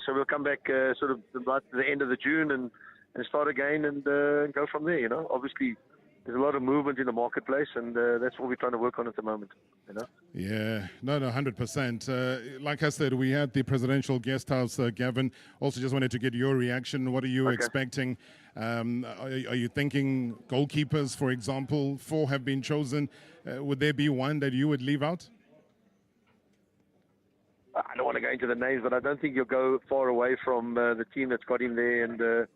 So we'll come back sort of about the end of the June and start again and go from there. Obviously there's a lot of movement in the marketplace, and that's what we're trying to work on at the moment. Yeah, no, 100%. Like I said, we had the presidential guest house, Gavin. Also, just wanted to get your reaction. What are you expecting? Are you thinking goalkeepers, for example? 4 have been chosen. Would there be one that you would leave out? I don't want to go into the names, but I don't think you'll go far away from the team that's got him there. And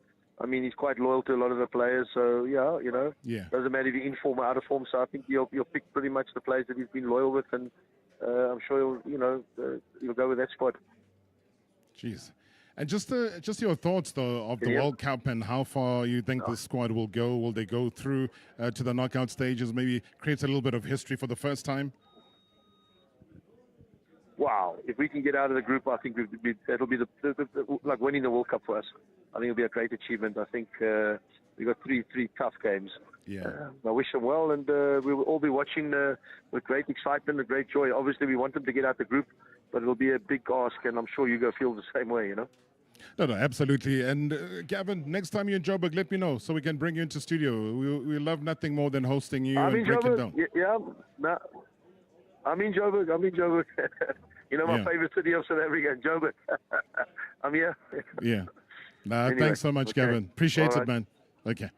I mean, he's quite loyal to a lot of the players. So doesn't matter if you're in form or out of form. So I think you'll pick pretty much the players that he's been loyal with, and I'm sure you'll go with that squad. Jeez. And just your thoughts, though, of the World Cup and how far you think the squad will go. Will they go through to the knockout stages? Maybe create a little bit of history for the first time? Wow. If we can get out of the group, I think that'll be like winning the World Cup for us. I think it'll be a great achievement. I think we've got three tough games. Yeah. I wish them well, and we will all be watching with great excitement and great joy. Obviously, we want them to get out the group, but it'll be a big ask, and I'm sure you go feel the same way, No, absolutely. And Gavin, next time you're in Joburg, let me know so we can bring you into studio. We love nothing more than hosting you and breaking down. I'm in Joburg. My favorite city of South Africa, Joburg. I'm here. Yeah. Anyway, thanks so much, Gavin. Appreciate it, man. Okay.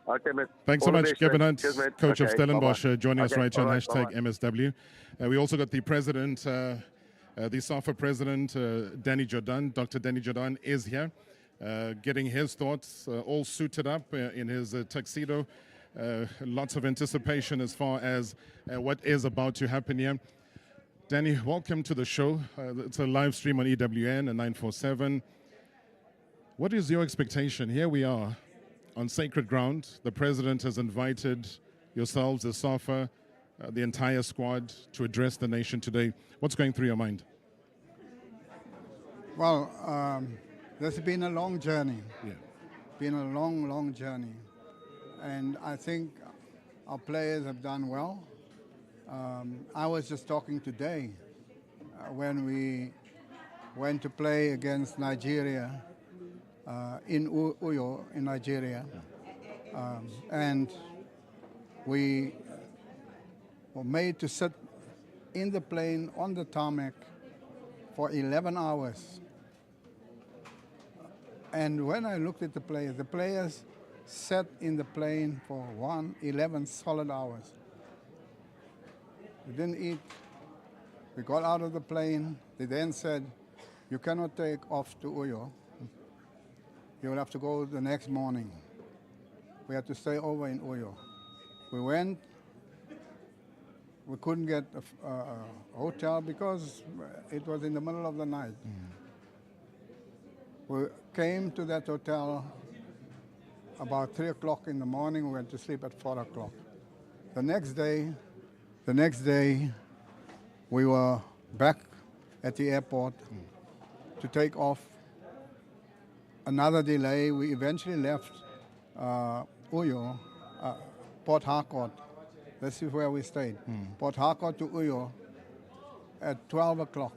Okay, man. Thanks so much, Gavin Hunt, coach of Stellenbosch, joining us right here on #MSW. We also got the president, the SAFA president, Danny Jordan. Dr. Danny Jordan is here, getting his thoughts, all suited up in his tuxedo. Lots of anticipation as far as what is about to happen here. Danny, welcome to the show. It's a live stream on EWN and 947. What is your expectation? Here we are on sacred ground. The president has invited yourselves, the SAFA, the entire squad, to address the nation today. What's going through your mind? Well, this has been a long journey. Yeah. Been a long, long journey. And I think our players have done well. I was just talking today when we went to play against Nigeria in Uyo, in Nigeria. And we were made to sit in the plane on the tarmac for 11 hours. And when I looked at the players sat in the plane for 11 solid hours. We didn't eat. We got out of the plane. They then said, you cannot take off to Uyo. You will have to go the next morning. We had to stay over in Uyo. We went. We couldn't get a hotel because it was in the middle of the night. We came to that hotel about 3 o'clock in the morning. We went to sleep at 4 o'clock. The next day, we were back at the airport to take off. Another delay. We eventually left Uyo, Port Harcourt. This is where we stayed. Port Harcourt to Uyo at 12 o'clock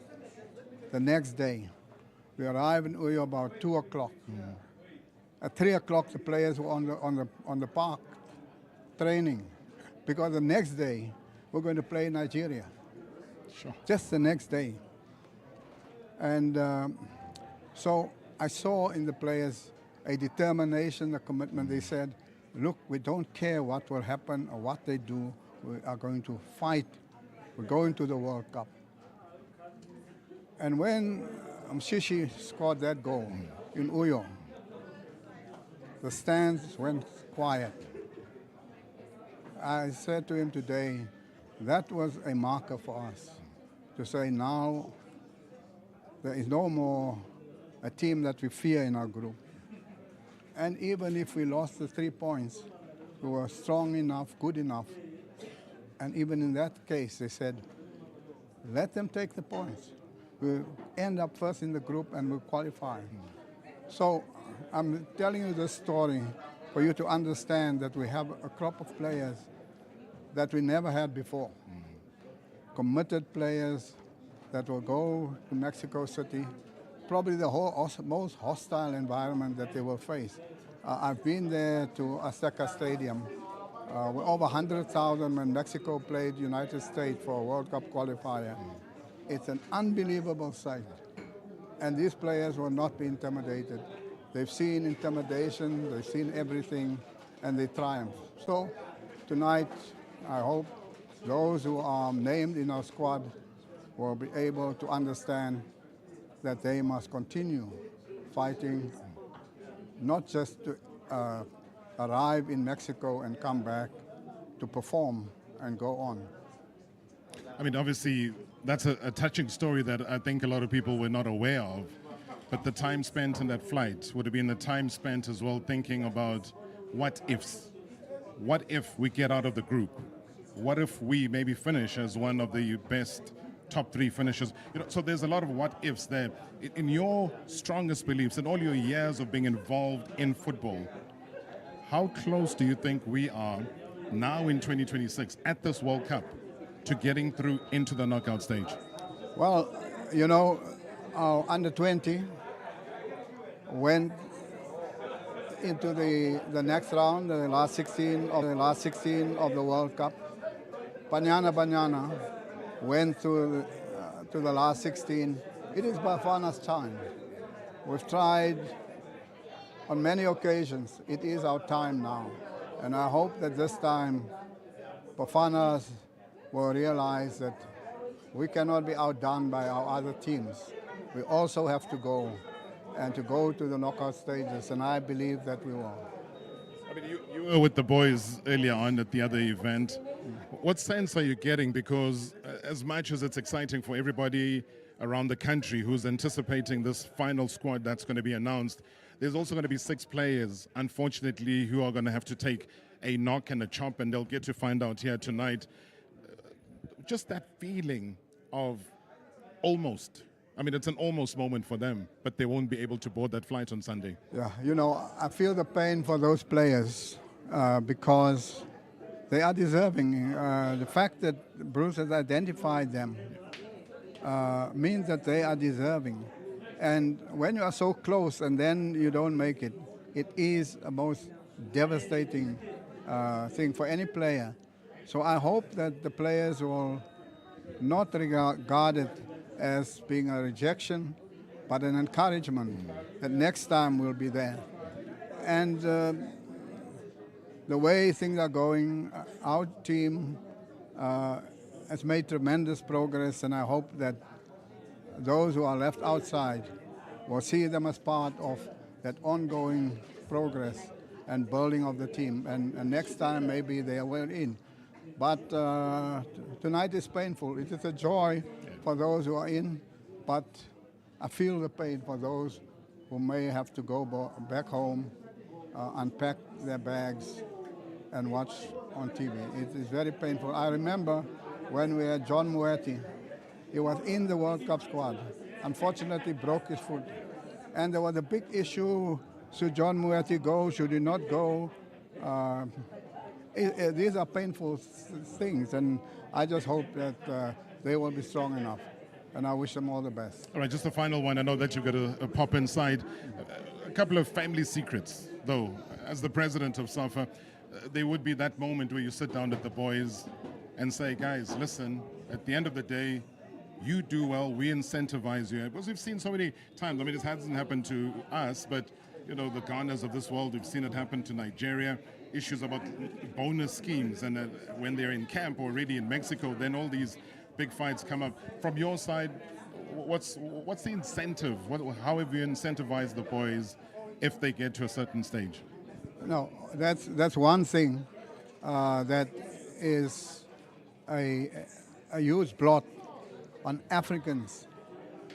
the next day. We arrived in Uyo about 2 o'clock. At 3 o'clock, the players were on the park training, because the next day we're going to play Nigeria. Sure. Just the next day. And so I saw in the players a determination, a commitment. They said, look, we don't care what will happen or what they do. We are going to fight. We're going to the World Cup. And when Mshishi scored that goal in Uyo, the stands went quiet. I said to him today, that was a marker for us to say now there is no more a team that we fear in our group. And even if we lost the 3 points, we were strong enough, good enough. And even in that case, they said, let them take the points. We'll end up first in the group and we'll qualify. So I'm telling you this story for you to understand that we have a crop of players that we never had before. Committed players that will go to Mexico City probably the most hostile environment that they will face. I've been there to Azteca Stadium. With over 100,000 when Mexico played United States for a World Cup qualifier. It's an unbelievable sight. And these players will not be intimidated. They've seen intimidation, they've seen everything, and they triumph. So tonight, I hope those who are named in our squad will be able to understand that they must continue fighting, not just to arrive in Mexico and come back, to perform and go on. I mean, obviously, that's a touching story that I think a lot of people were not aware of. But the time spent in that flight would have been the time spent as well thinking about what ifs. What if we get out of the group? What if we maybe finish as one of the best top 3 finishers? So there's a lot of what ifs there. In your strongest beliefs, in all your years of being involved in football, how close do you think we are now in 2026 at this World Cup to getting through into the knockout stage? Well, our under 20 went into the next round, the last 16 of the World Cup. Banyana went to the last 16. It is Bafana's time. We've tried on many occasions. It is our time now. And I hope that this time Bafana will realize that we cannot be outdone by our other teams. We also have to go to the knockout stages, and I believe that we will. I mean, you were with the boys earlier on at the other event. What sense are you getting? Because as much as it's exciting for everybody around the country who's anticipating this final squad that's going to be announced, there's also going to be 6 players, unfortunately, who are going to have to take a knock and a chop, and they'll get to find out here tonight. Just that feeling of almost. I mean, it's an almost moment for them, but they won't be able to board that flight on Sunday. Yeah, I feel the pain for those players because they are deserving. The fact that Bruce has identified them means that they are deserving. And when you are so close and then you don't make it, it is a most devastating thing for any player. So I hope that the players will not regard it as being a rejection, but an encouragement that next time we'll be there. And the way things are going, our team has made tremendous progress, and I hope that those who are left outside will see them as part of that ongoing progress and building of the team. And next time maybe they will in. But tonight is painful. It is a joy for those who are in, but I feel the pain for those who may have to go back home, unpack their bags, and watch on TV. It is very painful. I remember when we had John Moeti. He was in the World Cup squad. Unfortunately, broke his foot. And there was a big issue, should John Moeti go, should he not go? These are painful things, and I just hope that they will be strong enough. And I wish them all the best. All right, just a final one. I know that you've got a pop inside. A couple of family secrets, though. As the president of SAFA, there would be that moment where you sit down with the boys and say, guys, listen, at the end of the day, you do well, we incentivize you. Because we've seen so many times, I mean, it hasn't happened to us, but, the Ghanas of this world, we've seen it happen to Nigeria. Issues about bonus schemes, and when they're in camp already in Mexico, then all these big fights come up. From your side, what's the incentive? How have you incentivized the boys if they get to a certain stage? No, that's one thing that is a huge blot on Africans.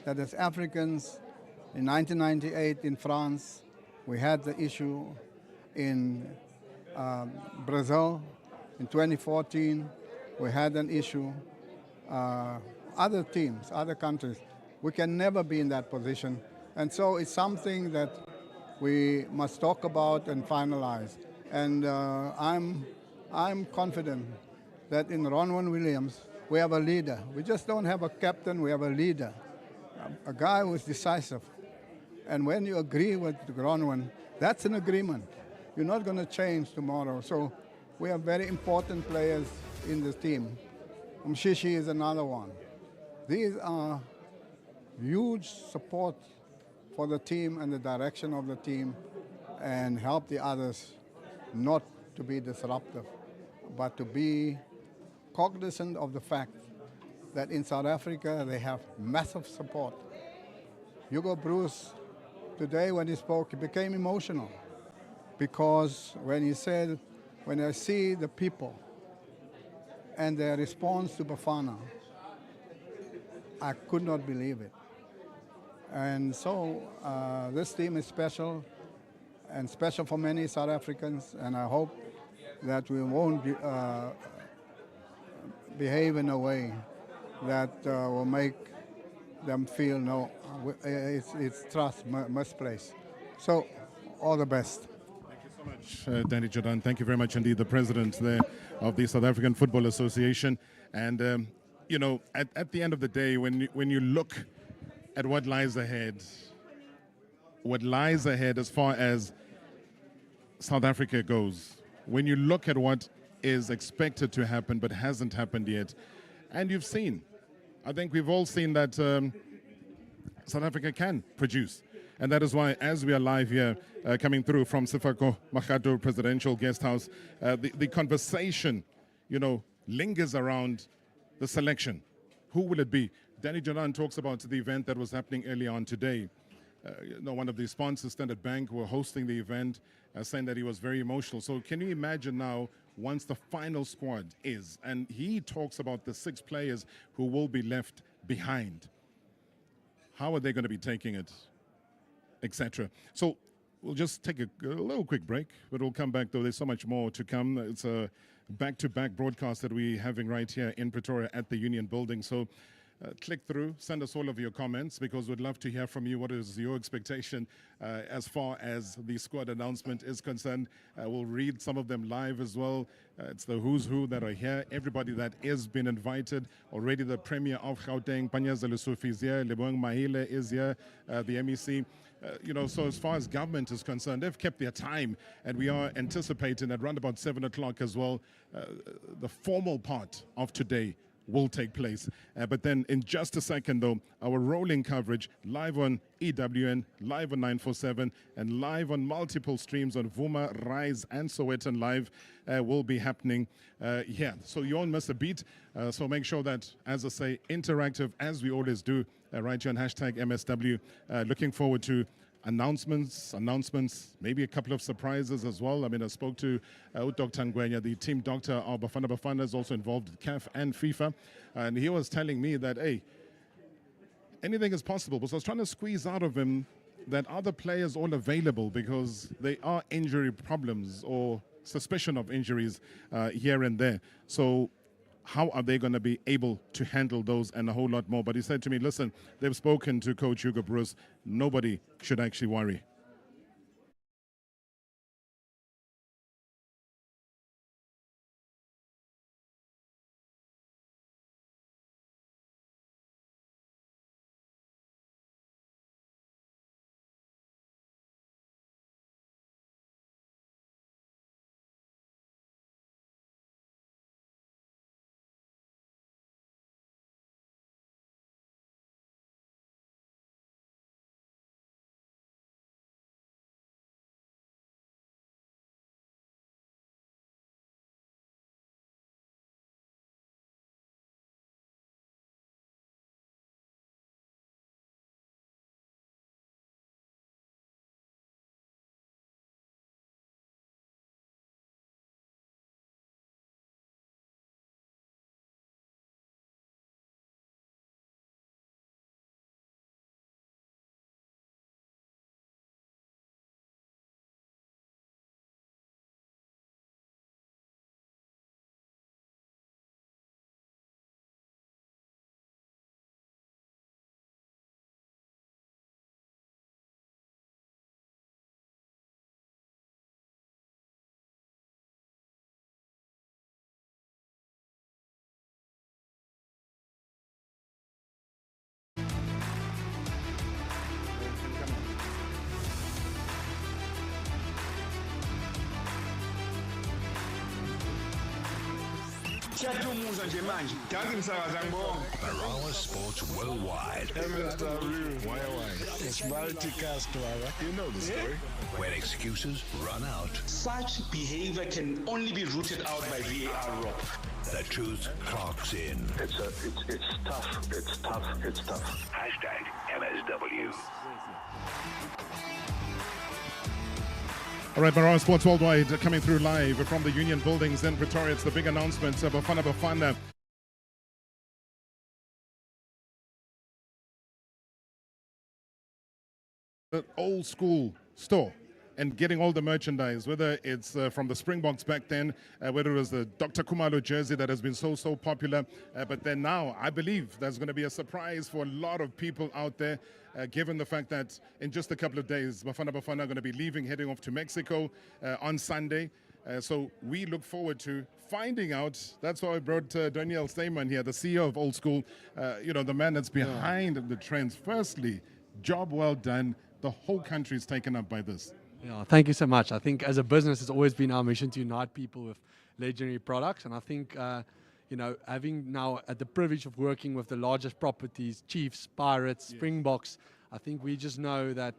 That is Africans. In 1998 in France, we had the issue in Brazil. In 2014, we had an issue. Other teams, other countries, we can never be in that position. And so it's something that we must talk about and finalize. And I'm confident that in Ronwen Williams, we have a leader. We just don't have a captain, we have a leader. A guy who is decisive, And when you agree with the ground one, that's an agreement. You're not going to change tomorrow. So we have very important players in the team. Mshishi is another one. These are huge support for the team and the direction of the team, and help the others not to be disruptive, but to be cognizant of the fact that in South Africa they have massive support. Hugo Bruce, today when he spoke, he became emotional because when he said, when I see the people and their response to Bafana, I could not believe it. And so this team is special, and special for many South Africans, and I hope that we won't behave in a way that will make them feel it's trust misplaced. So all the best. Thank you so much, Danny Jordaan. Thank you very much indeed, the president there of the South African Football Association. And you know, at the end of the day, when you look at what lies ahead as far as South Africa goes, when you look at what is expected to happen but hasn't happened yet, and you've seen, I think we've all seen that South Africa can produce. And that is why, as we are live here, coming through from Sefako Makgato Presidential Guest House, the conversation, you know, lingers around the selection. Who will it be? Danny Jordaan talks about the event that was happening early on today. You know, one of the sponsors, Standard Bank, were hosting the event, saying that he was very emotional. So can you imagine now, once the final squad is, and he talks about the 6 players who will be left behind, how are they going to be taking it, etc. So we'll just take a little quick break, but we'll come back, though. There's so much more to come. It's a back-to-back broadcast that we're having right here in Pretoria at the Union Building. So click through, send us all of your comments, because we'd love to hear from you. What is your expectation as far as the squad announcement is concerned? We'll read some of them live as well. It's the who's who that are here. Everybody that is been invited. Already the Premier of Gauteng, Panyaza Lesotho is here. Leboang Mahile is here, the MEC. You know, so as far as government is concerned, they've kept their time, and we are anticipating at around about 7 o'clock as well, the formal part of today will take place. But then in just a second, though, our rolling coverage live on EWN, live on 947, and live on multiple streams on Vuma, Rise, and Sowetan Live will be happening here. So you won't miss a beat. So make sure that, as I say, interactive as we always do, right here on hashtag MSW. Looking forward to announcements, maybe a couple of surprises as well. I mean, I spoke to Dr. Ngwenya, the team doctor of Bafana Bafana, is also involved with CAF and FIFA, and he was telling me that, hey, anything is possible. Because I was trying to squeeze out of him that other players all available, because they are injury problems or suspicion of injuries here and there. So how are they going to be able to handle those and a whole lot more? But he said to me, listen, they've spoken to Coach Hugo Bruce. Nobody should actually worry. Marawa Sports Worldwide. MSW. It's multicast, You know the story. When excuses run out. Such behavior can only be rooted out by VAR, Rob. The truth clocks in. It's tough. It's tough. Hashtag MSW. All right, Marawa Sports Worldwide coming through live from the Union Buildings in Pretoria. It's the big announcement. Bafana Bafana. The old school store and getting all the merchandise, whether it's from the Springboks back then, whether it was the Dr. Khumalo jersey that has been so popular, but then now I believe there's going to be a surprise for a lot of people out there, given the fact that in just a couple of days, Bafana Bafana are going to be leaving, heading off to Mexico on Sunday. So we look forward to finding out. That's why I brought Daniel Steyman here, the CEO of Old School, the man that's behind the trends. Firstly, job well done. The whole country is taken up by this. Yeah, thank you so much. I think as a business, it's always been our mission to unite people with legendary products. And I think, having now the privilege of working with the largest properties, Chiefs, Pirates, Springboks, I think we just know that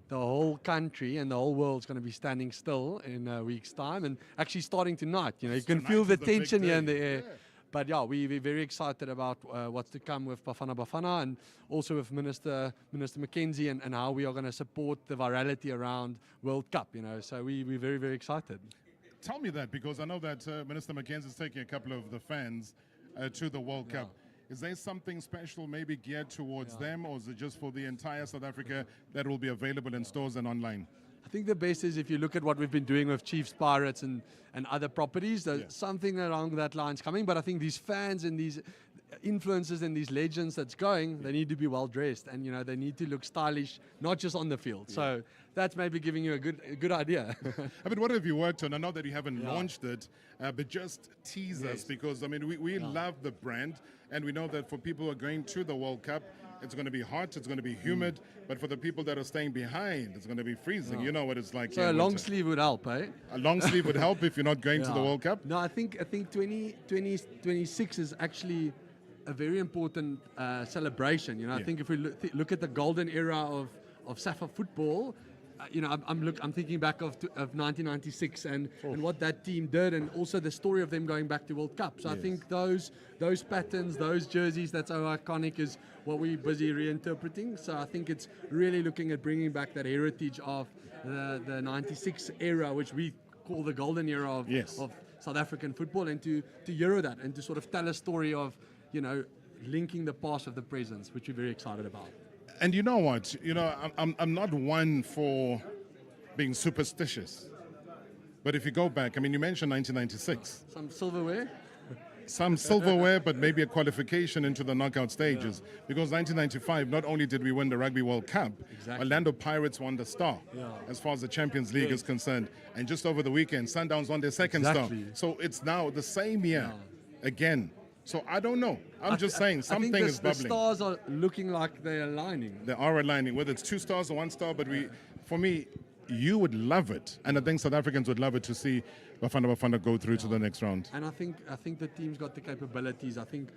the whole country and the whole world is going to be standing still in a week's time and actually starting tonight. You can feel the tension here in the air. Yeah. But yeah, we're very excited about what's to come with Bafana Bafana and also with Minister Mackenzie and how we are going to support the virality around World Cup. So we're very, very excited. Tell me that, because I know that Minister Mackenzie is taking a couple of the fans to the World Cup. Is there something special maybe geared towards them, or is it just for the entire South Africa that will be available in stores and online? I think the best is if you look at what we've been doing with Chiefs, Pirates and other properties, there's something along that line's coming. But I think these fans and these influencers and these legends that's going, they need to be well dressed and they need to look stylish, not just on the field. So that's maybe giving you a good idea. I mean, what have you worked on? I know that you haven't launched it, but just tease us, because I mean we love the brand, and we know that for people who are going to the World Cup, it's going to be hot, it's going to be humid, but for the people that are staying behind, it's going to be freezing. You know what it's like. So a long sleeve would help, eh? A long sleeve would help if you're not going to the World Cup? No, I think 2026 is actually a very important celebration. I think if we look at the golden era of SAFA football, I'm thinking back of 1996 and what that team did, and also the story of them going back to World Cup. So I think those patterns, those jerseys, that's so iconic, is what we're busy reinterpreting. So I think it's really looking at bringing back that heritage of the 96 era, which we call the golden era of South African football, and to euro that and to sort of tell a story of linking the past with the present, which we're very excited about. And you know what? I'm not one for being superstitious. But if you go back, I mean, you mentioned 1996. Some silverware? Some silverware, but maybe a qualification into the knockout stages. Because 1995, not only did we win the Rugby World Cup, Orlando Pirates won the star as far as the Champions League is concerned. And just over the weekend, Sundowns won their second star. So it's now the same year again. So I don't know. I'm just saying something is bubbling. The stars are looking like they're aligning. They are aligning, whether it's 2 stars or 1 star. But for me, you would love it, and I think South Africans would love it to see Bafana Bafana go through to the next round. And I think the team's got the capabilities. I think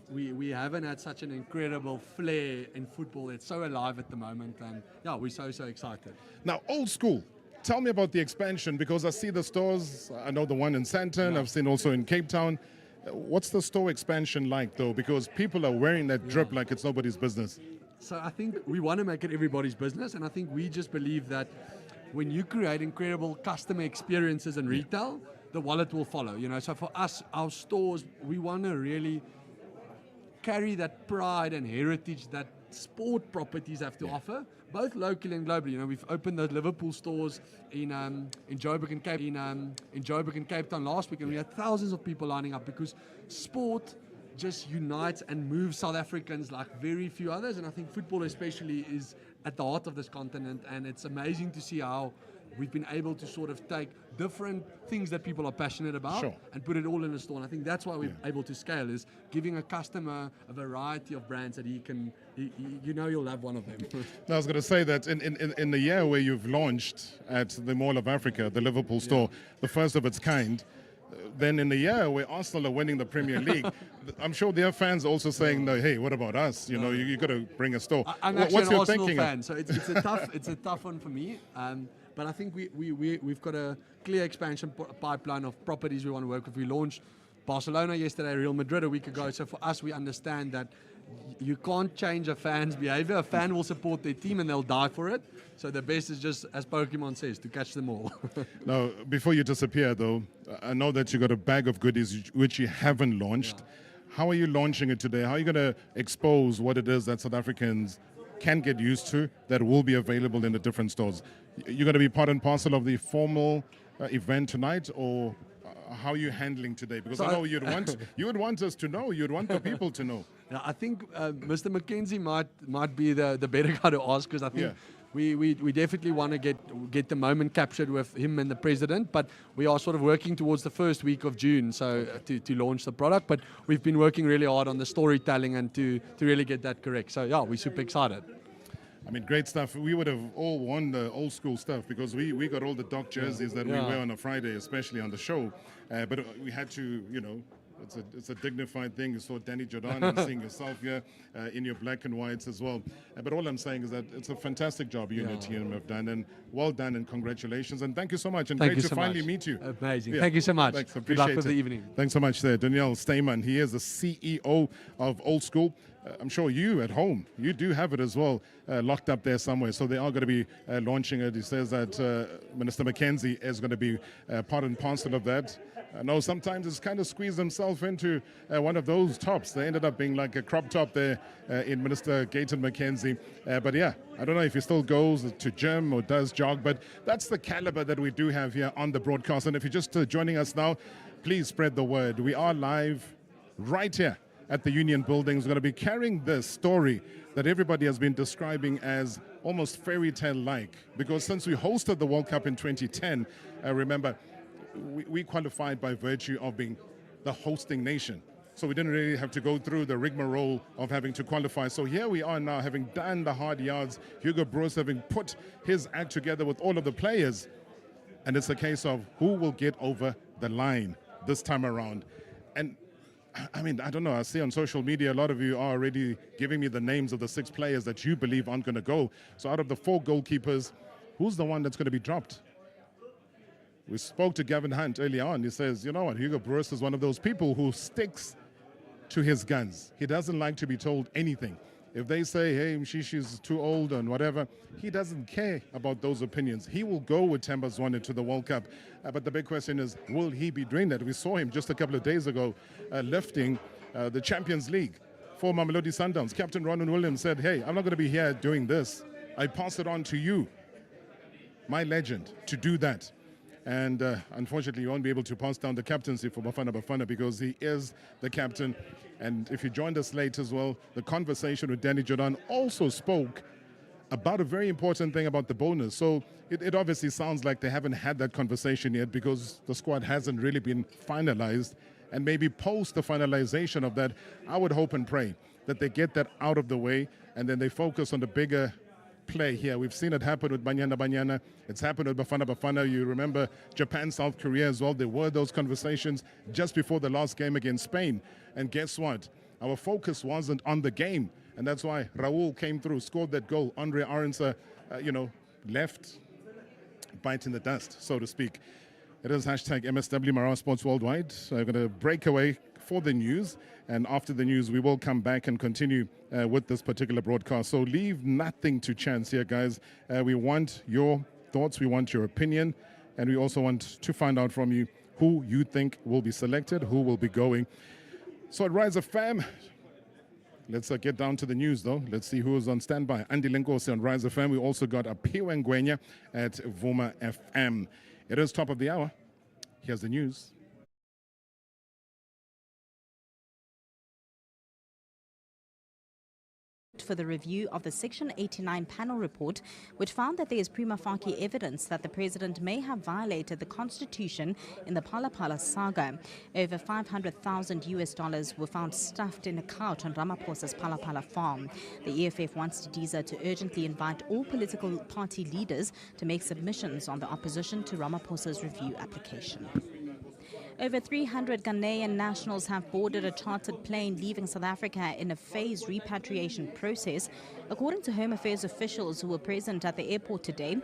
we haven't had such an incredible flair in football. It's so alive at the moment, and we're so excited. Now, Old School. Tell me about the expansion, because I see the stores. I know the one in Sandton. I've seen also in Cape Town. What's the store expansion like, though? Because people are wearing that drip like it's nobody's business. So I think we want to make it everybody's business, and I think we just believe that when you create incredible customer experiences in retail, the wallet will follow. So for us, our stores, we want to really carry that pride and heritage that sport properties have to offer, both locally and globally. We've opened the Liverpool stores in Joburg and Cape Town last week, and we had thousands of people lining up, because sport just unites and moves South Africans like very few others, and I think football especially is at the heart of this continent, and it's amazing to see how we've been able to sort of take different things that people are passionate about and put it all in a store. And I think that's why we're able to scale, is giving a customer a variety of brands that you'll have one of them. I was going to say that in the year where you've launched at the Mall of Africa, the Liverpool store, the first of its kind, then in the year where Arsenal are winning the Premier League, I'm sure their fans are also saying, no, hey, what about us? You know, you got to bring a store. I'm actually an Arsenal fan, so it's a tough one for me. But I think we've got a clear expansion pipeline of properties we want to work with. We launched Barcelona yesterday, Real Madrid a week ago. So for us, we understand that you can't change a fan's behavior. A fan will support their team and they'll die for it. So the best is just, as Pokemon says, to catch them all. Now, before you disappear, though, I know that you got a bag of goodies which you haven't launched. Yeah. How are you launching it today? How are you going to expose what it is that South Africans can get used to that will be available in the different stores? You're going to be part and parcel of the formal event tonight, or how are you handling today? Because I know you would want us to know. You'd want the people to know. Yeah, I think Mr. McKenzie might be the better guy to ask, because I think we definitely want to get the moment captured with him and the president. But we are sort of working towards the first week of June, so to launch the product. But we've been working really hard on the storytelling and to really get that correct. So yeah, we're super excited. I mean, great stuff. We would have all won the old school stuff because we got all the Doc jerseys that we wear on a Friday, especially on the show. But we had to, you know, it's a dignified thing. You saw Danny Jordan and seeing yourself here in your black and whites as well. But all I'm saying is that it's a fantastic job you and your team have done, and well done, and congratulations. And thank you so much. And great to finally meet you. Amazing. Thank you so much. Thanks. Good luck with the evening. Thanks so much there, Daniel Steyman. He is the CEO of Old School. I'm sure you at home, you do have it as well, locked up there somewhere. So they are going to be launching it. He says that Minister McKenzie is going to be part and parcel of that. I know sometimes it's kind of squeezed himself into one of those tops. They ended up being like a crop top there in Minister Gayton McKenzie. But yeah, I don't know if he still goes to gym or does jog, but that's the caliber that we do have here on the broadcast. And if you're just joining us now, please spread the word. We are live right here at the Union Buildings. We're going to be carrying this story that everybody has been describing as almost fairy tale-like, because since we hosted the World Cup in 2010, remember, we qualified by virtue of being the hosting nation. So we didn't really have to go through the rigmarole of having to qualify. So here we are now, having done the hard yards, Hugo Broos having put his act together with all of the players, and it's a case of who will get over the line this time around. And I mean, I don't know, I see on social media a lot of you are already giving me the names of the 6 players that you believe aren't going to go. So out of the 4 goalkeepers, who's the one that's going to be dropped? We spoke to Gavin Hunt early on. He says, you know what, Hugo Broos is one of those people who sticks to his guns. He doesn't like to be told anything. If they say, hey, Mshishi's too old and whatever, he doesn't care about those opinions. He will go with Themba Zwane to the World Cup. But the big question is, will he be doing that? We saw him just a couple of days ago lifting the Champions League for Mamelodi Sundowns. Captain Ronwen Williams said, hey, I'm not going to be here doing this. I pass it on to you, my legend, to do that. And unfortunately, you won't be able to pass down the captaincy for Bafana Bafana because he is the captain. And if you joined us late as well, the conversation with Danny Jordan also spoke about a very important thing about the bonus. So it obviously sounds like they haven't had that conversation yet because the squad hasn't really been finalized. And maybe post the finalization of that, I would hope and pray that they get that out of the way and then they focus on the bigger play here. We've seen it happen with Banyana. It's happened with Bafana Bafana. You remember Japan, South Korea as well. There were those conversations just before the last game against Spain. And guess what? Our focus wasn't on the game. And that's why Raul came through, scored that goal. Andre Arendse, left biting the dust, so to speak. It is hashtag MSW Marawa Sports Worldwide. I'm going to break away for the news. And after the news, we will come back and continue with this particular broadcast. So leave nothing to chance here, guys. We want your thoughts. We want your opinion. And we also want to find out from you who you think will be selected, who will be going. So at Rise of Fam, let's get down to the news, though. Let's see who is on standby. Andy Lenkosi on Rise of Fam. We also got Aphiwe Ngwenya at Vuma FM. It is top of the hour. Here's the news. For the review of the Section 89 panel report, which found that there is prima facie evidence that the president may have violated the constitution in the Phala Phala saga. Over $500,000 were found stuffed in a couch on Ramaphosa's Phala Phala farm. The EFF wants Didiza to urgently invite all political party leaders to make submissions on the opposition to Ramaphosa's review application. Over 300 Ghanaian nationals have boarded a chartered plane leaving South Africa in a phased repatriation process, according to Home Affairs officials who were present at the airport today.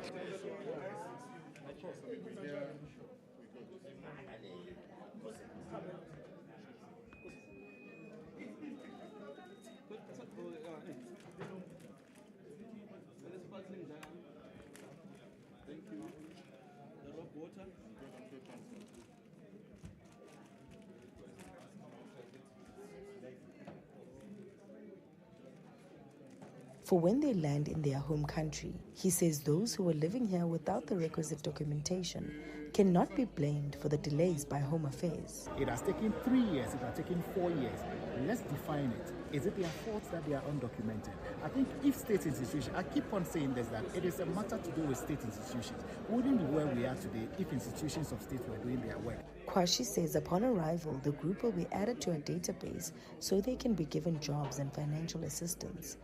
For when they land in their home country, he says those who are living here without the requisite documentation cannot be blamed for the delays by Home Affairs. It has taken 3 years, it has taken 4 years. Let's define it. Is it their fault that they are undocumented? I think if state institutions, I keep on saying this, that it is a matter to do with state institutions. We wouldn't be where we are today if institutions of state were doing their work. Kwashi says upon arrival, the group will be added to a database so they can be given jobs and financial assistance.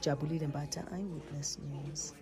Jabuli Lembata, Eyewitness News.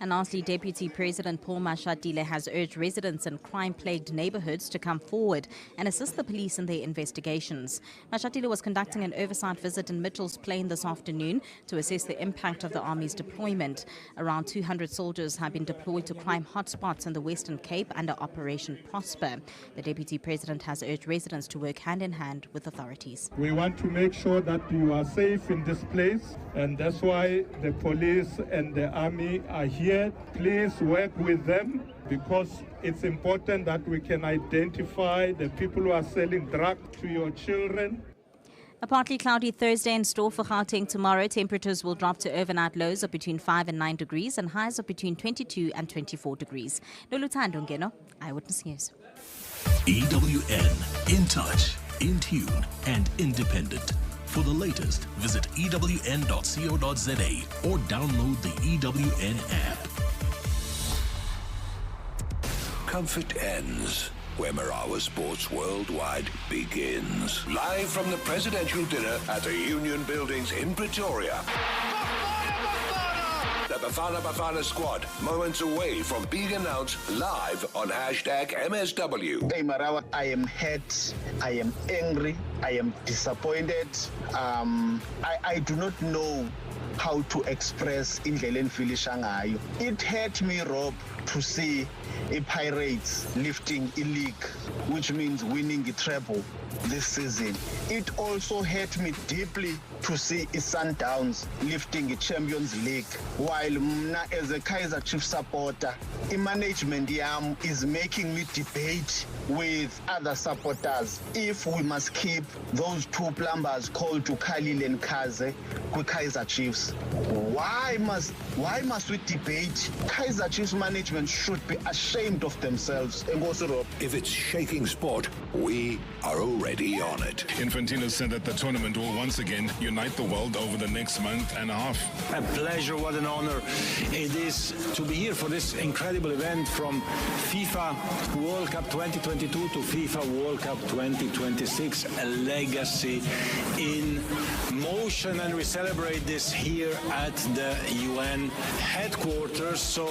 And lastly, Deputy President Paul Mashatile has urged residents in crime-plagued neighbourhoods to come forward and assist the police in their investigations. Mashatile was conducting an oversight visit in Mitchell's Plain this afternoon to assess the impact of the Army's deployment. Around 200 soldiers have been deployed to crime hotspots in the Western Cape under Operation Prosper. The Deputy President has urged residents to work hand-in-hand with authorities. We want to make sure that you are safe in this place, and that's why the police and the Army are here. Please work with them, because it's important that we can identify the people who are selling drugs to your children. A partly cloudy Thursday in store for Gauteng tomorrow. Temperatures will drop to overnight lows of between 5 and 9 degrees and highs of between 22 and 24 degrees. Loluthando Ngeno, Eyewitness News. EWN, in touch, in tune and independent. For the latest, visit ewn.co.za or download the EWN app. Comfort ends where Marawa Sports Worldwide begins. Live from the presidential dinner at the Union Buildings in Pretoria. The Bafana Bafana squad, moments away from being announced live on #MSW. Hey Marawa, I am hurt, I am angry, I am disappointed. I do not know how to express indlela engifilisha ngayo. It hurt me, Rob, to see a Pirates lifting a league, which means winning a treble this season. It also hurt me deeply to see a Sundowns lifting a Champions League, while Mna, as a Kaizer Chiefs supporter, the management yam is making me debate with other supporters if we must keep those two plumbers called to Khalil and Kaze with Kaizer Chiefs. Why must we debate? Kaizer Chiefs management should be ashamed of themselves. If it's shaking sport, we are already on it. Infantino said that the tournament will once again unite the world over the next month and a half. A pleasure, what an honor it is to be here for this incredible event, from FIFA World Cup 2022 to FIFA World Cup 2026, a legacy in motion, and we celebrate this here at the UN headquarters. So,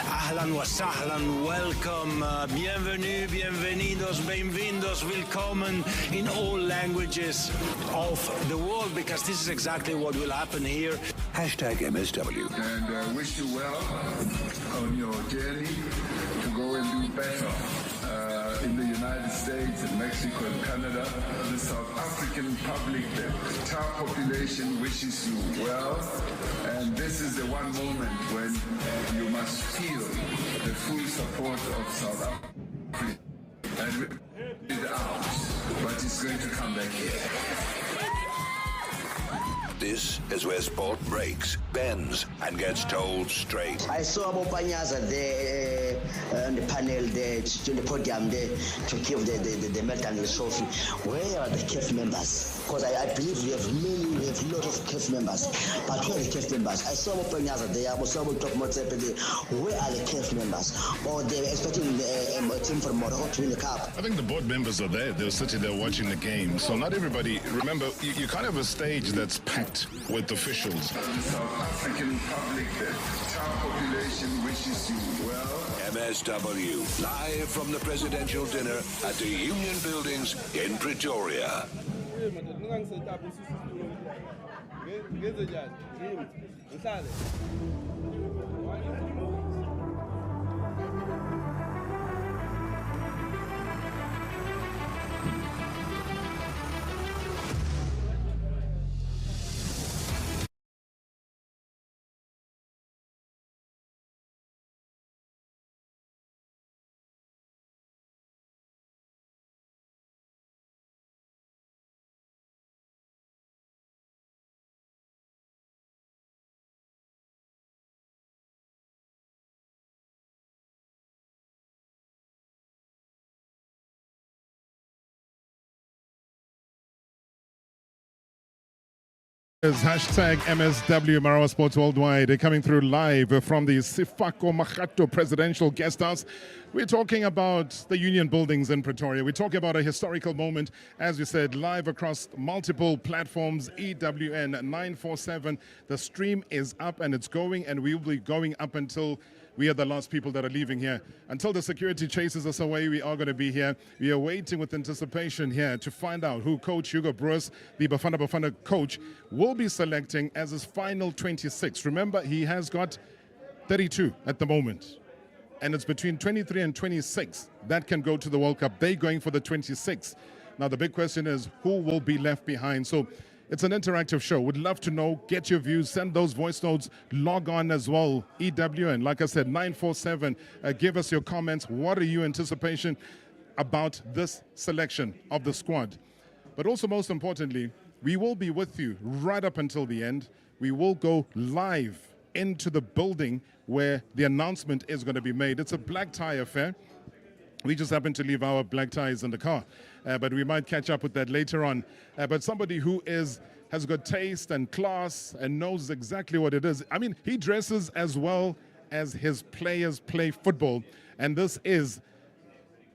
ahlan wa sahlan, welcome, bienvenue, bienvenidos, bem-vindos, willkommen in all languages of the world, because this is exactly what will happen here. #MSW. And wish you well on your journey to go and do better in the United States and Mexico and Canada. The South African Republic, the entire population wishes you well. And this is the one moment when you must feel the full support of South Africa. And it's out, but it's going to come back here. This is where sport breaks, bends, and gets told straight. I saw Bopanyaza there on the panel there, on the podium there, to give the medal and the trophy. Where are the CAF members? Because I believe we have a lot of CAF members. But where are the CAF members? I saw Bopanyaza there, I saw Top Motsepe there. Where are the CAF members? Or they were expecting a team from Morocco to win the cup. I think the board members are there. They're sitting there watching the game. So not everybody, remember, you can't have a stage that's packed with officials. The South African Republic, the entire population wishes you well. MSW, live from the presidential dinner at the Union Buildings in Pretoria. Is hashtag MSW Marawa Sports Worldwide. They're coming through live from the Sifako Makhato Presidential Guest House. We're talking about the Union Buildings in Pretoria. We're talking about a historical moment, as we said, live across multiple platforms, EWN 947. The stream is up and it's going, and we'll be going up until we are the last people that are leaving here. Until the security chases us away, we are going to be here. We are waiting with anticipation here to find out who Coach Hugo Broos, the Bafana Bafana coach, will be selecting as his final 26. Remember, he has got 32 at the moment. And it's between 23 and 26 that can go to the World Cup. They're going for the 26. Now, the big question is who will be left behind? So it's an interactive show. Would love to know. Get your views. Send those voice notes. Log on as well. EWN, like I said, 947. Give us your comments. What are your anticipation about this selection of the squad? But also, most importantly, we will be with you right up until the end. We will go live into the building where the announcement is going to be made. It's a black tie affair. We just happen to leave our black ties in the car, but we might catch up with that later on. But somebody who has got taste and class and knows exactly what it is. I mean, he dresses as well as his players play football. And this is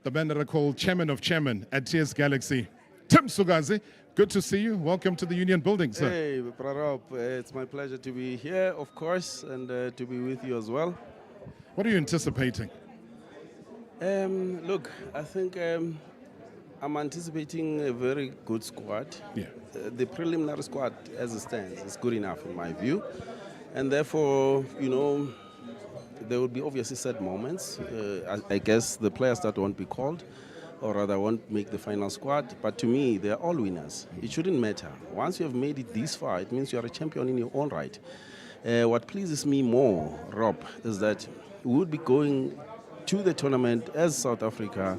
the man that I call Chairman of Chairman at TS Galaxy, Tim Sugazi. Good to see you. Welcome to the Union Building, sir. Hey, Prarop. It's my pleasure to be here, of course, and to be with you as well. What are you anticipating? Look, I think I'm anticipating a very good squad. Yeah. The preliminary squad, as it stands, is good enough in my view. And therefore, you know, there will be obviously sad moments. I guess the players that won't be called, or rather won't make the final squad, but to me, they're all winners. It shouldn't matter. Once you have made it this far, it means you are a champion in your own right. What pleases me more, Rob, is that we would be going to the tournament as South Africa,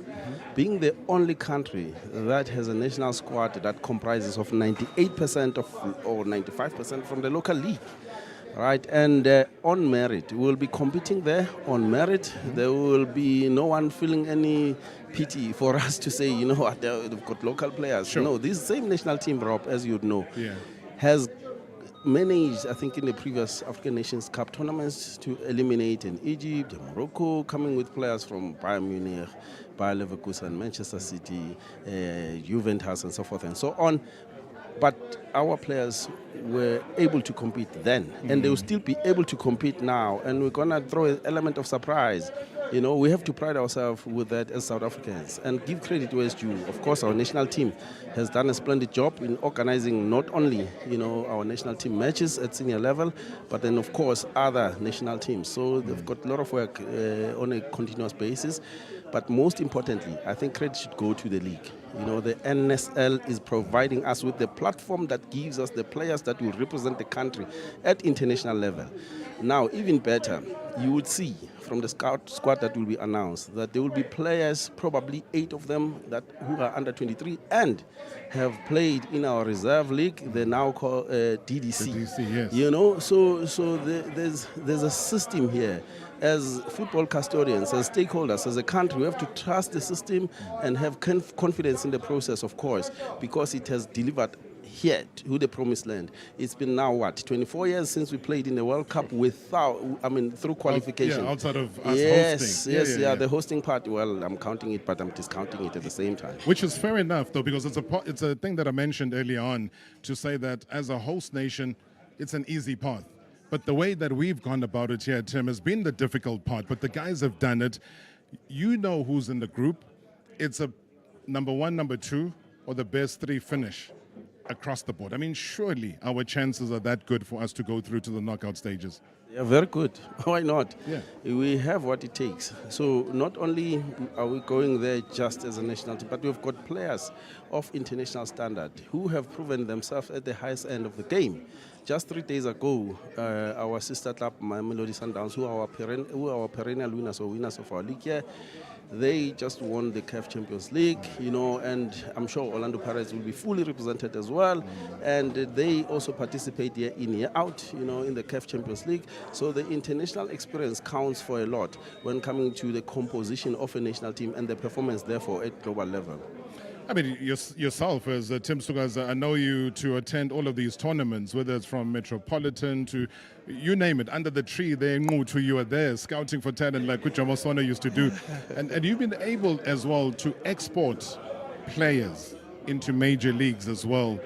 being the only country that has a national squad that comprises of 98% or 95% from the local league. Right, and on merit, we will be competing there on merit. There will be no one feeling any pity for us to say, you know what, they've got local players. Sure. No, this same national team, Rob, as you'd know, has managed, I think, in the previous African Nations Cup tournaments to eliminate in Egypt, Morocco, coming with players from Bayern Munich, Bayer Leverkusen, Manchester City, Juventus, and so forth and so on. But our players were able to compete then, and they will still be able to compete now. And we're going to throw an element of surprise. You know, we have to pride ourselves with that as South Africans and give credit where it's due. Of course, our national team has done a splendid job in organizing not only, you know, our national team matches at senior level, but then, of course, other national teams. So they've got a lot of work on a continuous basis. But most importantly, I think credit should go to the league. You know, the NSL is providing us with the platform that gives us the players that will represent the country at international level. Now, even better, you would see from the squad that will be announced that there will be players, probably 8 of them, who are under 23 and have played in our reserve league. They now call DDC. DDC, yes. You know, so there's a system here. As football custodians, as stakeholders, as a country, we have to trust the system and have confidence in the process, of course, because it has delivered here to the promised land. It's been now, what, 24 years since we played in the World Cup through qualification. Yeah, outside of us hosting. Yes, the hosting part, well, I'm counting it, but I'm discounting it at the same time. Which is fair enough, though, because it's a thing that I mentioned earlier on to say that as a host nation, it's an easy path. But the way that we've gone about it here, Tim, has been the difficult part. But the guys have done it. You know who's in the group. It's a number 1, number 2, or the best 3 finish across the board. I mean, surely our chances are that good for us to go through to the knockout stages. Yeah, very good. Why not? Yeah. We have what it takes. So not only are we going there just as a national team, but we've got players of international standard who have proven themselves at the highest end of the game. Just 3 days ago, our sister club, Mamelodi Sundowns, who are our perennial winners or winners of our league here, they just won the CAF Champions League, and I'm sure Orlando Pirates will be fully represented as well. And they also participate year in, year out, in the CAF Champions League. So the international experience counts for a lot when coming to the composition of a national team and the performance, therefore, at global level. I mean, yourself as Tim Sugas, I know you to attend all of these tournaments, whether it's from Metropolitan to, you name it, under the tree there, to you are there, scouting for talent like Kuchamosono used to do. And you've been able as well to export players into major leagues as well.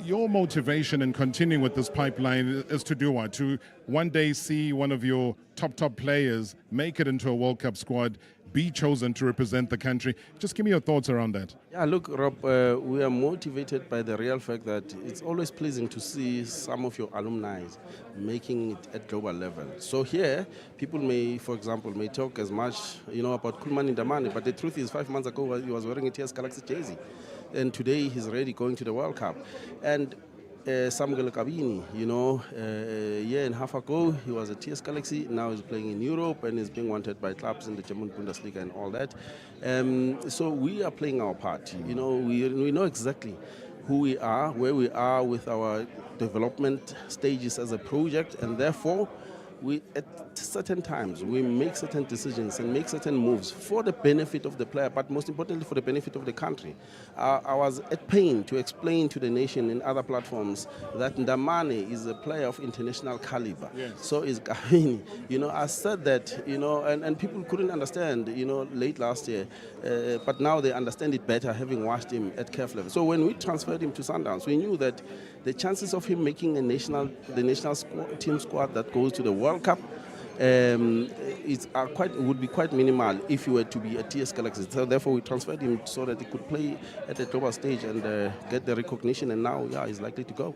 Your motivation in continuing with this pipeline is to do what? To one day see one of your top players make it into a World Cup squad, be chosen to represent the country. Just give me your thoughts around that. Yeah, look, Rob, we are motivated by the real fact that it's always pleasing to see some of your alumni making it at global level. So here, people may, for example, talk as much, about Kulman Indamane, but the truth is 5 months ago he was wearing a TS Galaxy jersey. And today he's already going to the World Cup. And Samuel Kabini, a year and a half ago, he was at TS Galaxy. Now he's playing in Europe and is being wanted by clubs in the German Bundesliga and all that. So we are playing our part. We know exactly who we are, where we are with our development stages as a project, and therefore, at certain times, we make certain decisions and make certain moves for the benefit of the player, but most importantly for the benefit of the country. I was at pain to explain to the nation in other platforms that Ndamane is a player of international caliber. Yes. So is Gahini. I said that, and people couldn't understand, late last year, but now they understand it better having watched him at CAF level. So when we transferred him to Sundowns, we knew that the chances of him making the national team squad that goes to the World Cup would be quite minimal if he were to be a TS Galaxy. So therefore, we transferred him so that he could play at the global stage and get the recognition. And now, he's likely to go.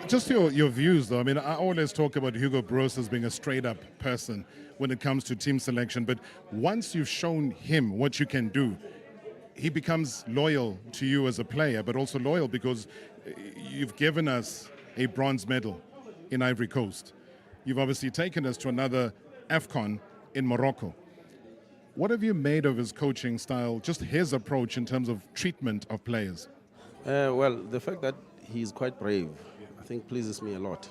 Just your views, though. I mean, I always talk about Hugo Broos as being a straight-up person when it comes to team selection. But once you've shown him what you can do, he becomes loyal to you as a player, but also loyal because you've given us a bronze medal in Ivory Coast. You've obviously taken us to another AFCON in Morocco. What have you made of his coaching style, just his approach in terms of treatment of players? Well, the fact that he's quite brave, I think pleases me a lot.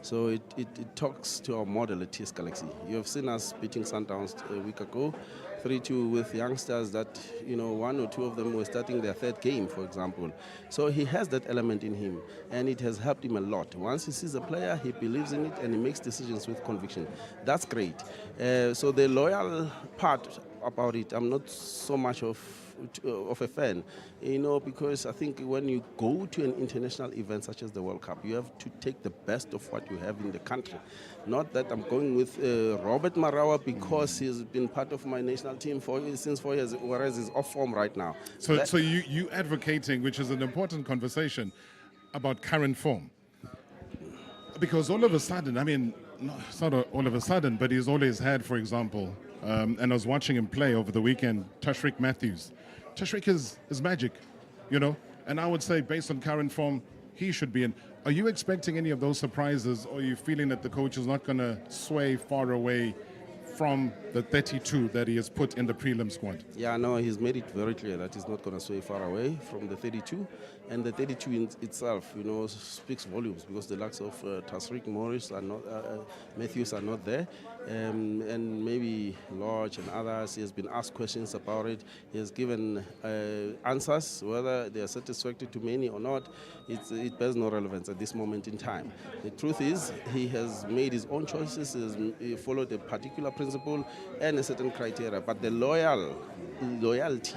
So it talks to our model at TS Galaxy. You have seen us beating Sundowns a week ago, 3-2 with youngsters that, 1 or 2 of them were starting their 3rd game, for example. So he has that element in him, and it has helped him a lot. Once he sees a player, he believes in it, and he makes decisions with conviction. That's great. So the loyal part about it, I'm not so much of a fan, because I think when you go to an international event such as the World Cup, you have to take the best of what you have in the country. Not that I'm going with Robert Marawa because he's been part of my national team since 4 years, whereas he's off form right now. So you advocating, which is an important conversation, about current form. Because all of a sudden, I mean, it's not all of a sudden, but he's always had, for example, and I was watching him play over the weekend, Tashreeq Matthews. Tashreeq is magic, and I would say based on current form, he should be in. Are you expecting any of those surprises, or are you feeling that the coach is not going to sway far away from the 32 that he has put in the prelim squad? Yeah, no, he's made it very clear that he's not going to sway far away from the 32. And the 32 in itself, speaks volumes because the likes of Tashreeq Matthews are not there. And maybe Lodge and others, he has been asked questions about it. He has given answers, whether they are satisfactory to many or not. It bears no relevance at this moment in time. The truth is, he has made his own choices. He has followed a particular principle principle and a certain criteria. But the loyalty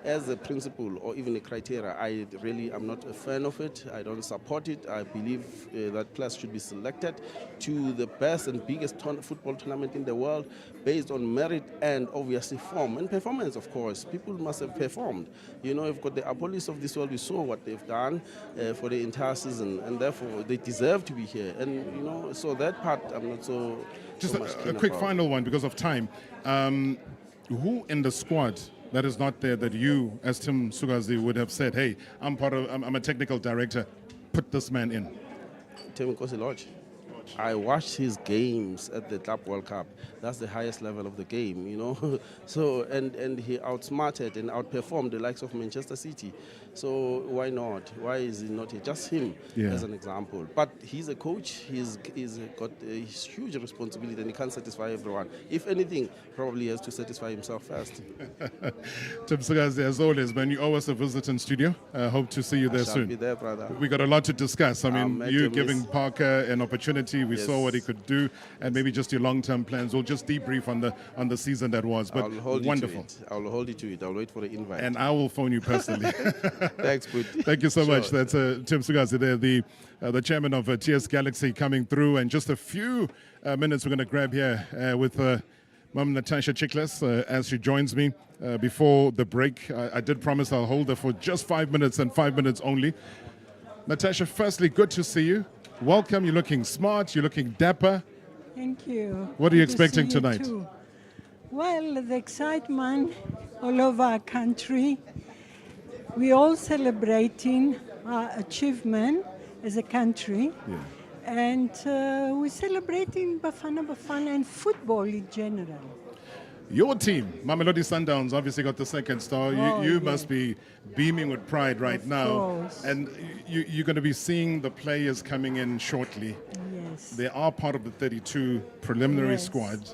as a principle or even a criteria, I really am not a fan of it. I don't support it. I believe that players should be selected to the best and biggest football tournament in the world based on merit and obviously form and performance, of course. People must have performed. You know, you've got the Apolis of this world. We saw what they've done for the entire season, and therefore they deserve to be here. And, you know, so that part I'm not so Just so much a keen quick about. final one because of time. Who in the squad that is not there that you, as Tim Sugazi, would have said, hey, I'm a technical director, put this man in? Tim Lodge. I watched his games at the Club World Cup. That's the highest level of the game, you know. So and he outsmarted and outperformed the likes of Manchester City. So why not? Why is he not here? Just him as an example. But he's a coach. He's got a huge responsibility, and he can't satisfy everyone. If anything, probably he has to satisfy himself first. Tim Sugazi, as always, man, you owe us a visit in studio. Hope to see you there soon. I'll be there, brother. We got a lot to discuss. I mean, you giving Parker an opportunity. We saw what he could do, and maybe just your long-term plans. We'll just debrief on the season that was. But I'll hold wonderful. You to it. I'll hold you to it. I'll wait for the invite. And I will phone you personally. Thanks, Put. Thank you so much. That's Tim Sugazi there, the chairman of TS Galaxy, coming through. And just a few minutes we're going to grab here with Mum Natasha Chickless as she joins me before the break. I did promise I'll hold her for just 5 minutes and 5 minutes only. Natasha, firstly, good to see you. Welcome. You're looking smart. You're looking dapper. Thank you. What are you Good to expecting see you tonight? too. Well, the excitement all over our country. We're all celebrating our achievement as a country. Yeah. And we're celebrating Bafana Bafana and football in general. Your team, Mamelodi Sundowns, obviously got the second star. You must be beaming with pride right now. Course. And you're going to be seeing the players coming in shortly. Yes. They are part of the 32 preliminary squad.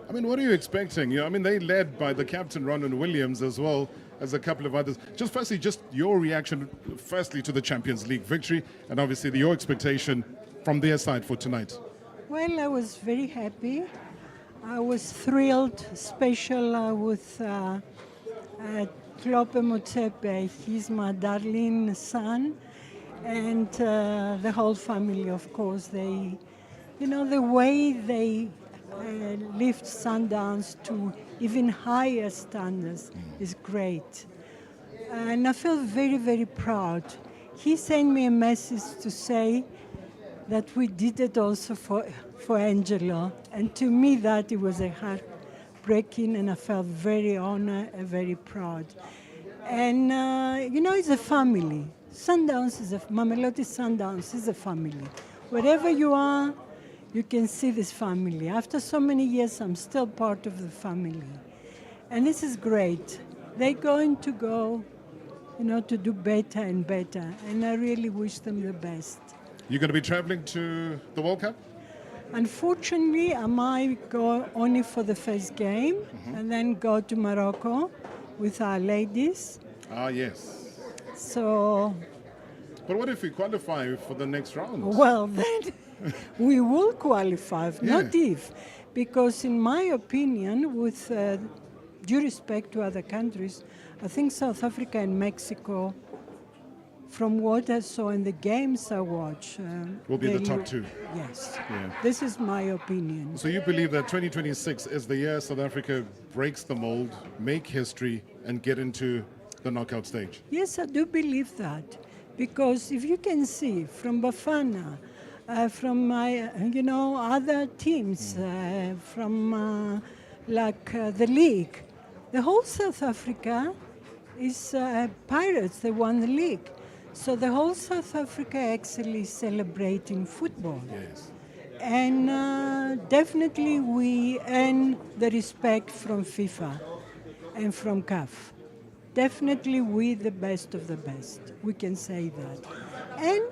I mean, what are you expecting? You know, I mean, they led by the captain, Ronan Williams, as well as a couple of others. Just firstly, just your reaction, firstly, to the Champions League victory, and obviously your expectation from their side for tonight. Well, I was very happy. I was thrilled, special with Klope Motsepe. He's my darling son, and the whole family, of course. They, you know, the way they lift Sundowns to even higher standards is great. And I feel very, very proud. He sent me a message to say that we did it also for Angelo. And to me that it was a heartbreaking, and I felt very honored and very proud. And you know, it's a family. Sundowns is Mamelodi Sundowns is a family. Wherever you are, you can see this family. After so many years, I'm still part of the family. And this is great. They're going to go, you know, to do better and better. And I really wish them the best. You're going to be traveling to the World Cup? Unfortunately, I might go only for the first game and then go to Morocco with our ladies. Ah, yes. So... But what if we qualify for the next round? Well, then we will qualify, not if. Because in my opinion, with due respect to other countries, I think South Africa and Mexico, from what I saw in the games I watched, will be the top two. Yes. Yeah. This is my opinion. So you believe that 2026 is the year South Africa breaks the mold, make history, and get into the knockout stage? Yes, I do believe that. Because if you can see from Bafana, from my, you know, other teams, from the league, the whole South Africa is Pirates. They won the league. So the whole South Africa actually celebrating football. Yes. And definitely we earn the respect from FIFA and from CAF. Definitely we the best of the best. We can say that. And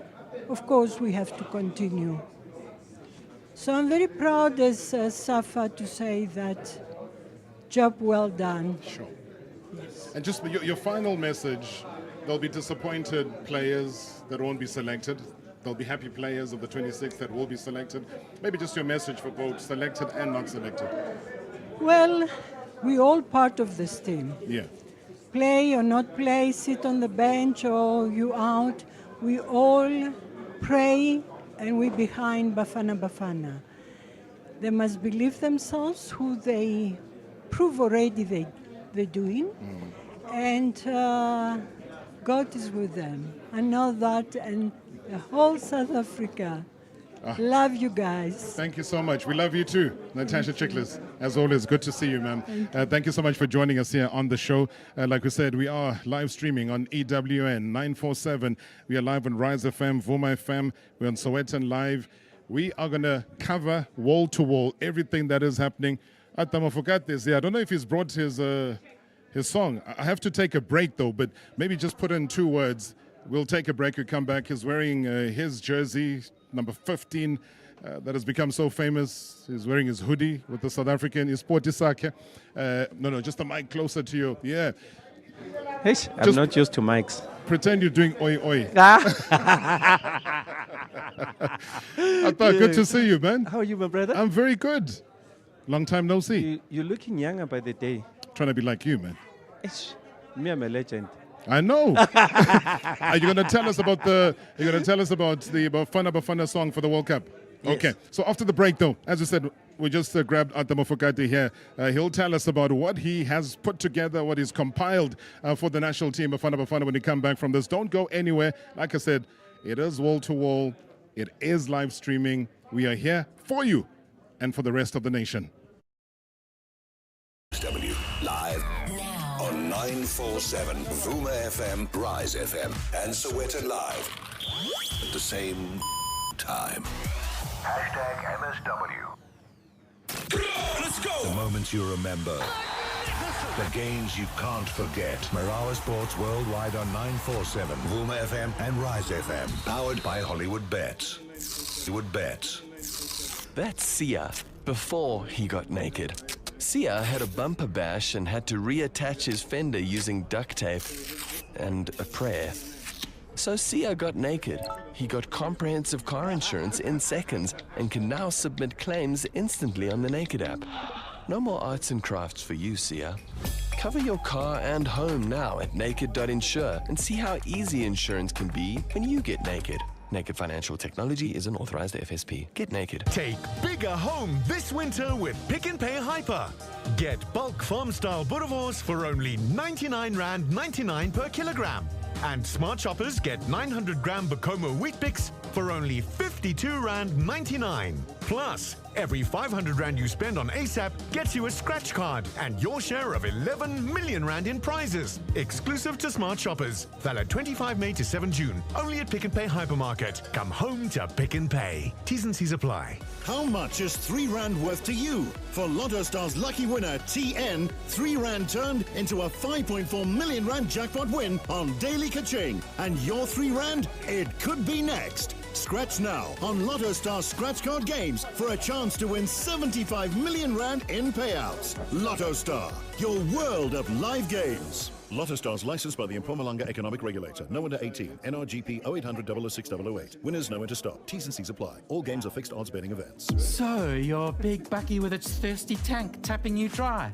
of course we have to continue. So I'm very proud as Safa to say that job well done. Sure. Yes. And just your final message, there'll be disappointed players that won't be selected. There'll be happy players of the 26 that will be selected. Maybe just your message for both selected and not selected. Well, we all part of this team. Yeah. Play or not play, sit on the bench or you out, we all pray and we behind Bafana Bafana. They must believe themselves, who they prove already they're doing, and God is with them. I know that, and the whole South Africa. Love you guys. Thank you so much. We love you too, Natasha Chickless. As always, good to see you, ma'am. Thank you so much for joining us here on the show. Like we said, we are live streaming on EWN 947. We are live on Rise FM, Vuma FM. We're on Sowetan Live. We are going to cover wall to wall everything that is happening at Tamafokate. Yeah, I don't know if he's brought his song. I have to take a break though, but maybe just put in 2 words. We'll take a break. We come back. He's wearing his jersey, number 15, that has become so famous. He's wearing his hoodie with the South African Isportisake. No, just the mic closer to you. Yeah. Hey, I'm not used to mics. Pretend you're doing oi oi. I thought, good to see you, man. How are you, my brother? I'm very good. Long time no see. You're looking younger by the day. Trying to be like you, man. Me, I'm a legend. I know. Are you going to tell us about the Bafana Bafana song for the World Cup? Yes. Okay. So after the break, though, as I said, we just grabbed Atamofokate here. He'll tell us about what he has put together, what he's compiled for the national team, Bafana Bafana, when he come back from this. Don't go anywhere. Like I said, it is wall-to-wall. It is live streaming. We are here for you and for the rest of the nation. W live on 947 Vuma FM, Rise FM, and Sowetan Live at the same time. #MSW. Let's go. The moments you remember. The games you can't forget. Marawa Sports Worldwide on 947 Vuma FM and Rise FM. Powered by Hollywood Bets. Hollywood Bets. That's Sia before he got naked. Sia had a bumper bash and had to reattach his fender using duct tape and a prayer. So Sia got naked. He got comprehensive car insurance in seconds and can now submit claims instantly on the Naked app. No more arts and crafts for you, Sia. Cover your car and home now at naked.insure and see how easy insurance can be when you get naked. Naked Financial Technology is an authorized FSP. Get naked. Take bigger home this winter with Pick n Pay Hyper. Get bulk farm-style boerewors for only R99.99 per kilogram. And smart shoppers get 900-gram Bacomo wheat picks for only R52.99. Plus, every 500 Rand you spend on ASAP gets you a scratch card and your share of 11 million Rand in prizes. Exclusive to smart shoppers. Valid 25 May to 7 June. Only at Pick n Pay Hypermarket. Come home to Pick n Pay. T's and C's apply. How much is R3 worth to you? For Lotto Star's lucky winner, TN, R3 turned into a 5.4 million Rand jackpot win on Daily Kaching. And your R3, it could be next. Scratch now on Lotto Star Scratch Card Games for a chance to win 75 million Rand in payouts. Lotto Star, your world of live games. Lotto Stars licensed by the Mpumalanga Economic Regulator. No under 18. NRGP 0800 006 008. Winners know when to stop. T's and C's apply. All games are fixed odds betting events. So, your big bucky with its thirsty tank tapping you dry?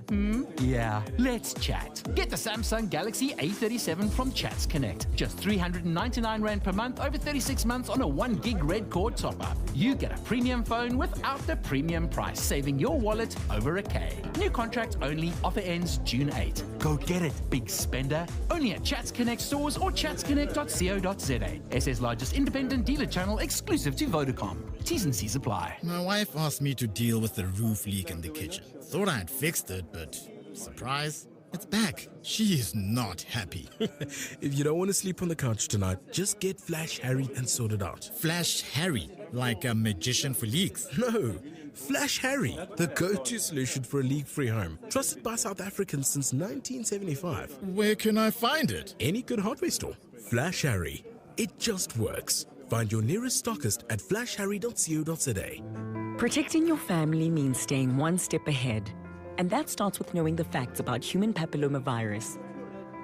Yeah, let's chat. Get the Samsung Galaxy A37 from Chats Connect. Just 399 Rand per month over 36 months on a 1 gig red cord top-up. You get a premium phone without the premium price, saving your wallet over a K. New contract only. Offer ends June 8. Go get it, big spender. Only at Chats Connect stores or chatsconnect.co.za. SA's largest independent dealer channel exclusive to Vodacom. T's and C's apply. My wife asked me to deal with the roof leak in the kitchen. Thought I had fixed it, but surprise, it's back. She is not happy. If you don't want to sleep on the couch tonight, just get Flash Harry and sort it out. Flash Harry? Like a magician for leaks? No. Flash Harry, the go-to solution for a leak-free home. Trusted by South Africans since 1975. Where can I find it? Any good hardware store. Flash Harry. It just works. Find your nearest stockist at flashharry.co.za. Protecting your family means staying one step ahead. And that starts with knowing the facts about human papillomavirus.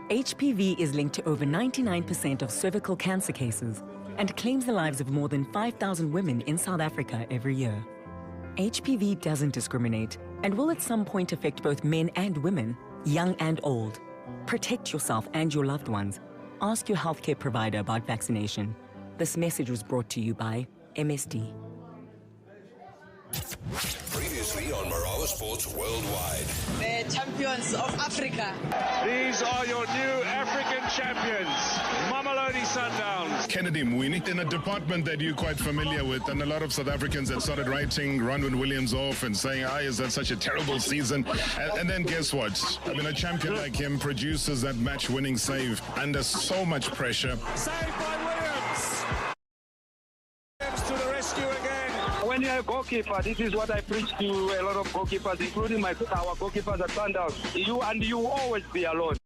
HPV is linked to over 99% of cervical cancer cases and claims the lives of more than 5,000 women in South Africa every year. HPV doesn't discriminate, And will at some point affect both men and women, young and old. Protect yourself and your loved ones. Ask your healthcare provider about vaccination. This message was brought to you by MSD. Previously on Marawa Sports Worldwide. The champions of Africa. These are your new African champions, Mamelodi Sundowns. Kennedy Mwini, in a department that you're quite familiar with, and a lot of South Africans had started writing Ronwen Williams off and saying, is that such a terrible season? And then guess what? I mean, a champion like him produces that match-winning save under so much pressure. Saved by Williams. Williams to the rescue again. When you're a goalkeeper, this is what I preach to a lot of goalkeepers, including our goalkeepers at Sundowns. You will always be alone.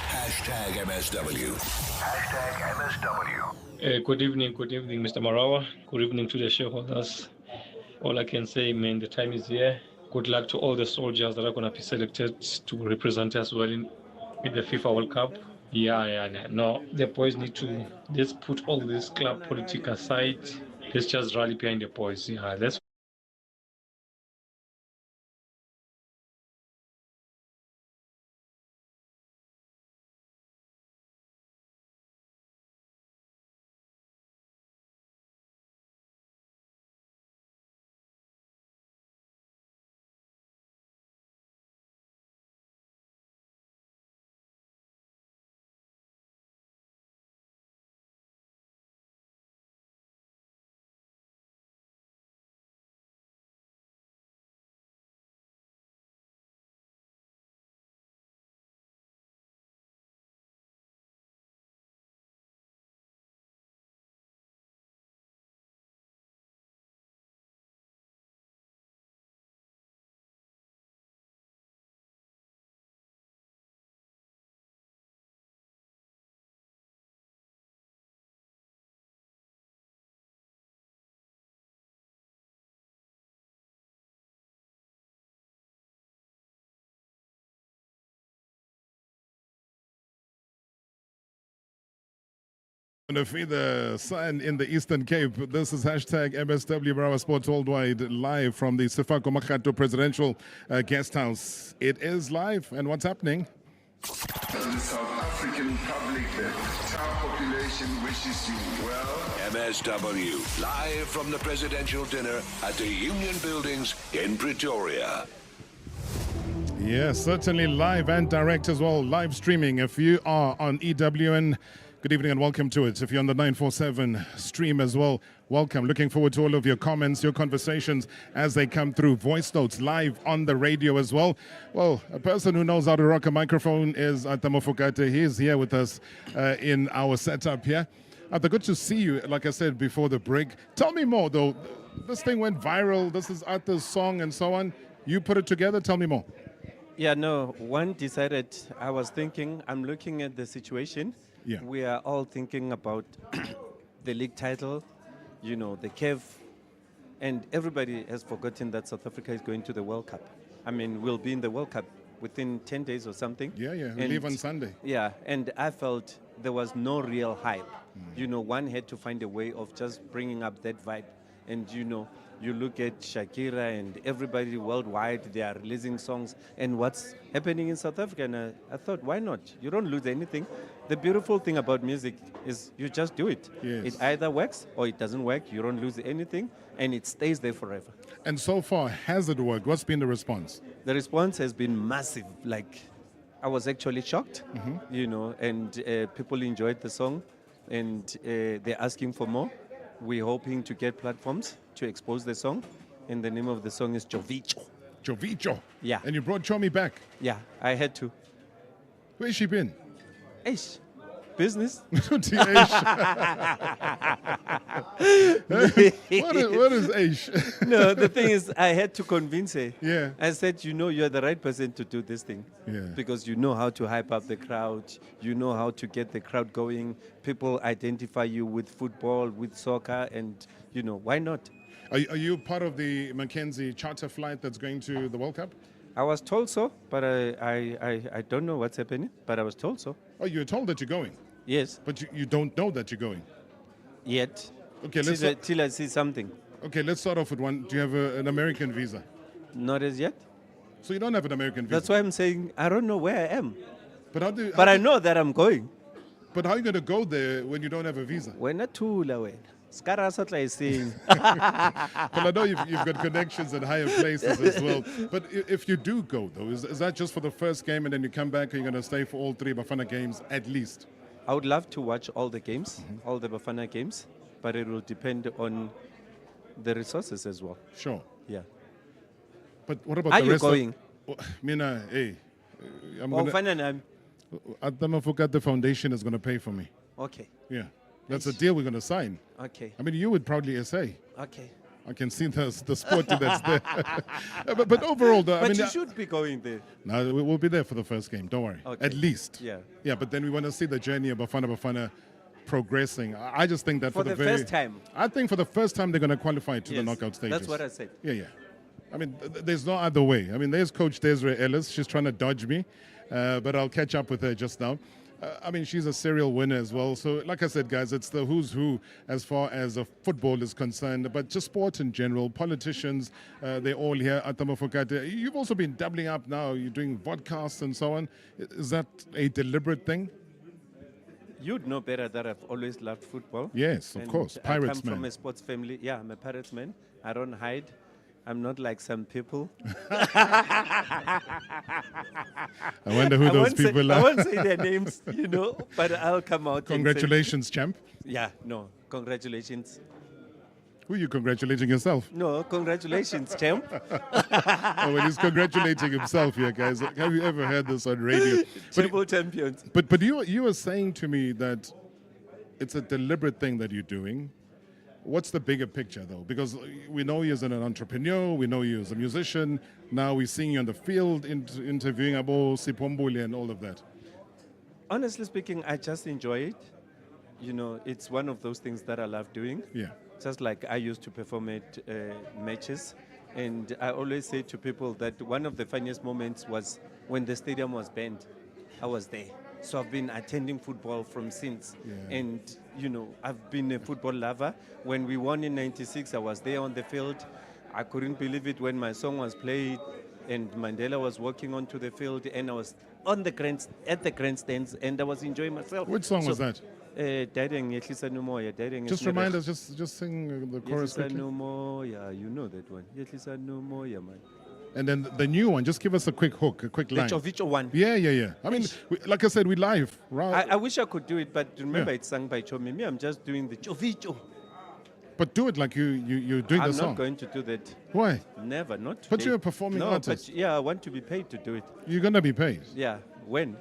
Hashtag MSW. Hashtag MSW. Good evening, Mr. Marawa. Good evening to the shareholders. All I can say, man, the time is here. Good luck to all the soldiers that are going to be selected to represent us well in the FIFA World Cup. No, the boys need to, let's put all this club politics aside. Let's just rally behind the boys. Let's. To feed the sun in the Eastern Cape. This is hashtag MSW Marawa Sports Worldwide, live from the Sefako Makgato Presidential Guest House. It is live, and what's happening? The South African public, the town population wishes you well. MSW, live from the presidential dinner at the Union Buildings in Pretoria. Yes, certainly live and direct as well, live streaming. If you are on EWN, good evening and welcome to it. If you're on the 947 stream as well, welcome. Looking forward to all of your comments, your conversations as they come through. Voice notes live on the radio as well. Well, a person who knows how to rock a microphone is Atamo Fokate. He is here with us in our setup here. Ata, good to see you, like I said before the break. Tell me more though. This thing went viral. This is Ata's song and so on. You put it together. Tell me more. Yeah, no, one decided, I was thinking, I'm looking at the situation. Yeah. We are all thinking about the league title, you know, the CAF, and everybody has forgotten that South Africa is going to the World Cup. I mean, we'll be in the World Cup within 10 days or something. Yeah, we leave on Sunday. Yeah, and I felt there was no real hype. You know, one had to find a way of just bringing up that vibe. And, you know, you look at Shakira and everybody worldwide, they are releasing songs. And what's happening in South Africa? And I thought, why not? You don't lose anything. The beautiful thing about music is you just do it. Yes. It either works or it doesn't work. You don't lose anything, and it stays there forever. And so far, has it worked? What's been the response? The response has been massive. Like, I was actually shocked, you know, and people enjoyed the song, and they're asking for more. We're hoping to get platforms to expose the song, and the name of the song is Jovicho. Jovicho? Yeah. And you brought Chomi back? Yeah, I had to. Where's she been? Eish. business. What is Aish? No, the thing is, I had to convince her. Yeah. I said, you're the right person to do this thing. Yeah. Because you know how to hype up the crowd. You know how to get the crowd going. People identify you with football, with soccer, and, why not? Are you part of the Mackenzie charter flight that's going to the World Cup? I was told so, but I don't know what's happening, but I was told so. Oh, you were told that you're going? Yes. But you don't know that you're going? Yet. Okay, till I see something. Okay, let's start off with one. Do you have an American visa? Not as yet. So you don't have an American visa? That's why I'm saying I don't know where I am. But I know that I'm going. But how are you going to go there when you don't have a visa? We're not too low. Skarasatla is saying. Well, I know you've got connections at higher places as well. But if you do go, though, is that just for the first game and then you come back, or you're going to stay for all 3 Bafana games at least? I would love to watch all the games, all the Bafana games, but it will depend on the resources as well. Sure. Yeah. But what about Are the you rest going? Mina, hey. The foundation is going to pay for me. Okay. Yeah. That's a deal we're going to sign. Okay. I mean, you would probably say. Okay. I can see the sporty that's there. but overall, though, But you should be going there. No, we'll be there for the first game. Don't worry. Okay. At least. Yeah. Yeah, but then we want to see the journey of Bafana Bafana progressing. I just think that For the first time. I think for the first time they're going to qualify to the Yes, knockout stages. that's what I said. Yeah. I mean, there's no other way. I mean, there's Coach Desiree Ellis. She's trying to dodge me, but I'll catch up with her just now. I mean, she's a serial winner as well. So, like I said, guys, it's the who's who as far as football is concerned, but just sport in general. Politicians, they're all here. Atamafokate, you've also been doubling up now. You're doing podcasts and so on. Is that a deliberate thing? You'd know better that I've always loved football. Yes, of course. Pirates I come man. from a sports family. Yeah, I'm a Pirates man. I don't hide. I'm not like some people. I wonder who those people are. I won't say their names, but I'll come out. Congratulations, champ. Yeah, no, congratulations. Who are you congratulating yourself? No, congratulations, champ. Oh, when he's congratulating himself here, guys. Have you ever heard this on radio? Triple champions. But you were saying to me that it's a deliberate thing that you're doing. What's the bigger picture, though? Because we know you as an entrepreneur, we know you as a musician. Now we're seeing you on the field interviewing Abo Sipombuli and all of that. Honestly speaking, I just enjoy it. It's one of those things that I love doing. Yeah. Just like I used to perform at matches. And I always say to people that one of the funniest moments was when the stadium was banned. I was there. So I've been attending football from since. Yeah. And, I've been a football lover. When we won in '96, I was there on the field. I couldn't believe it when my song was played and Mandela was walking onto the field and I was on the at the grandstands and I was enjoying myself. Which song was that? Just remind us, just sing the chorus quickly. You know that one. Man. And then the new one, just give us a quick hook, a quick line. The Chovicho one. Yeah. I mean, like I said, we live. I wish I could do it, but remember it's sung by Chomi. Me, I'm just doing the Chovicho. But do it like you're doing the song. I'm not going to do that. Why? Never, not today. But you're a performing artist. But I want to be paid to do it. You're going to be paid? Yeah. When?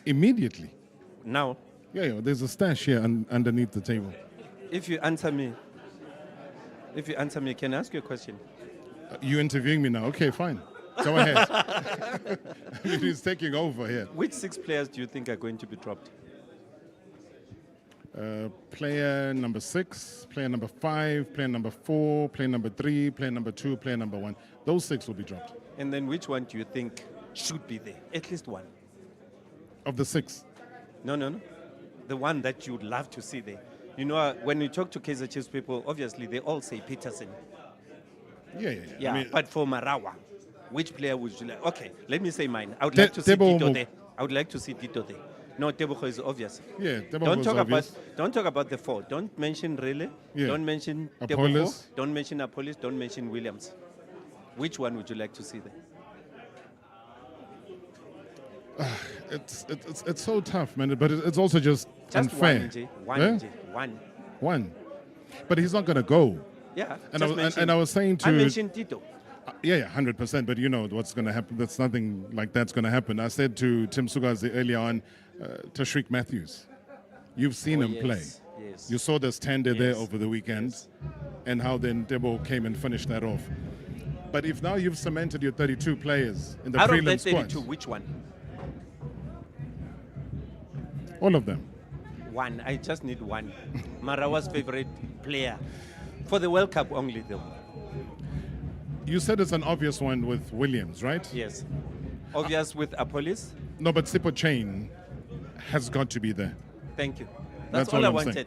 Immediately. Now. Yeah, there's a stash here underneath the table. If you answer me, can I ask you a question? You interviewing me now? Okay, fine. Go ahead. He's taking over here. Which 6 players do you think are going to be dropped? Player number 6, player number 5, player number 4, player number 3, player number 2, player number 1. Those 6 will be dropped. And then which one do you think should be there? At least one. Of the 6? No. The one that you would love to see there. When you talk to Kaizer Chiefs people, obviously they all say Peterson. Yeah. I mean, but for Marawa, which player would you like? Okay, let me say mine. I would like to see Tito there. I would like to see Tito there. No, Tebogo is obvious. Yeah, Tebogo is obvious. Don't talk about the 4. Don't mention Rele. Yeah. Don't mention Tebogo. Don't mention Apollos. Don't mention Williams. Which one would you like to see there? It's so tough, man. But it's also just unfair. One. But he's not going to go. Yeah, and I was saying to... I mentioned Tito. Yeah, 100%. But you know what's going to happen. That's nothing like that's going to happen. I said to Tim Sugazi earlier on, Tashreeq Matthews. You've seen him yes, play. yes. You saw the standard there over the weekend and how then Debo came and finished that off. But if now you've cemented your 32 players in the Out of prelim that squad. 32, which one? All of them. One. I just need one. Marawa's favorite player. For the World Cup only, though. You said it's an obvious one with Williams, right? Yes. Obvious with Apollis? No, but Sipho Chain has got to be there. Thank you. That's all I I'm wanted. saying.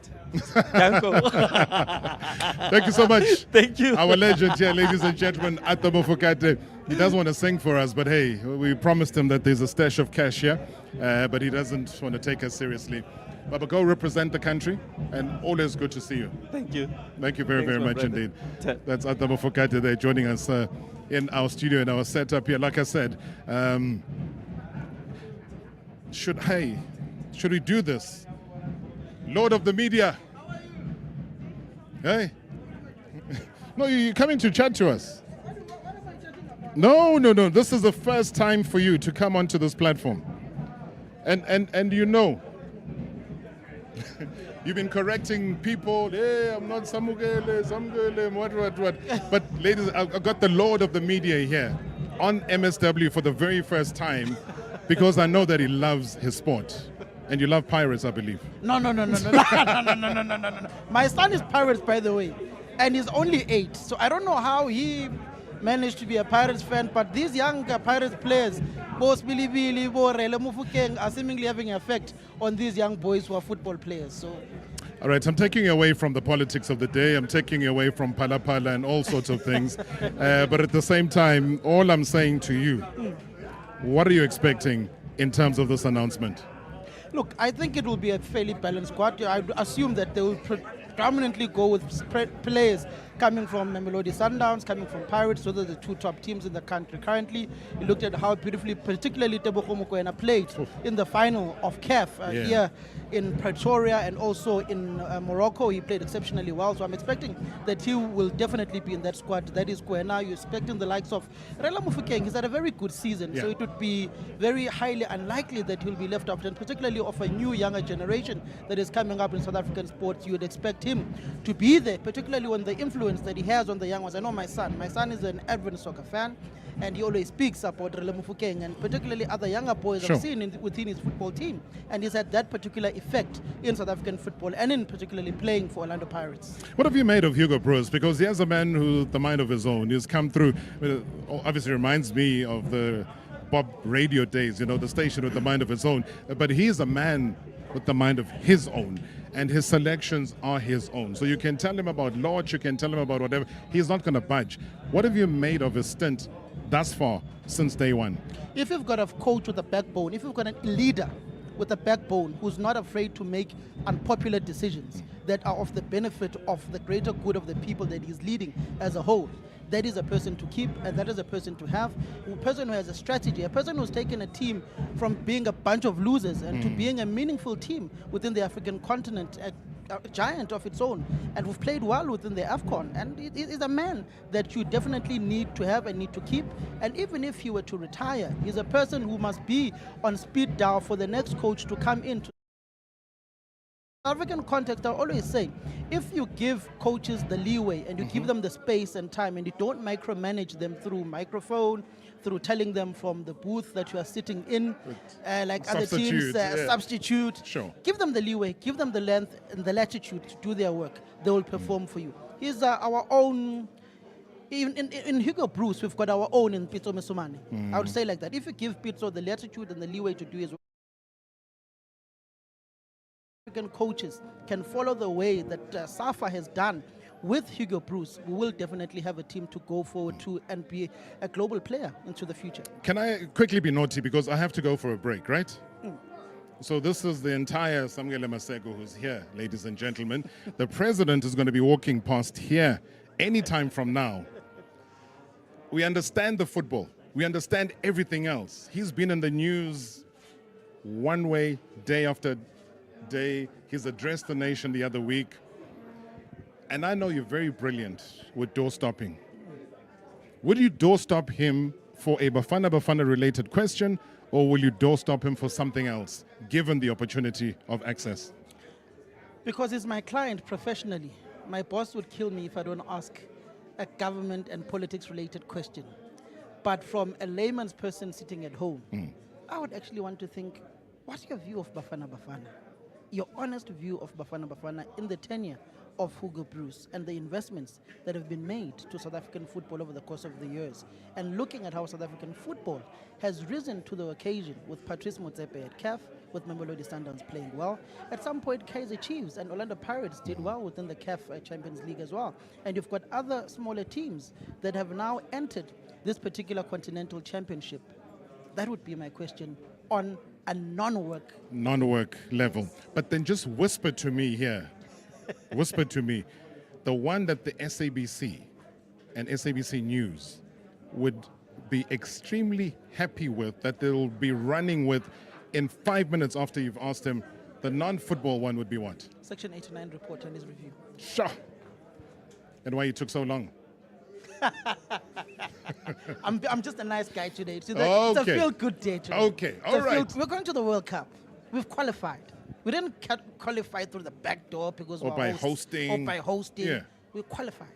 Thank you so much. Thank you. Our legend here, ladies and gentlemen, Atabo Fokate. He doesn't want to sing for us, but hey, we promised him that there's a stash of cash here, but he doesn't want to take us seriously. Baba, go represent the country, and always good to see you. Thank you. Thank you very, very much indeed. That's Atabo Fokate there joining us in our studio, in our setup here. Like I said, should we do this? Lord of the media. Hey? No, you're coming to chat to us. No. This is the first time for you to come onto this platform. And you know, you've been correcting people. Hey, I'm not Samugele, what. But ladies, I've got the Lord of the media here on MSW for the very first time because I know that he loves his sport. And you love Pirates, I believe. No. My son is Pirates, by the way, and he's only 8. So I don't know how he managed to be a Pirates fan, but these young Pirates players, both Bilibili, Borele, Mufukeng, are seemingly having an effect on these young boys who are football players. So. All right, I'm taking you away from the politics of the day. I'm taking you away from Pala Pala and all sorts of things. But at the same time, all I'm saying to you, what are you expecting in terms of this announcement? Look, I think it will be a fairly balanced squad. I assume that they will predominantly go with players coming from Mamelodi Sundowns, coming from Pirates. Those are the two top teams in the country currently. You looked at how beautifully, particularly Tebogo Mokoena played in the final of CAF here in Pretoria and also in Morocco. He played exceptionally well. So I'm expecting that he will definitely be in that squad. That is Koena. You're expecting the likes of Rela Mufukeng. He's had a very good season. So it would be very highly unlikely that he'll be left out. And particularly of a new, younger generation that is coming up in South African sports, you would expect him to be there, particularly when the influence that he has on the young ones. I know my son is an avid soccer fan, and he always speaks about Rela Mufukeng and particularly other younger boys I've seen within his football team, and he's had that particular effect in South African football and in particularly playing for Orlando Pirates. What have you made of Hugo Broos? Because he has a man who the mind of his own. He's come through, obviously reminds me of the Bob radio days, the station with the mind of his own, but he's a man with the mind of his own, and his selections are his own. So you can tell him about Lodge, you can tell him about whatever, he's not going to budge. What have you made of his stint thus far since day one? If you've got a coach with a backbone, if you've got a leader with a backbone who's not afraid to make unpopular decisions that are of the benefit of the greater good of the people that he's leading as a whole, that is a person to keep, and that is a person to have. A person who has a strategy, a person who's taken a team from being a bunch of losers and to being a meaningful team within the African continent, a giant of its own, and who've played well within the AFCON. And it is a man that you definitely need to have and need to keep. And even if he were to retire, he's a person who must be on speed dial for the next coach to come in. African context, I always say, if you give coaches the leeway and you give them the space and time and you don't micromanage them through microphone, through telling them from the booth that you are sitting in, like other teams, substitute, give them the leeway, give them the length and the latitude to do their work. They will perform for you. He's our own. In Hugo Broos, we've got our own in Pitso Mesumane. I would say like that. If you give Pitso the latitude and the leeway to do his work, African coaches can follow the way that Safa has done with Hugo Broos, we will definitely have a team to go forward to and be a global player into the future. Can I quickly be naughty because I have to go for a break, right? So this is the entire Samgele Maseko who's here, ladies and gentlemen. The president is going to be walking past here anytime from now. We understand the football. We understand everything else. He's been in the news one way, day after day. He's addressed the nation the other week. And I know you're very brilliant with door stopping. Will you door stop him for a Bafana Bafana related question, or will you door stop him for something else, given the opportunity of access? Because he's my client professionally. My boss would kill me if I don't ask a government and politics related question. But from a layman's person sitting at home, I would actually want to think, what's your view of Bafana Bafana? Your honest view of Bafana Bafana in the tenure of Hugo Bruce and the investments that have been made to South African football over the course of the years, and looking at how South African football has risen to the occasion with Patrice Motsepe at CAF, with Mamelodi Sundowns playing well. At some point, Kaizer Chiefs and Orlando Pirates did well within the CAF Champions League as well. And you've got other smaller teams that have now entered this particular continental championship. That would be my question on a non-work level. But then just whisper to me here, whisper to me, the one that the SABC and SABC News would be extremely happy with, that they'll be running with in 5 minutes after you've asked them, the non-football one would be what? Section 89 report and his review. Sure. And why you took so long? I'm just a nice guy today. It's a feel-good day today. Okay, all right. We're going to the World Cup. We've qualified. We didn't qualify through the back door because by hosting. Yeah. We qualified.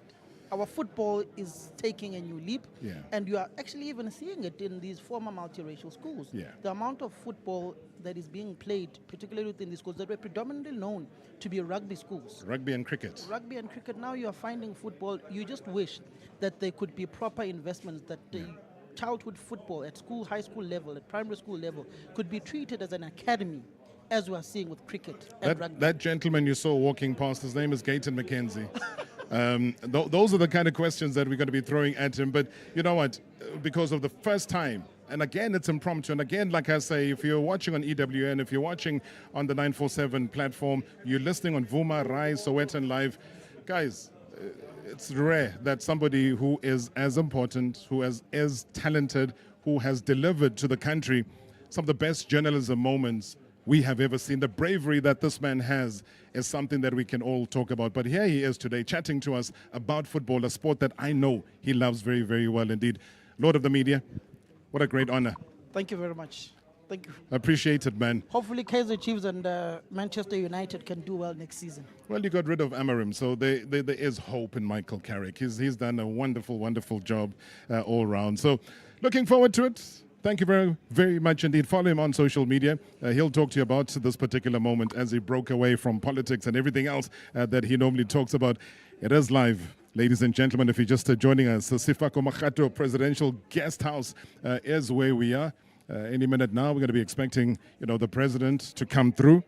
Our football is taking a new leap, and you are actually even seeing it in these former multiracial schools. The amount of football that is being played, particularly within these schools that were predominantly known to be rugby schools. Rugby and cricket. Rugby and cricket. Now you are finding football. You just wish that there could be proper investments, that the childhood football at school, high school level, at primary school level, could be treated as an academy, as we are seeing with cricket and rugby. That gentleman you saw walking past, his name is Gayton McKenzie. Those are the kind of questions that we're going to be throwing at him. But you know what? Because of the first time, and again, it's impromptu. And again, like I say, if you're watching on EWN, if you're watching on the 947 platform, you're listening on Vuma, Rise, Sowetan Live, guys, it's rare that somebody who is as important, who is as talented, who has delivered to the country some of the best journalism moments we have ever seen. The bravery that this man has is something that we can all talk about. But here he is today chatting to us about football, a sport that I know he loves very, very well indeed. Lord of the Media, what a great honor. Thank you very much. Thank you. Appreciate it, man. Hopefully Kaizer Chiefs and Manchester United can do well next season. Well, you got rid of Amarim, so there is hope in Michael Carrick. He's done a wonderful, wonderful job all round. So looking forward to it. Thank you very, very much indeed. Follow him on social media. He'll talk to you about this particular moment as he broke away from politics and everything else that he normally talks about. It is live, ladies and gentlemen. If you're just joining us, the Sifako Makgato Presidential Guest House is where we are. Any minute now, we're going to be expecting, the president to come through.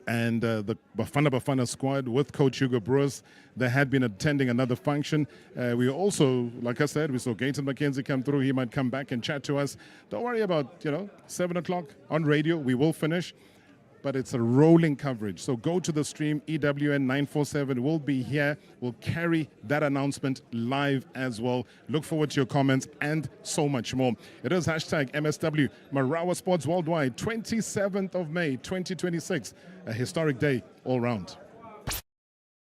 And the Bafana Bafana squad with Coach Hugo Bruce, they had been attending another function. We also, like I said, we saw Gayton McKenzie come through. He might come back and chat to us. Don't worry about, 7 o'clock on radio. We will finish. But it's a rolling coverage. So go to the stream, EWN 947. We'll be here. We'll carry that announcement live as well. Look forward to your comments and so much more. It is hashtag MSW Marawa Sports Worldwide, 27th of May, 2026. A historic day all round.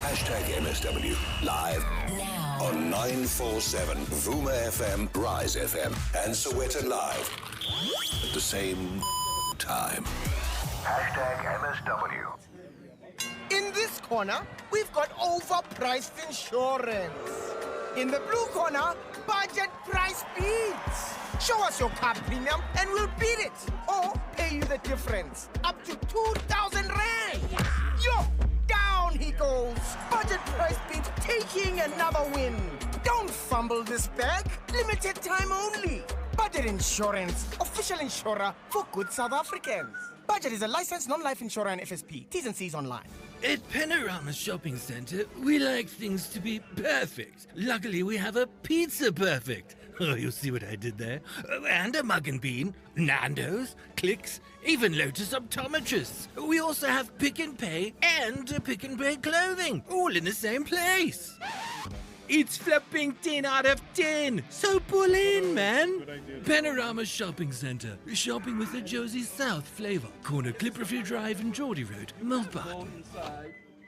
Hashtag MSW live on 947 Vuma FM, Rise FM, and Sowetan Live at the same time. Hashtag MSW. In this corner, we've got overpriced insurance. In the blue corner, budget price beats. Show us your car premium and we'll beat it. Or pay you the difference. Up to 2,000 Rand. Yo, down he goes. Budget price beats taking another win. Don't fumble this bag. Limited time only. Budget Insurance, official insurer for good South Africans. Budget is a licensed non-life insurer and FSP. T's and C's online. At Panorama Shopping Centre, we like things to be perfect. Luckily, we have a Pizza Perfect. Oh, you see what I did there? And a Mug and Bean, Nando's, Clicks, even Lotus Optometrists. We also have Pick and Pay and Pick and Pay Clothing, all in the same place. It's flipping 10 out of 10. So pull in, man. Panorama Shopping Centre. Shopping with a Josie South flavour. Corner Clipperfield Drive and Geordie Road, Milpart.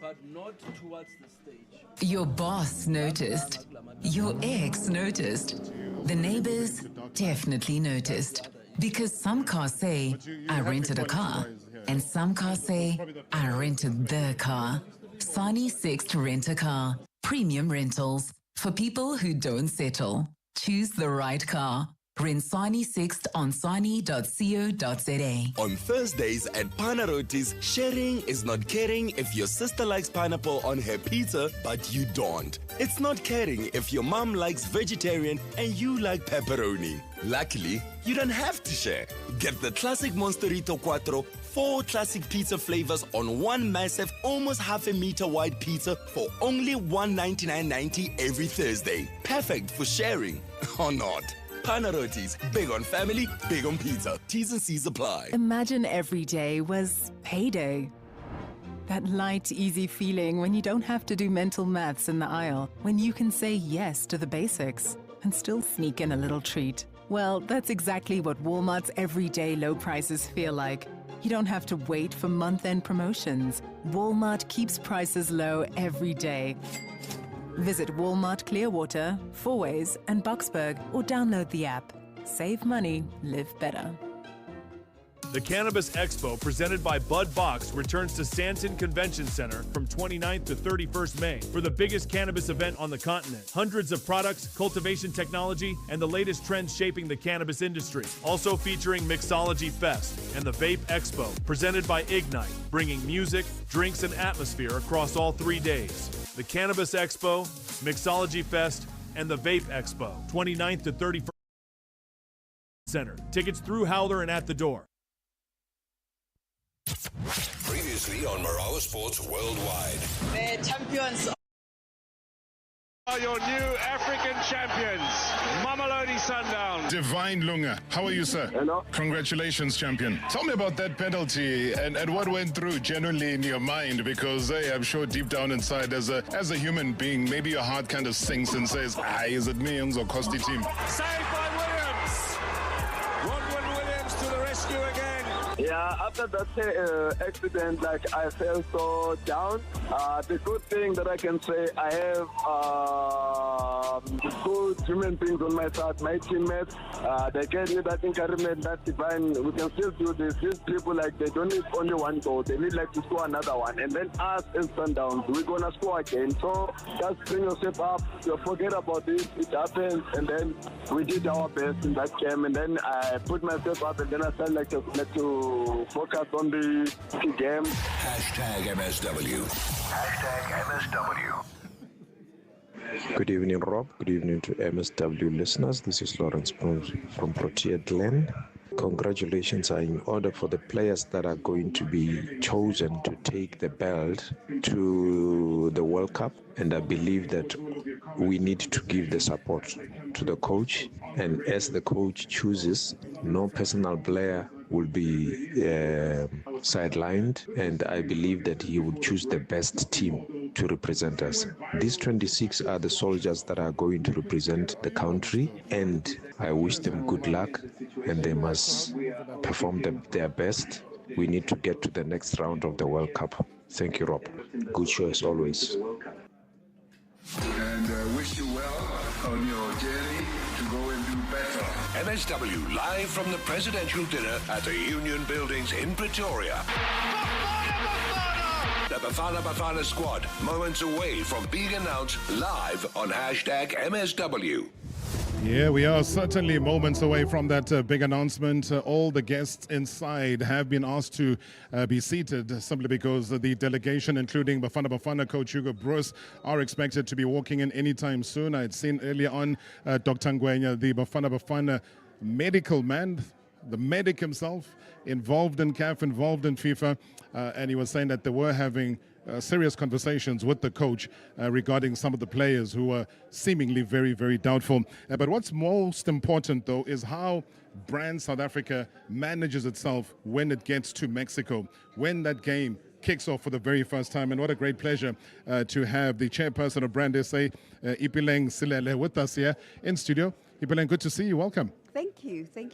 But not towards the stage. Your boss noticed. Your ex noticed. The neighbors definitely noticed. Because some cars say, I rented a car. And some cars say, I rented the car. Sani Sixt Rent-A-Car. Premium rentals. For people who don't settle. Choose the right car. Rent Sani Sixt on sani.co.za. On Thursdays at Panarotis, sharing is not caring if your sister likes pineapple on her pizza, but you don't. It's not caring if your mom likes vegetarian and you like pepperoni. Luckily, you don't have to share. Get the classic Monsterito Quattro, 4 classic pizza flavors on one massive, almost half a meter wide pizza for only $199.90 every Thursday. Perfect for sharing or not. Panarotis, big on family, big on pizza. T's and C's apply. Imagine every day was payday. That light, easy feeling when you don't have to do mental maths in the aisle, when you can say yes to the basics and still sneak in a little treat. Well, that's exactly what Walmart's everyday low prices feel like. You don't have to wait for month-end promotions. Walmart keeps prices low every day. Visit Walmart Clearwater, Fourways, and Boxburg or download the app. Save money, live better. The Cannabis Expo, presented by Bud Box, returns to Stanton Convention Center from 29th to 31st May for the biggest cannabis event on the continent. Hundreds of products, cultivation technology, and the latest trends shaping the cannabis industry. Also featuring Mixology Fest and the Vape Expo, presented by Ignite, bringing music, drinks, and atmosphere across all 3 days. The Cannabis Expo, Mixology Fest, and the Vape Expo, 29th to 31st Center. Tickets through Howler and at the door. Previously on Marawa Sports Worldwide. The champions Are your new African champions, Mamelodi Sundowns. Divine Lunga, how are you, sir? Hello. Congratulations, champion. Tell me about that penalty and what went through genuinely in your mind, because hey, I'm sure deep down inside, as a human being, maybe your heart kind of sinks and says, is it me or Costi team? Saved by Williams. Rodwin Williams to the rescue again. Yeah, after that accident, I felt so down. The good thing that I can say, I have good human beings on my side, my teammates. They gave me that encouragement, that divine, we can still do this. These people, they don't need only one goal. They need to score another one. And then us in Sundowns, we're going to score again. So just bring yourself up. You forget about this. It happens. And then we did our best in that game. And then I put myself up and then I felt to focus on the game. Hashtag MSW. Hashtag MSW. Good evening, Rob. Good evening to MSW listeners. This is Lawrence from Pretoria, Glen. Congratulations are in order for the players that are going to be chosen to take the belt to the World Cup. And I believe that we need to give the support to the coach. And as the coach chooses, no personal player will be sidelined. And I believe that he would choose the best team to represent us. These 26 are the soldiers that are going to represent the country, and I wish them good luck, and they must perform their best. We need to get to the next round of the World Cup. Thank you, Rob. Good show as always. And wish you well on your journey to go and do better. MSW live from the presidential dinner at the Union Buildings in Pretoria. The Bafana Bafana squad, moments away from being announced live on hashtag MSW. Yeah, we are certainly moments away from that big announcement. All the guests inside have been asked to be seated simply because the delegation, including Bafana Bafana coach Hugo Bruce, are expected to be walking in anytime soon. I had seen earlier on Dr. Ngwenya, the Bafana Bafana medical man, the medic himself, involved in CAF, involved in FIFA, and he was saying that they were having serious conversations with the coach regarding some of the players who were seemingly very, very doubtful. But what's most important, though, is how Brand South Africa manages itself when it gets to Mexico, when that game kicks off for the very first time. And what a great pleasure to have the chairperson of Brand SA, Ipileng Silele, with us here in studio. Ipileng, good to see you. Welcome. Thank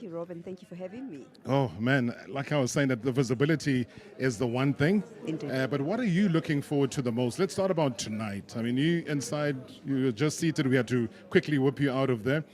you, Rob, and thank you for having me. Oh, man, like I was saying, that the visibility is the one thing. Indeed. But what are you looking forward to the most? Let's start about tonight. I mean, you inside, you were just seated. We had to quickly whip you out of there.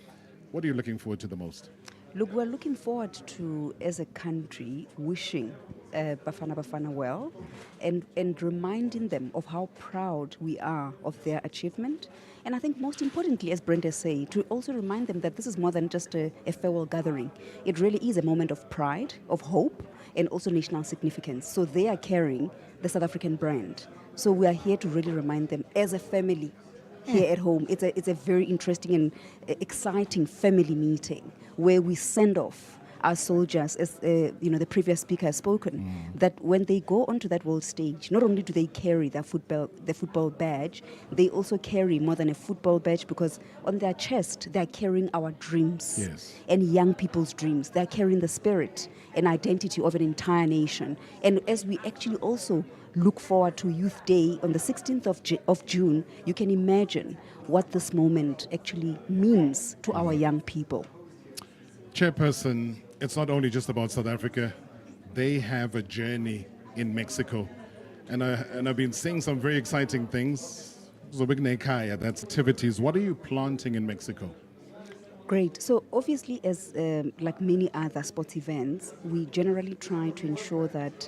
What are you looking forward to the most? Look, we're looking forward to, as a country, wishing Bafana Bafana well and reminding them of how proud we are of their achievement. And I think most importantly, as Brenda said, to also remind them that this is more than just a farewell gathering. It really is a moment of pride, of hope, and also national significance. So they are carrying the South African brand. So we are here to really remind them as a family here at home. It's a very interesting and exciting family meeting where we send off our soldiers, as the previous speaker has spoken, that when they go onto that world stage, not only do they carry their football badge, they also carry more than a football badge, because on their chest they're carrying our dreams and young people's dreams. They're carrying the spirit and identity of an entire nation. And as we actually also look forward to Youth Day on the 16th of June, you can imagine what this moment actually means to our young people. Chairperson, it's not only just about South Africa. They have a journey in Mexico. And I've been seeing some very exciting things. That's activities. What are you planting in Mexico? Great. So obviously, as like many other sports events, we generally try to ensure that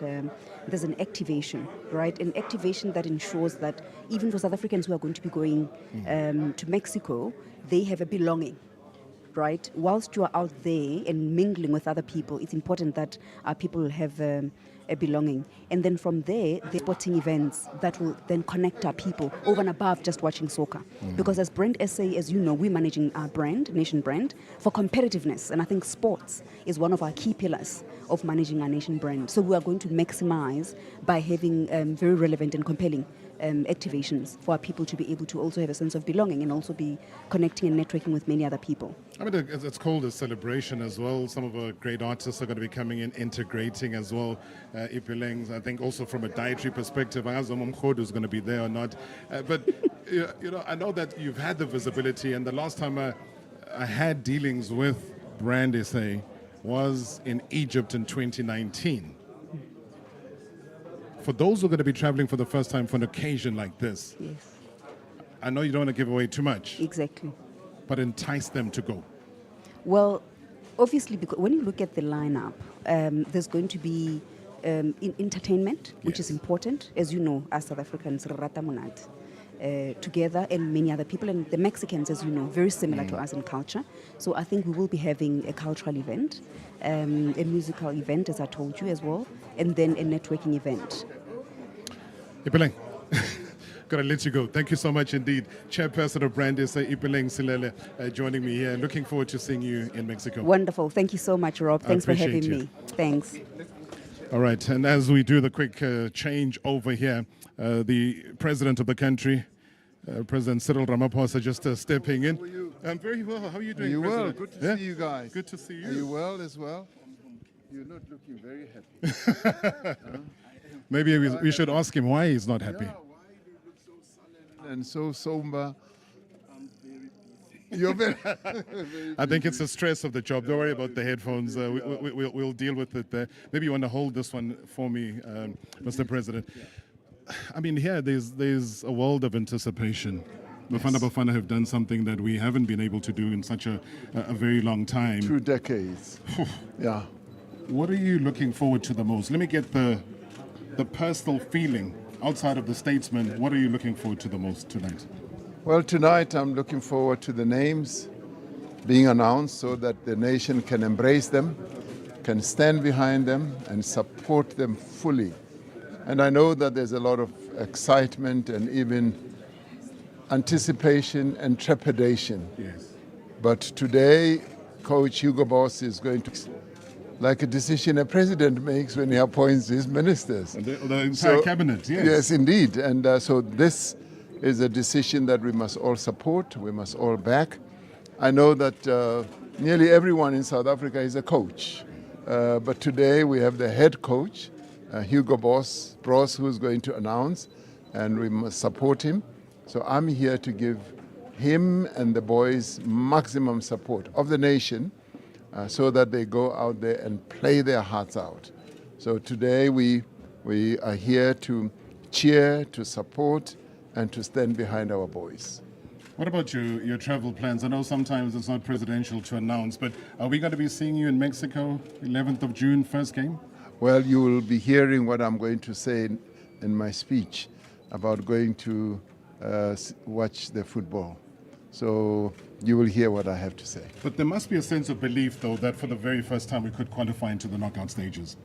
there's an activation, right? An activation that ensures that even for South Africans who are going to be going to Mexico, they have a belonging. Right? Whilst you are out there and mingling with other people, it's important that our people have a belonging. And then from there, the sporting events that will then connect our people over and above just watching soccer. Because as Brand SA, as you know, we're managing our brand, nation brand, for competitiveness. And I think sports is one of our key pillars of managing our nation brand. So we are going to maximize by having very relevant and compelling activations for our people to be able to also have a sense of belonging and also be connecting and networking with many other people. I mean, it's called a celebration as well. Some of our great artists are going to be coming in, integrating as well. Ipileng, I think also from a dietary perspective, I don't know who's going to be there or not. But, I know that you've had the visibility, and the last time I had dealings with Brand SA was in Egypt in 2019. For those who are going to be traveling for the first time for an occasion like this, I know you don't want to give away too much. Exactly. But entice them to go. Well, obviously, because when you look at the lineup, there's going to be entertainment, which is important. As you know, as South Africans, Rata Monat, together, and many other people. And the Mexicans, as you know, very similar to us in culture. So I think we will be having a cultural event, a musical event, as I told you as well, and then a networking event. Ipileng, gotta let you go. Thank you so much indeed. Chairperson of Brand SA, Ipileng Silele, joining me here. Looking forward to seeing you in Mexico. Wonderful. Thank you so much, Rob. Thanks for having me. Thanks. All right, and as we do the quick change over here, the president of the country, President Cyril Ramaphosa, just stepping in. I'm very well. How are you doing, President? well? Good to see you guys. Good to see you. Are you well as well? You're not looking very happy. Maybe we should ask him why he's not happy. Yeah, why do you look so sullen and so somber? You're very, very I think it's the stress of the job. Don't worry about the headphones. We'll deal with it there. Maybe you want to hold this one for me, Mr. President. I mean, here there's a world of anticipation. Bafana Bafana have done something that we haven't been able to do in such a very long time. 2 decades. Yeah. What are you looking forward to the most? Let me get the personal feeling outside of the statesman. What are you looking forward to the most tonight? Well, tonight I'm looking forward to the names being announced so that the nation can embrace them, can stand behind them and support them fully. And I know that there's a lot of excitement and even anticipation and trepidation. Yes. But today, Coach Hugo Boss is going to, like a decision a president makes when he appoints his ministers. The entire cabinet, yes. Yes, indeed. And so this is a decision that we must all support, we must all back. I know that nearly everyone in South Africa is a coach. But today we have the head coach, Hugo Boss, who's going to announce, and we must support him. So I'm here to give him and the boys maximum support of the nation so that they go out there and play their hearts out. So today we are here to cheer, to support, and to stand behind our boys. What about your travel plans? I know sometimes it's not presidential to announce, but are we going to be seeing you in Mexico, 11th of June, first game? Well, you will be hearing what I'm going to say in my speech about going to watch the football. So you will hear what I have to say. But there must be a sense of belief, though, that for the very first time we could qualify into the knockout stages.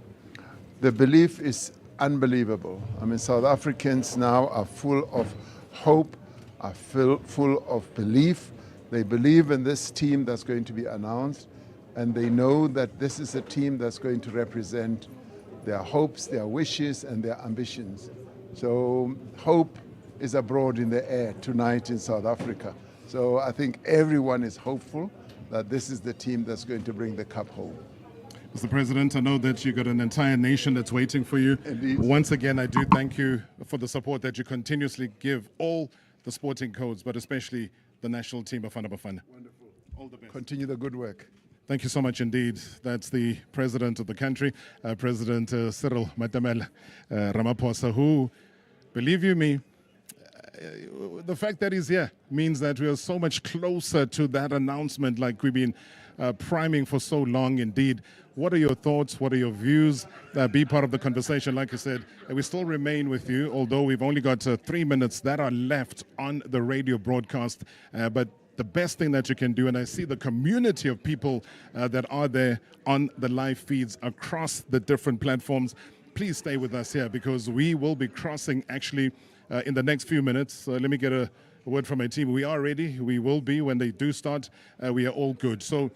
The belief is unbelievable. I mean, South Africans now are full of hope, are full of belief. They believe in this team that's going to be announced, and they know that this is a team that's going to represent their hopes, their wishes, and their ambitions. So hope is abroad in the air tonight in South Africa. So I think everyone is hopeful that this is the team that's going to bring the cup home. Mr. President, I know that you've got an entire nation that's waiting for you. Indeed. Once again, I do thank you for the support that you continuously give all the sporting codes, but especially the national team, Bafana Bafana. Wonderful. All the best. Continue the good work. Thank you so much indeed. That's the president of the country, President Cyril Ramaphosa, who, believe you me, the fact that he's here means that we are so much closer to that announcement like we've been priming for so long indeed. What are your thoughts? What are your views? Be part of the conversation. Like I said, we still remain with you, although we've only got 3 minutes that are left on the radio broadcast. But the best thing that you can do, and I see the community of people that are there on the live feeds across the different platforms, please stay with us here because we will be crossing actually in the next few minutes. Let me get a word from my team. We are ready. We will be when they do start. We are all good. So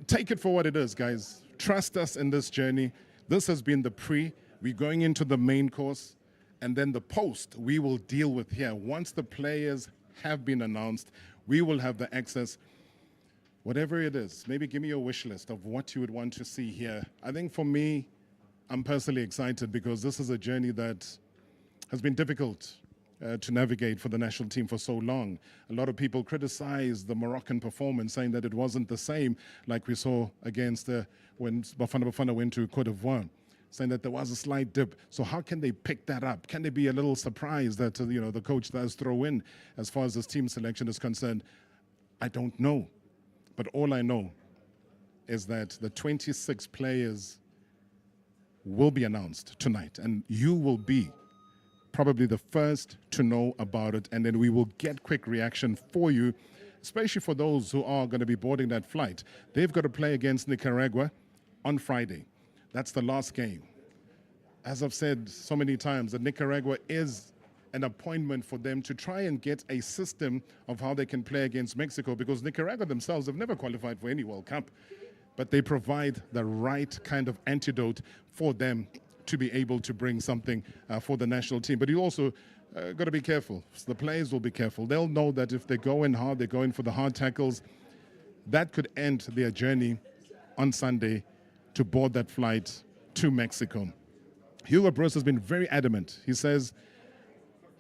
take it for what it is, guys. Trust us in this journey. This has been the pre. We're going into the main course. And then the post we will deal with here. Once the players have been announced, we will have the access. Whatever it is, maybe give me your wish list of what you would want to see here. I think for me, I'm personally excited because this is a journey that has been difficult to navigate for the national team for so long. A lot of people criticize the Moroccan performance, saying that it wasn't the same like we saw against when Bafana Bafana went to Cote d'Ivoire, saying that there was a slight dip. So how can they pick that up? Can they be a little surprised that the coach does throw in as far as this team selection is concerned? I don't know. But all I know is that the 26 players will be announced tonight, and you will be probably the first to know about it, and then we will get quick reaction for you, especially for those who are going to be boarding that flight. They've got to play against Nicaragua on Friday. That's the last game. As I've said so many times, that Nicaragua is an appointment for them to try and get a system of how they can play against Mexico, because Nicaragua themselves have never qualified for any World Cup, but they provide the right kind of antidote for them to be able to bring something for the national team. But you also got to be careful. The players will be careful. They'll know that if they go in hard, they're going for the hard tackles, that could end their journey on Sunday to board that flight to Mexico. Hugo Broos has been very adamant. He says,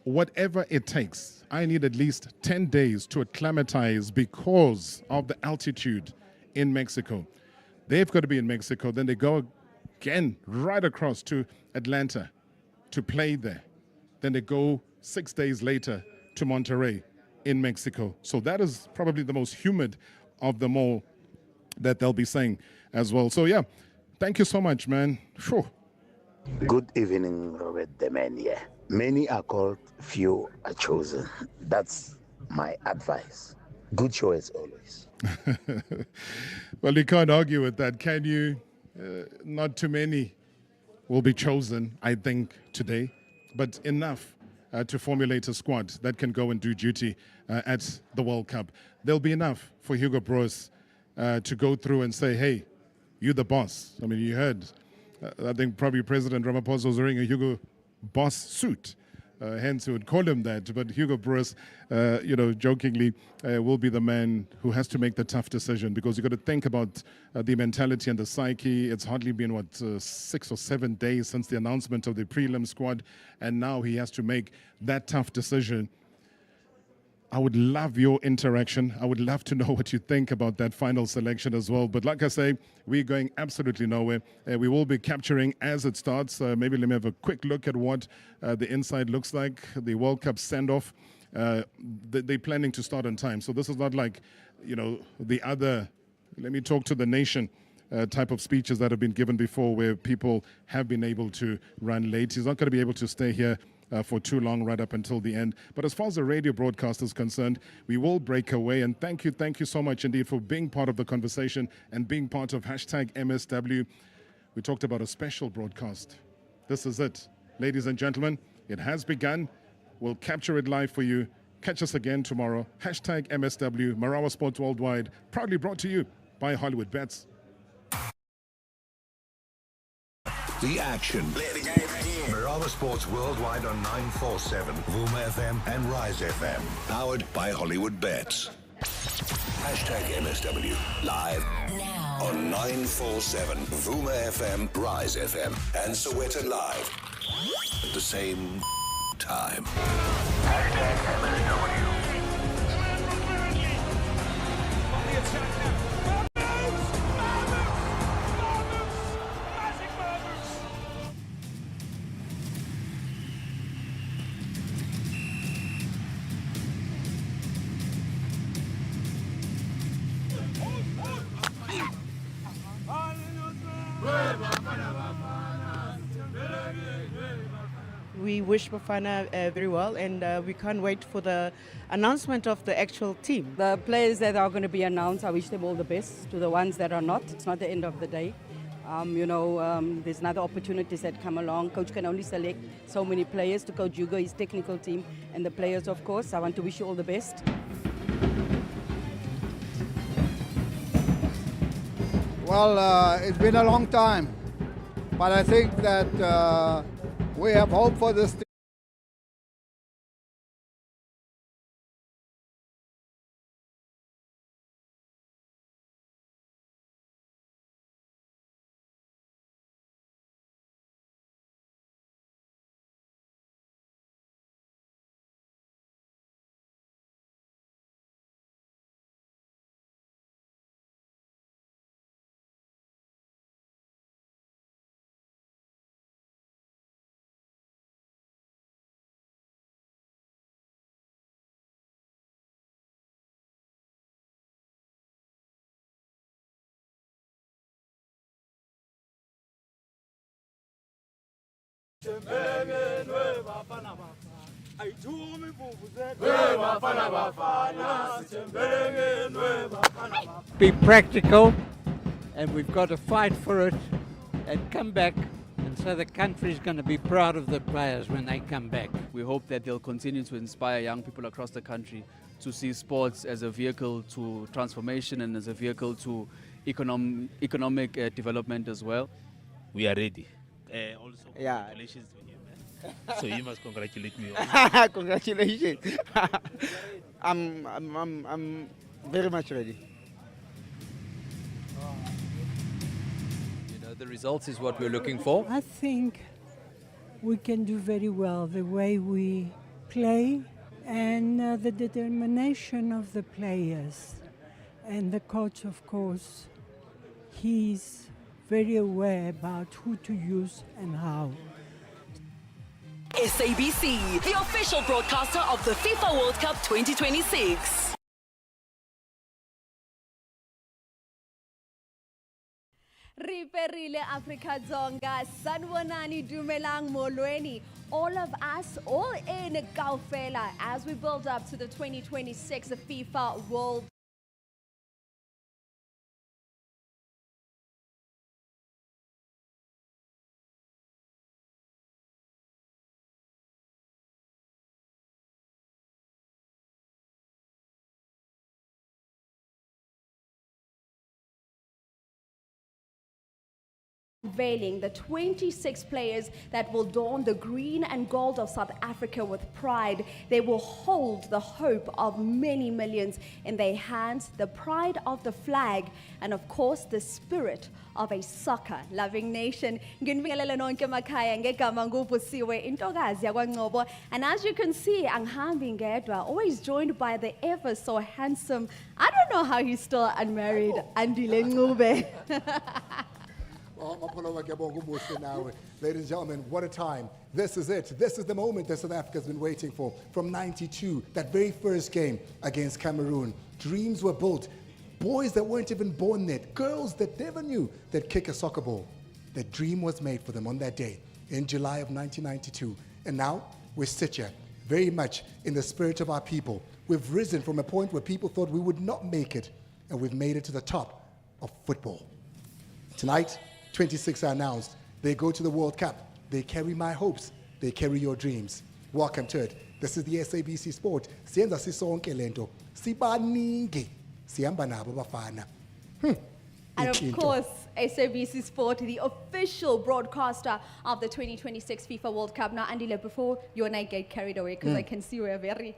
whatever it takes, I need at least 10 days to acclimatize because of the altitude in Mexico. They've got to be in Mexico. Then they go again right across to Atlanta to play there. Then they go 6 days later to Monterrey in Mexico. So that is probably the most humid of them all that they'll be saying as well. So yeah, thank you so much, man. Whew. Good evening, Robert the man here. Many are called, few are chosen. That's my advice. Good show as always. Well, you can't argue with that, can you? Not too many will be chosen, I think, today, but enough to formulate a squad that can go and do duty at the World Cup. There'll be enough for Hugo Broos to go through and say, hey, you're the boss. I mean, you heard, I think probably President Ramaphosa was wearing a Hugo Boss suit. Hence, we would call him that. But Hugo Broos, jokingly, will be the man who has to make the tough decision, because you've got to think about the mentality and the psyche. It's hardly been, 6 or 7 days since the announcement of the prelim squad, and now he has to make that tough decision. I would love your interaction. I would love to know what you think about that final selection as well. But like I say, we're going absolutely nowhere. We will be capturing as it starts. Maybe let me have a quick look at what the inside looks like. The World Cup send-off they're planning to start on time. So this is not like, the other, let me talk to the nation type of speeches that have been given before, where people have been able to run late. He's not going to be able to stay here for too long, right up until the end. But as far as the radio broadcast is concerned, we will break away. And thank you so much indeed for being part of the conversation and being part of #MSW. We talked about a special broadcast. This is it. Ladies and gentlemen, it has begun. We'll capture it live for you. Catch us again tomorrow. #MSW, Marawa Sports Worldwide, proudly brought to you by Hollywood Bets. The action. Marawa Sports Worldwide on 947, Vuma FM and Rise FM. Powered by Hollywood Bets. #MSW. Live now on 947, Vuma FM, Rise FM, and Soweto Live. At the same time. #MSW. We wish Bafana very well, and we can't wait for the announcement of the actual team. The players that are going to be announced, I wish them all the best. To the ones that are not, it's not the end of the day. There's other opportunities that come along. Coach can only select so many players to coach Hugo, his technical team, and the players, of course. I want to wish you all the best. Well, it's been a long time, but I think that we have hope for this team. Be practical, and we've got to fight for it and come back, and so the country's going to be proud of the players when they come back. We hope that they'll continue to inspire young people across the country to see sports as a vehicle to transformation and as a vehicle to economic development as well. We are ready. Also, yeah. Congratulations to you, man. So you must congratulate me. Congratulations. I'm very much ready. The results is what we're looking for. I think we can do very well the way we play and the determination of the players. And the coach, of course, he's very aware about who to use and how. SABC, the official broadcaster of the FIFA World Cup 2026. Riperile Africa Zonga, Sanwanani Dumelang Molweni. All of us, all in Gaufela, as we build up to the 2026 FIFA World Cup. Unveiling the 26 players that will don the green and gold of South Africa with pride. They will hold the hope of many millions in their hands, the pride of the flag, and of course the spirit of a soccer-loving nation. And as you can see, Anghambi Ngedwa, always joined by the ever so handsome, I don't know how he's still unmarried, Andile Ngube. Ladies and gentlemen, what a time. This is it. This is the moment that South Africa's been waiting for. From 92, that very first game against Cameroon. Dreams were built. Boys that weren't even born yet. Girls that never knew they'd kick a soccer ball. The dream was made for them on that day in July of 1992. And now we sit here very much in the spirit of our people. We've risen from a point where people thought we would not make it, and we've made it to the top of football. Tonight, 26 are announced. They go to the World Cup. They carry my hopes. They carry your dreams. Welcome to it. This is the SABC Sport. Siyenza sisonke lento. Sibaningi. Sihamba nabo Bafana. And of course, SABC Sport, the official broadcaster of the 2026 FIFA World Cup. Now, Andile, before you and I get carried away, because I can see we're very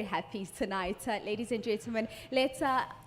happy tonight. Ladies and gentlemen, let's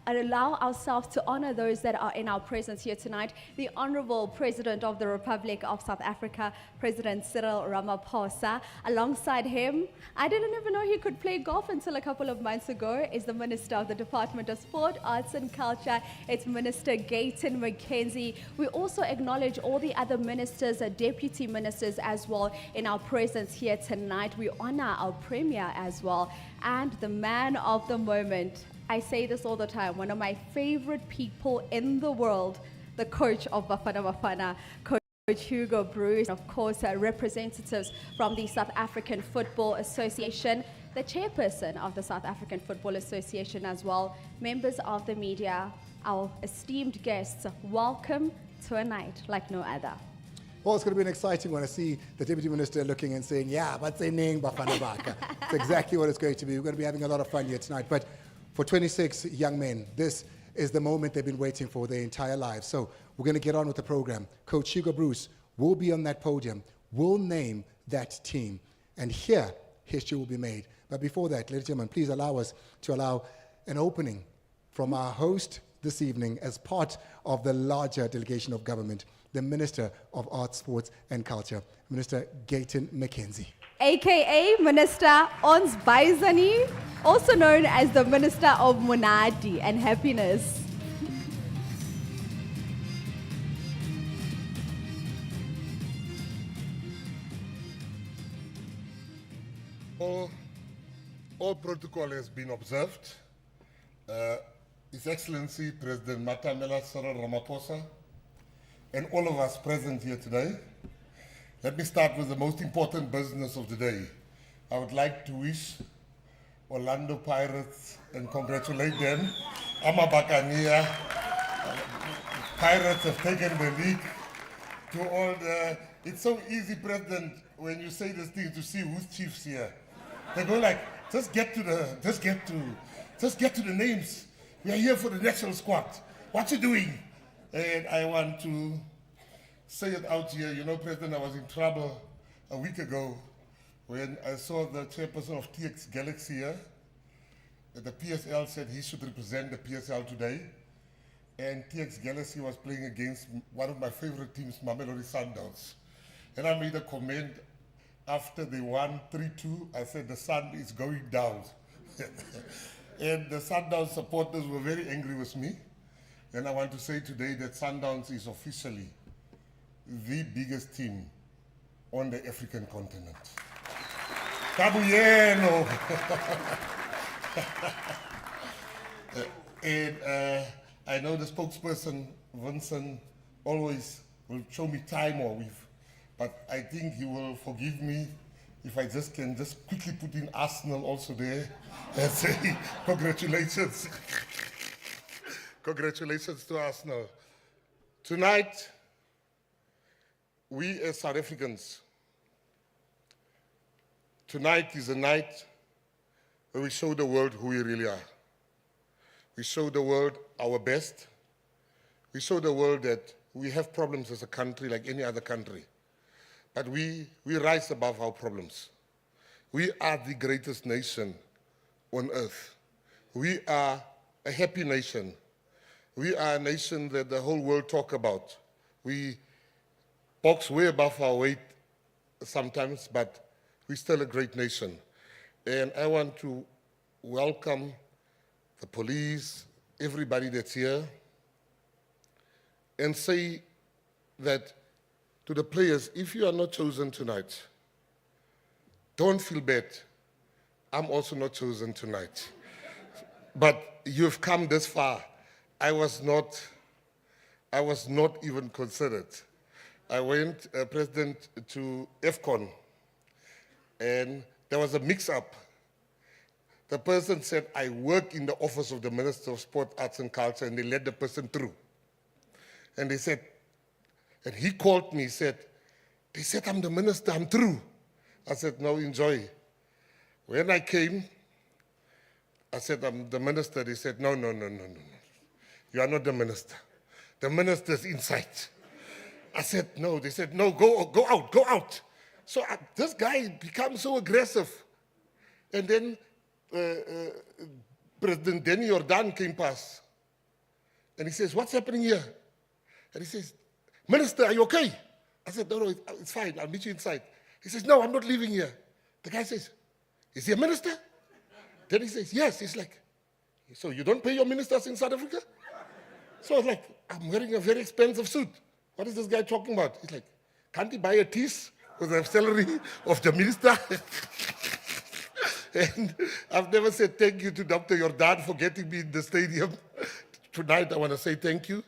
allow ourselves to honor those that are in our presence here tonight. The Honorable President of the Republic of South Africa, President Cyril Ramaphosa. Alongside him, I didn't even know he could play golf until a couple of months ago, is the Minister of the Department of Sport, Arts and Culture. It's Minister Gayton McKenzie. We also acknowledge all the other ministers, deputy ministers as well in our presence here tonight. We honor our Premier as well. And the man of the moment, I say this all the time, one of my favorite people in the world, the coach of Bafana Bafana, Coach Hugo Broos. Of course, representatives from the South African Football Association, the chairperson of the South African Football Association as well, members of the media, our esteemed guests, welcome to a night like no other. Well, it's going to be an exciting one. I see the Deputy Minister looking and saying, yeah, but say name Bafana Bafana. It's exactly what it's going to be. We're going to be having a lot of fun here tonight. But for 26 young men, this is the moment they've been waiting for their entire lives. So we're going to get on with the program. Coach Hugo Broos will be on that podium. We'll name that team. And here, history will be made. But before that, ladies and gentlemen, please allow us to allow an opening from our host this evening as part of the larger delegation of government, the Minister of Arts, Sports and Culture, Minister Gayton McKenzie. AKA Minister Ons Baizani, also known as the Minister of Monadi and Happiness. All protocol has been observed. His Excellency President Matamela Cyril Ramaphosa and all of us present here today. Let me start with the most important business of the day. I would like to wish Orlando Pirates and congratulate them. I'm a Buccaneer. Pirates have taken the league to all the... It's so easy, President, when you say this thing to see who's chiefs here. They go like, just get to the names. We are here for the national squad. What you doing? And I want to say it out here. You know, President, I was in trouble a week ago when I saw the chairperson of TX Galaxy here. The PSL said he should represent the PSL today. And TX Galaxy was playing against one of my favorite teams, Mamelodi Sundowns. And I made a comment after they won 3-2. I said, the sun is going down. And the Sundowns supporters were very angry with me. And I want to say today that Sundowns is officially the biggest team on the African continent. Kabuyeno! And I know the spokesperson, Vincent, always will show me time or with, but I think he will forgive me if I just can just quickly put in Arsenal also there and say congratulations. Congratulations to Arsenal. Tonight, we as South Africans, tonight is a night where we show the world who we really are. We show the world our best. We show the world that we have problems as a country like any other country. But we rise above our problems. We are the greatest nation on earth. We are a happy nation. We are a nation that the whole world talk about. We box way above our weight sometimes, but we're still a great nation. And I want to welcome the police, everybody that's here, and say that to the players, if you are not chosen tonight, don't feel bad. I'm also not chosen tonight. But you've come this far. I was not even considered. I went, President, to AFCON, and there was a mix-up. The person said, I work in the office of the Minister of Sport, Arts and Culture, and they let the person through. And they said, and he called me, they said, I'm the minister, I'm through. I said, no, enjoy. When I came, I said, I'm the minister. They said, no. You are not the minister. The minister's inside. I said, no. They said, no, go out. So this guy becomes so aggressive. And then President Danny Jordan came past. And he says, what's happening here? And he says, Minister, are you okay? I said, no, it's fine. I'll meet you inside. He says, no, I'm not leaving here. The guy says, is he a minister? Then he says, yes. He's like, so you don't pay your ministers in South Africa? So I was like, I'm wearing a very expensive suit. What is this guy talking about? He's like, can't he buy a tease with the salary of the minister? And I've never said thank you to Dr. Jordan for getting me in the stadium. Tonight I want to say thank you.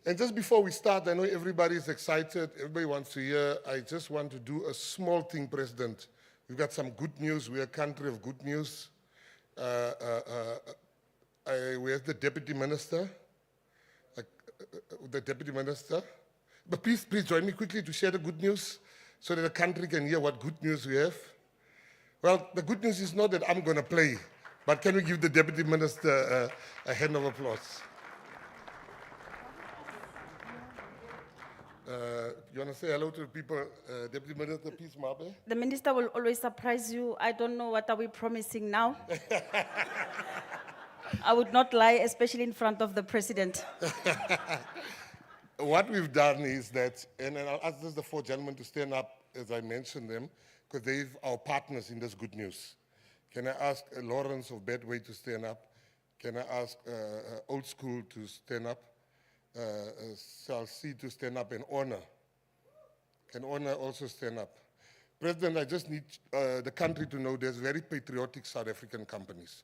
And just before we start, I know everybody is excited. Everybody wants to hear. I just want to do a small thing, President. We've got some good news. We're a country of good news. Where's the Deputy Minister? But please join me quickly to share the good news so that the country can hear what good news we have. Well, the good news is not that I'm going to play, but can we give the Deputy Minister a hand of applause? You want to say hello to the people, Deputy Minister, please, Mabe? The minister will always surprise you. I don't know what are we promising now. I would not lie, especially in front of the president. What we've done is that, and I'll ask the four gentlemen to stand up as I mentioned them, because they're our partners in this good news. Can I ask Lawrence of Bedway to stand up? Can I ask Old School to stand up? Salsi to stand up, and Honor. Can Honor also stand up? President, I just need the country to know there's very patriotic South African companies.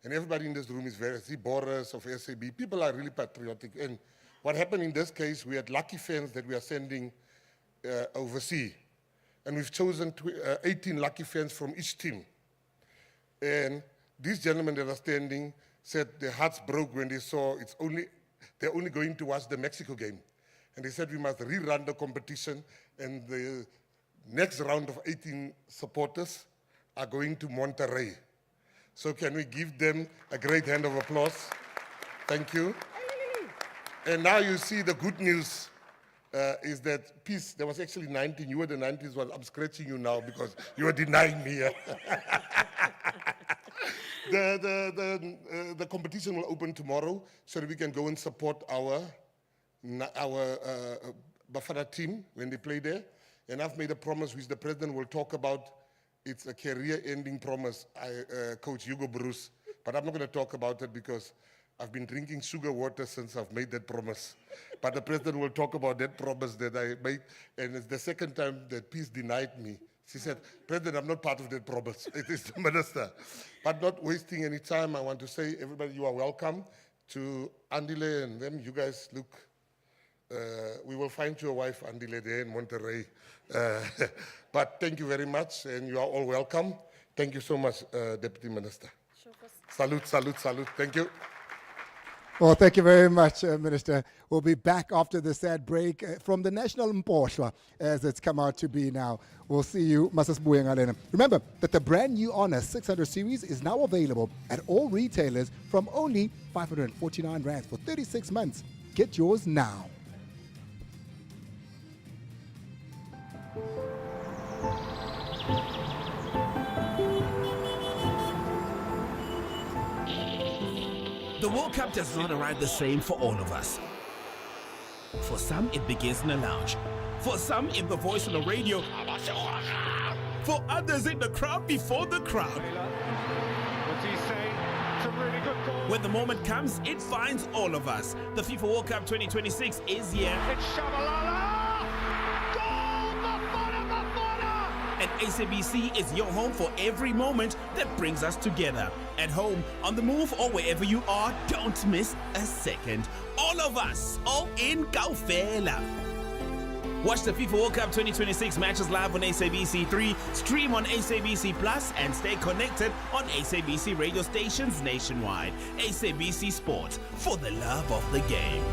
And everybody in this room is very, see Boris of SAB, people are really patriotic. And what happened in this case, we had lucky fans that we are sending overseas. And we've chosen 18 lucky fans from each team. And these gentlemen that are standing said their hearts broke when they saw they're only going to watch the Mexico game. And they said we must rerun the competition, and the next round of 18 supporters are going to Monterrey. So can we give them a great hand of applause? Thank you. And now you see the good news is that peace, there was actually 19, you were the 90s one, I'm scratching you now because you were denying me. The competition will open tomorrow so that we can go and support our Bafana team when they play there. And I've made a promise which the president will talk about. It's a career-ending promise, Coach Hugo Bruce. But I'm not going to talk about it because I've been drinking sugar water since I've made that promise. But the president will talk about that promise that I made. And it's the second time that Peace denied me. She said, President, I'm not part of that promise. It is the minister. But not wasting any time, I want to say, everybody, you are welcome to Andile and them. You guys look, we will find you a wife, Andile, there in Monterrey. But thank you very much, and you are all welcome. Thank you so much, Deputy Minister. Salute, salute, salute. Thank you. Well, thank you very much, Minister. We'll be back after the sad break from the National Mposhwa, as it's come out to be now. We'll see you, Masas Buyengalena. Remember that the brand new Honor 600 series is now available at all retailers from only 549 Rand for 36 months. Get yours now. The World Cup does not arrive the same for all of us. For some, it begins in a lounge. For some, in the voice on the radio. For others, in the crowd before the crowd. What's he saying? It's a really good ball. When the moment comes, it finds all of us. The FIFA World Cup 2026 is here. It's Shabalala! Goal! Bafana Bafana! And ACBC is your home for every moment that brings us together. At home, on the move, or wherever you are, don't miss a second. All of us, all in Kaufela. Watch the FIFA World Cup 2026 matches live on SABC3, stream on SABC Plus, and stay connected on SABC radio stations nationwide. SABC Sport, for the love of the game.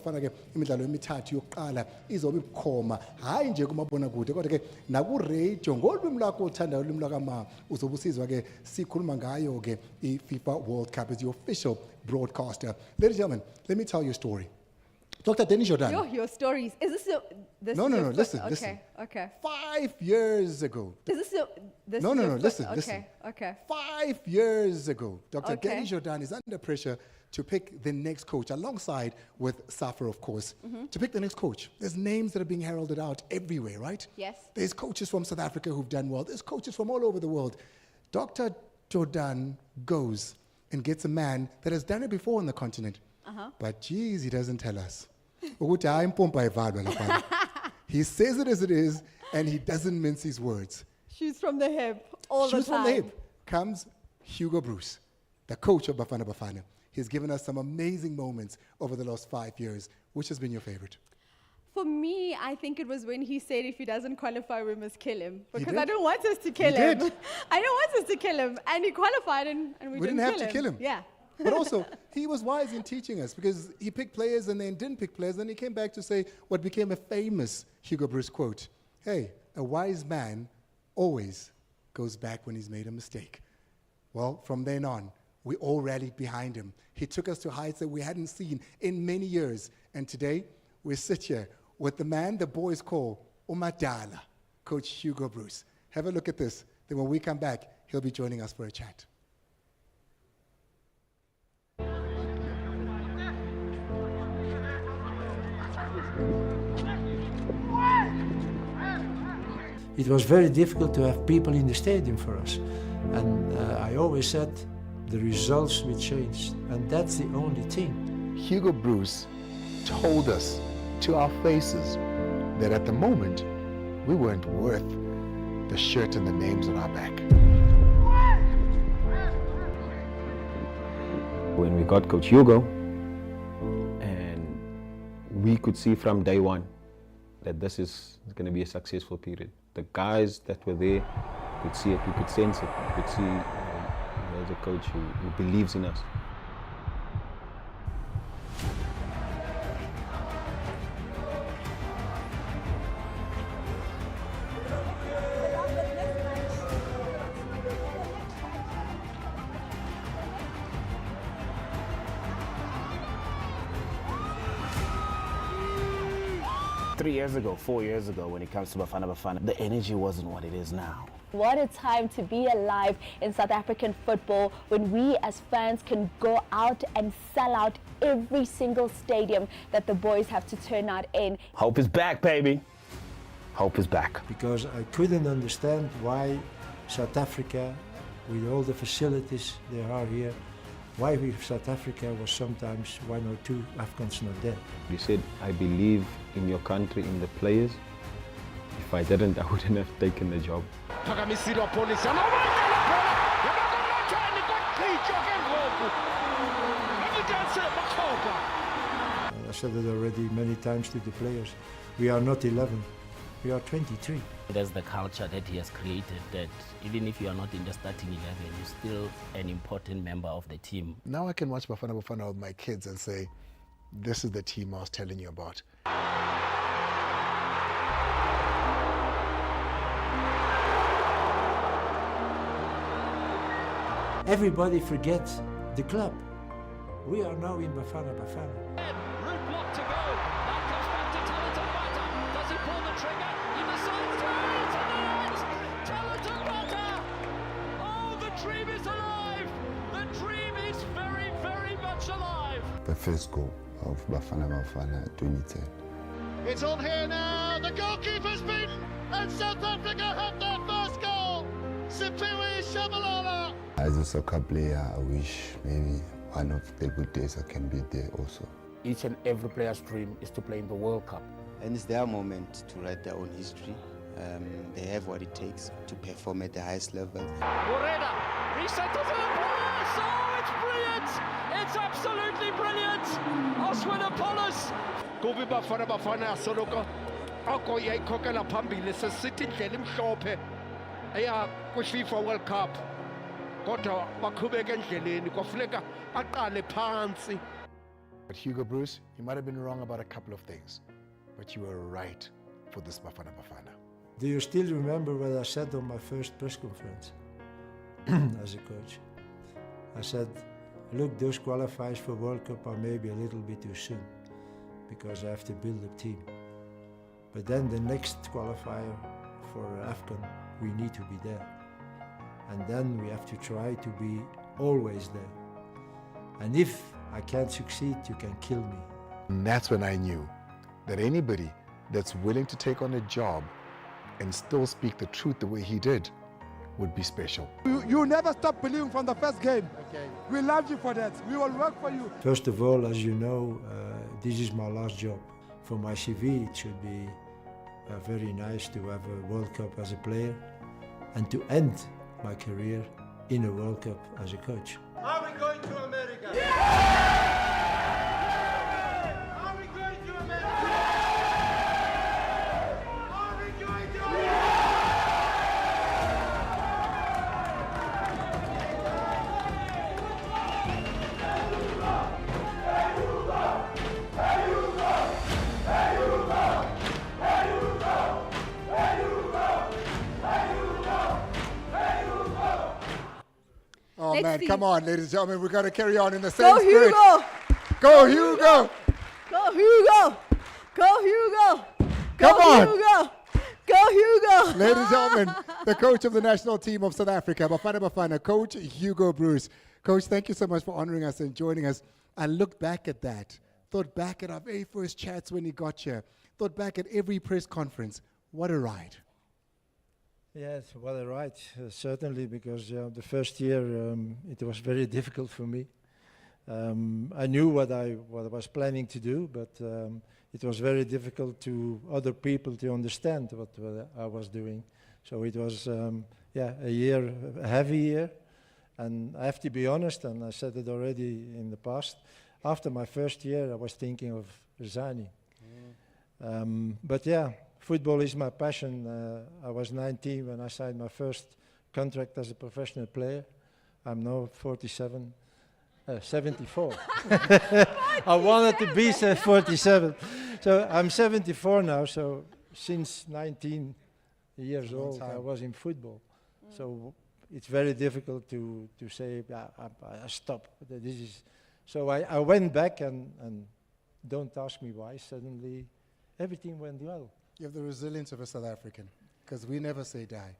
Bafana ke imidlalo emithathu yokuqala izobe ibukhoma hayi nje kumabonakude kodwa ke naku-radio ngolwimi lwakho oluthandayo ulwimi lwakama uzobe usizwa ke sikhuluma ngayo ke i-FIFA World Cup as your official broadcaster. Ladies and gentlemen, let me tell you a story. Dr. Danny Jordan. Your stories. Is this your... This No, is no, your no, fir- listen, okay, listen. Okay. 5 years ago. Is this your... This No, is no, your no, fir- listen, okay, listen. Okay. 5 years ago, Dr. Okay. Danny Jordan is under pressure to pick the next coach, alongside with Safa, of course, to pick the next coach. There's names that are being heralded out everywhere, right? Yes. There's coaches from South Africa who've done well. There's coaches from all over the world. Dr. Jordan goes and gets a man that has done it before on the continent. But geez, he doesn't tell us. He says it as it is, and he doesn't mince his words. Shoots from the hip all Shoots the time. from the hip comes Hugo Bruce, the coach of Bafana Bafana. He's given us some amazing moments over the last 5 years. Which has been your favorite? For me, I think it was when he said if he doesn't qualify, we must kill him. Because did? I don't want us to kill He him. did. I don't want us to kill him. And he qualified and we didn't have to kill him. Yeah. But also, he was wise in teaching us because he picked players and then didn't pick players. And he came back to say what became a famous Hugo Bruce quote. Hey, a wise man always goes back when he's made a mistake. Well, from then on, we all rallied behind him. He took us to heights that we hadn't seen in many years. And today, we sit here with the man the boys call Umadala, Coach Hugo Bruce. Have a look at this. Then when we come back, he'll be joining us for a chat. It was very difficult to have people in the stadium for us. And I always said the results will change. And that's the only thing. Hugo Bruce told us to our faces that at the moment, we weren't worth the shirt and the names on our back. When we got Coach Hugo, and we could see from day one that this is going to be a successful period. The guys that were there could see it, we could sense it, we could see there's a coach who believes in us. Three years ago, 4 years ago, when it comes to Bafana Bafana, the energy wasn't what it is now. What a time to be alive in South African football when we as fans can go out and sell out every single stadium that the boys have to turn out in. Hope is back, baby. Hope is back. Because I couldn't understand why South Africa, with all the facilities there are here, why South Africa was sometimes 1 or 2 Afghans not there. You said, I believe in your country, in the players. If I didn't, I wouldn't have taken the job. I said it already many times to the players. We are not 11, we are 23. That's the culture that he has created, that even if you are not in the starting 11, you're still an important member of the team. Now I can watch Bafana Bafana with my kids and say, this is the team I was telling you about. Everybody forgets the club. We are now in Bafana Bafana. Root block to go. Now comes back to Talented Bata. Does he pull the trigger? He decides to. It's in the net. Talented Bata. Oh, the dream is alive. The dream is very, very much alive. The first goal of Bafana Bafana 2010. It's on here now. The goalkeeper's beaten, and South Africa have their first goal. Sipiwe Shabalala. As a soccer player, I wish maybe one of the good days I can be there also. Each and every player's dream is to play in the World Cup. And it's their moment to write their own history. They have what it takes to perform at the highest level. Morena resettles in the pass. Oh, it's brilliant. It's absolutely brilliant. Oswin Apollos. Kubi Bafana Bafana soloko ako yayikhokela phambili sesithi indlela imhlophe eya kwi-FIFA World Cup. Kodwa baqhubeka endleleni kwafuneka aqale phansi. But Hugo Bruce, you might have been wrong about a couple of things, but you were right for this Bafana Bafana. Do you still remember what I said on my first press conference as a coach? I said, look, those qualifiers for World Cup are maybe a little bit too soon because I have to build a team. But then the next qualifier for AFCON, we need to be there. And then we have to try to be always there. And if I can't succeed, you can kill me. And that's when I knew that anybody that's willing to take on a job and still speak the truth the way he did would be special. You never stop believing from the first game. Okay. We love you for that. We will work for you. First of all, as you know, this is my last job. For my CV, it should be very nice to have a World Cup as a player and to end my career in a World Cup as a coach. Are we going to America? Are we going to America? Are we going to America? Oh Let's man, see. come on, ladies and gentlemen, we've got to carry on in the same Go spirit. Hugo! Go Hugo! Go Hugo! Go Hugo! Come on! Hugo! Go Hugo! Ladies and gentlemen, the coach of the national team of South Africa, Bafana Bafana, Coach Hugo Bruce. Coach, thank you so much for honoring us and joining us. I looked back at that, thought back at our very first chats when he got here, thought back at every press conference. What a ride. Yes, what a ride, certainly, because the first year it was very difficult for me. I knew what I was planning to do, but it was very difficult to other people to understand what I was doing. So it was, a heavy year. And I have to be honest, and I said it already in the past, after my first year I was thinking of resigning. But yeah, football is my passion. I was 19 when I signed my first contract as a professional player. I'm now 74. I wanted to be 47. So I'm 74 now, so since 19 years old I was in football. So it's very difficult to say, I stop. So I went back and don't ask me why, suddenly everything went well. You have the resilience of a South African, because we never say die.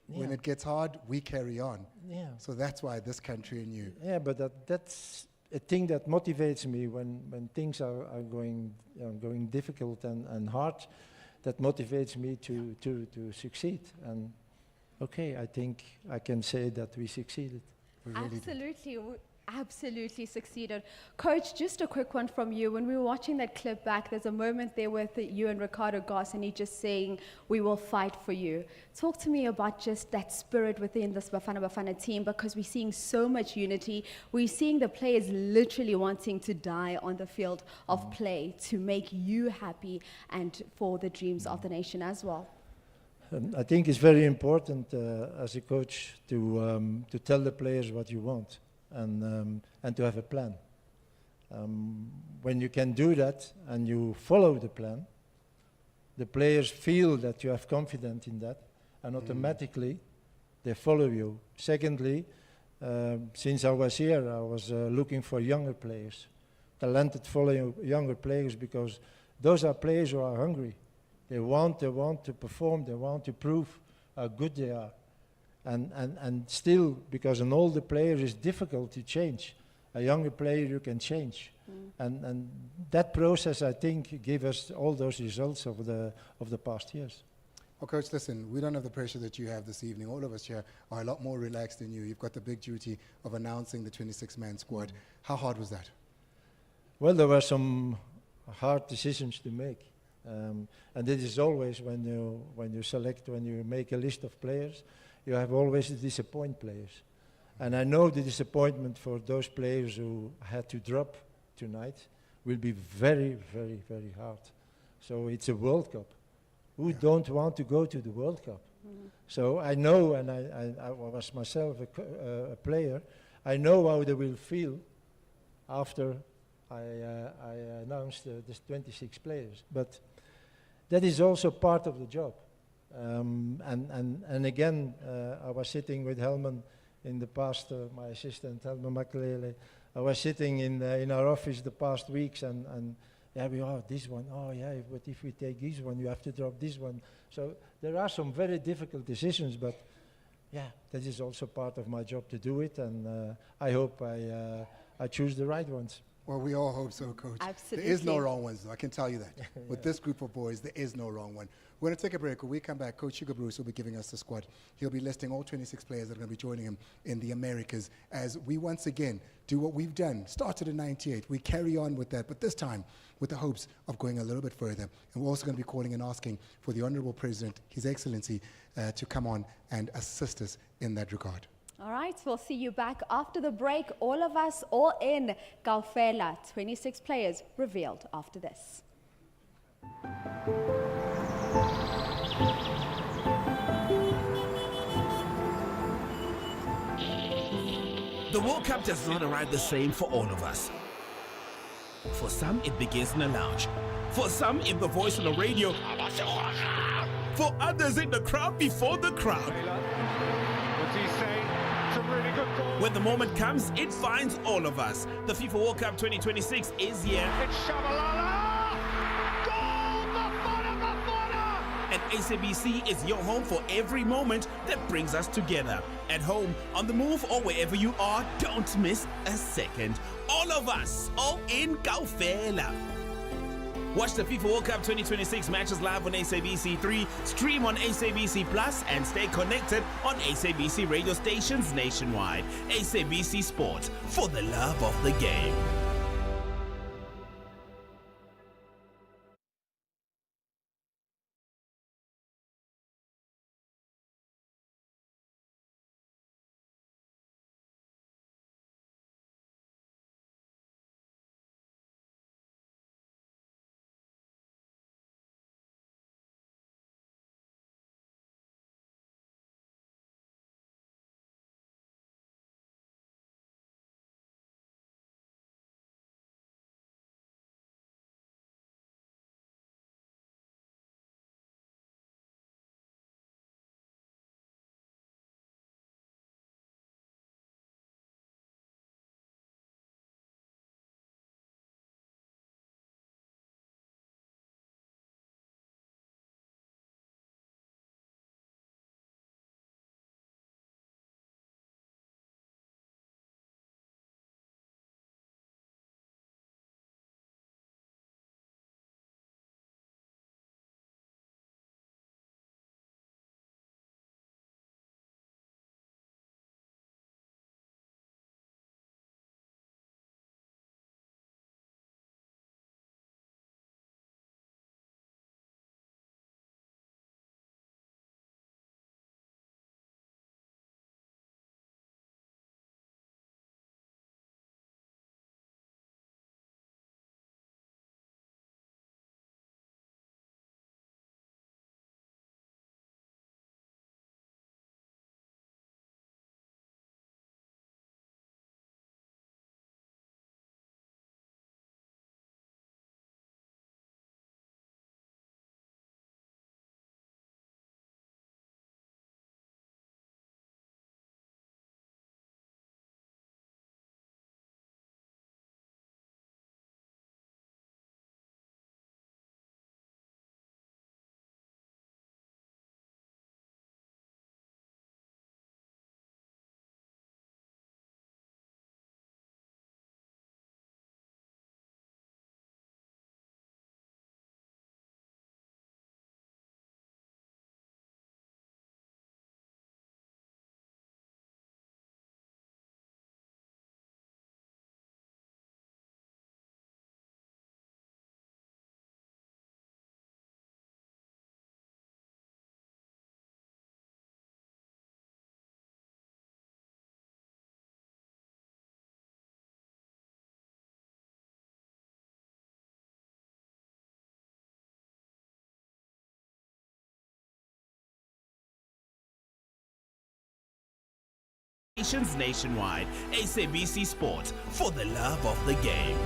Yeah. When it gets hard, we carry on. Yeah. So that's why this country and you. Yeah, but that's a thing that motivates me when things are going difficult and hard. That motivates me to succeed. And okay, I think I can say that we succeeded. We really did. Absolutely succeeded. Coach, just a quick one from you. When we were watching that clip back, there's a moment there with you and Ricardo Goss, and he just saying, we will fight for you. Talk to me about just that spirit within this Bafana Bafana team, because we're seeing so much unity. We're seeing the players literally wanting to die on the field of play to make you happy and for the dreams of the nation as well. I think it's very important as a coach to tell the players what you want. And to have a plan. When you can do that and you follow the plan, the players feel that you have confidence in that, and automatically they follow you. Secondly, since I was here, I was looking for younger players, talented younger players, because those are players who are hungry. They want to perform, they want to prove how good they are. And still, because an older player is difficult to change, a younger player you can change. And that process, I think, gave us all those results of the past years. Well, Coach, listen, we don't have the pressure that you have this evening. All of us here are a lot more relaxed than you. You've got the big duty of announcing the 26-man squad. How hard was that? Well, there were some hard decisions to make. And it is always when you make a list of players, you have always to disappoint players. And I know the disappointment for those players who had to drop tonight will be very, very, very hard. So it's a World Cup. Who don't want to go to the World Cup? So I know, and I was myself a player, I know how they will feel after I announced this 26 players. But that is also part of the job. And again, I was sitting with Helman in the past, my assistant, Helman Makelele. I was sitting in our office the past weeks and this one, but if we take this one, you have to drop this one. So there are some very difficult decisions, but that is also part of my job to do it, and I hope I choose the right ones. Well, we all hope so, Coach. Absolutely. There is no wrong ones, though. I can tell you that. With this group of boys, there is no wrong one. We're going to take a break. When we come back, Coach Hugo Bruce will be giving us the squad. He'll be listing all 26 players that are going to be joining him in the Americas as we once again do what we've done. Started in '98. We carry on with that, but this time with the hopes of going a little bit further. And we're also going to be calling and asking for the Honorable President, His Excellency, to come on and assist us in that regard. All right, we'll see you back after the break. All of us, all in Gaufela. 26 players revealed after this. The World Cup does not arrive the same for all of us. For some, it begins in a lounge. For some, in the voice on the radio. For others, in the crowd before the crowd. What's he saying? It's a really good goal. When the moment comes, it finds all of us. The FIFA World Cup 2026 is here. It's Shabalala! Goal! Bafana Bafana! And SABC is your home for every moment that brings us together. At home, on the move, or wherever you are, don't miss a second. All of us, all in Gaufela. Watch the FIFA World Cup 2026 matches live on SABC3, stream on SABC Plus, and stay connected on SABC radio stations nationwide. SABC Sport, for the love of the game. Nationwide. SABC Sport, for the love of the game.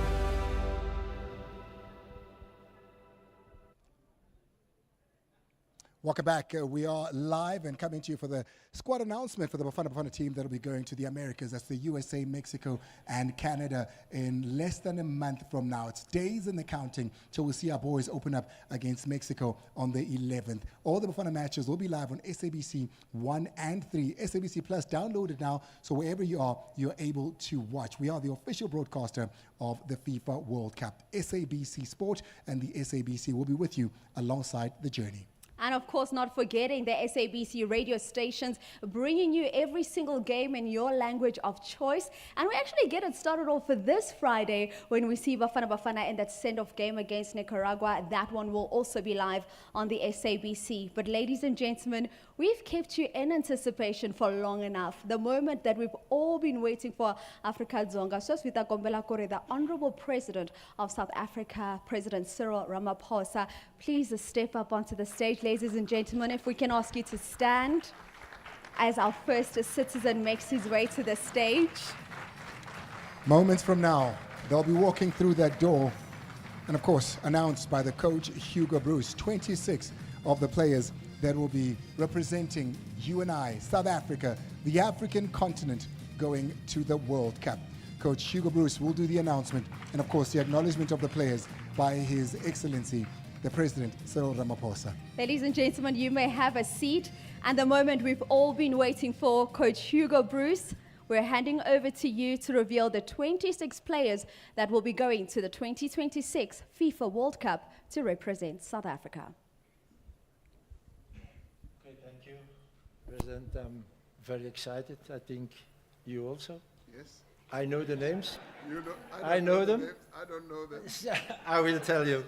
Welcome back. We are live and coming to you for the squad announcement for the Bafana Bafana team that will be going to the Americas. That's the USA, Mexico, and Canada in less than a month from now. It's days in the counting till we see our boys open up against Mexico on the 11th. All the Bafana matches will be live on SABC 1 and 3. SABC Plus, download it now, so wherever you are, you're able to watch. We are the official broadcaster of the FIFA World Cup. SABC Sport and the SABC will be with you alongside the journey. And of course, not forgetting the SABC radio stations, bringing you every single game in your language of choice. And we actually get it started off for this Friday when we see Bafana Bafana in that send-off game against Nicaragua. That one will also be live on the SABC. But ladies and gentlemen, we've kept you in anticipation for long enough. The moment that we've all been waiting for, Africa Dzonga. Sosvita Gombela Kore, the Honorable President of South Africa, President Cyril Ramaphosa. Please step up onto the stage. Ladies and gentlemen, if we can ask you to stand as our first citizen makes his way to the stage. Moments from now, they'll be walking through that door, and of course, announced by the coach, Hugo Bruce, 26 of the players that will be representing you and I, South Africa, the African continent, going to the World Cup. Coach Hugo Bruce will do the announcement, and of course, the acknowledgement of the players by His Excellency, the President, Cyril Ramaphosa. Ladies and gentlemen, you may have a seat. And the moment we've all been waiting for, Coach Hugo Bruce, we're handing over to you to reveal the 26 players that will be going to the 2026 FIFA World Cup to represent South Africa. Okay, thank you, President. I'm very excited. I think you also. Yes. I know the names. You know, I know them. Names. I don't know them. I will tell you.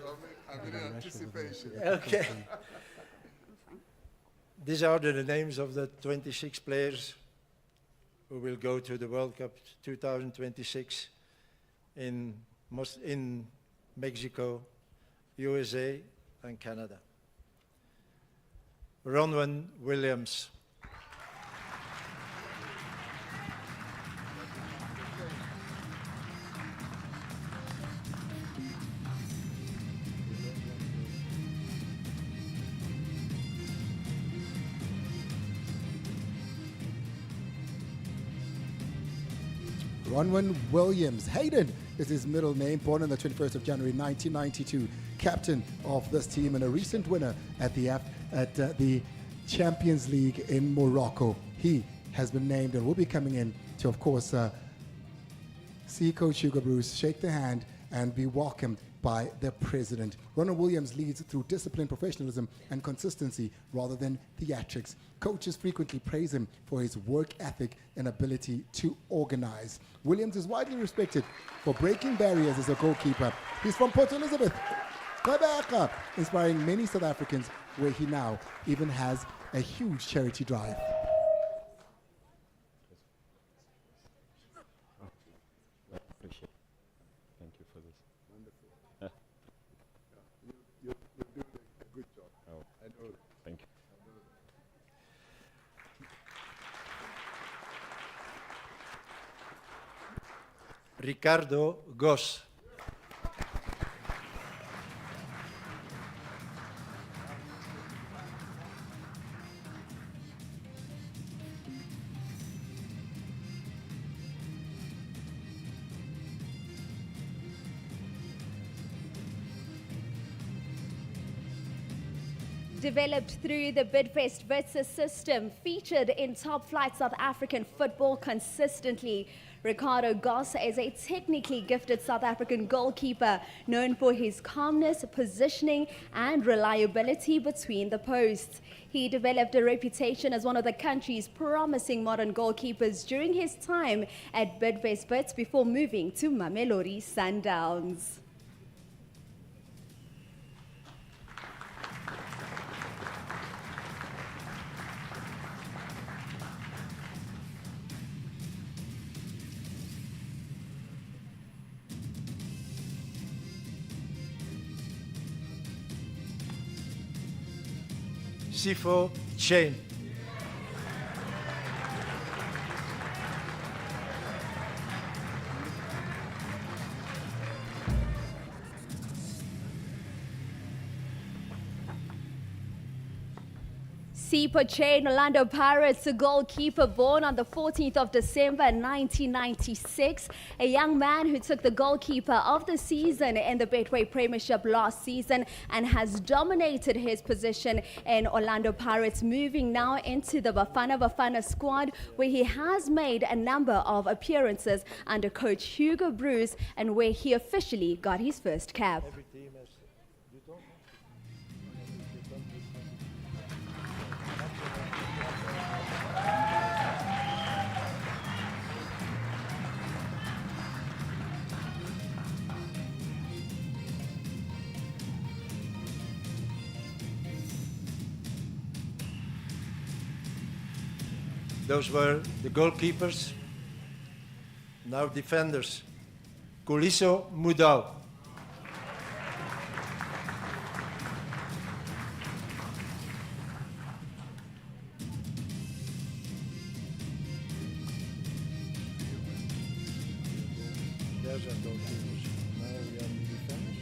I'm in anticipation. Okay. These are the names of the 26 players who will go to the World Cup 2026 in Mexico, USA, and Canada. Ronwen Williams. Ronwen Williams. Hayden is his middle name, born on the 21st of January 1992, captain of this team and a recent winner at the Champions League in Morocco. He has been named and will be coming in to, of course, see Coach Hugo Bruce, shake the hand, and be welcomed by the president. Ronwen Williams leads through discipline, professionalism, and consistency rather than theatrics. Coaches frequently praise him for his work ethic and ability to organize. Williams is widely respected for breaking barriers as a goalkeeper. He's from Port Elizabeth, Quebec, inspiring many South Africans, where he now even has a huge charity drive. Thank you for this. Wonderful. You're doing a good job. Oh, I know. thank you. Ricardo Goss. Developed through the Bidvest Witzer system, featured in top-flight South African football consistently, Ricardo Goss is a technically gifted South African goalkeeper known for his calmness, positioning and reliability between the posts. He developed a reputation as one of the country's promising modern goalkeepers during his time at Bidvest Wits before moving to Mamelodi Sundowns. Sifo Chain. Steeper chain Orlando Pirates, a goalkeeper born on the 14th of December 1996. A young man who took the goalkeeper of the season in the Betway Premiership last season and has dominated his position in Orlando Pirates, moving now into the Bafana Bafana squad, where he has made a number of appearances under coach Hugo Bruce and where he officially got his first cap. Those were the goalkeepers, now defenders. Kuliso Mudau. There's our goalkeepers. Now we have the defenders.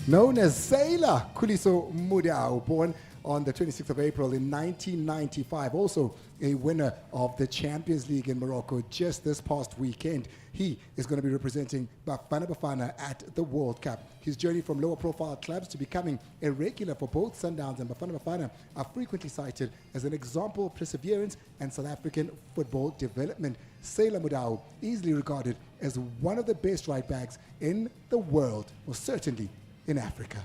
Known as Sailor Kuliso Mudau, born on the 26th of April in 1995, also a winner of the Champions League in Morocco just this past weekend. He is going to be representing Bafana Bafana at the World Cup. His journey from lower profile clubs to becoming a regular for both Sundowns and Bafana Bafana are frequently cited as an example of perseverance and South African football development. Sailor Mudau, easily regarded as one of the best right backs in the world, or certainly in Africa.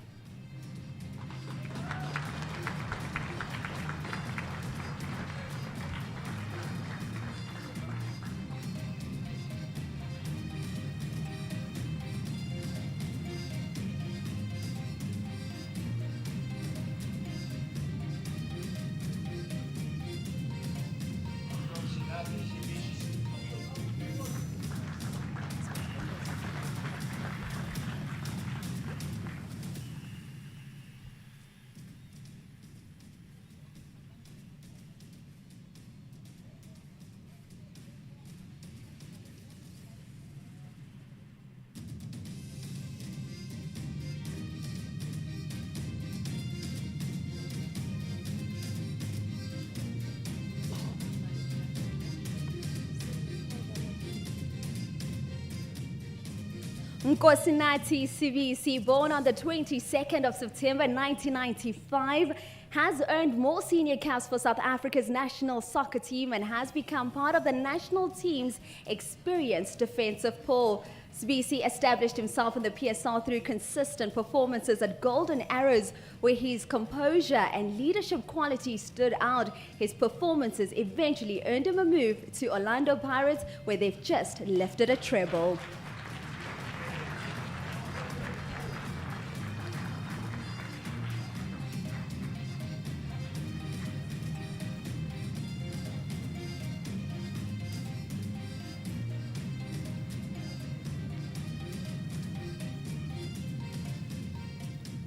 Nkosinathi Sibisi, born on the 22nd of September 1995, has earned more senior caps for South Africa's national soccer team and has become part of the national team's experienced defensive pool. Sibisi established himself in the PSL through consistent performances at Golden Arrows, where his composure and leadership qualities stood out. His performances eventually earned him a move to Orlando Pirates, where they've just lifted a treble.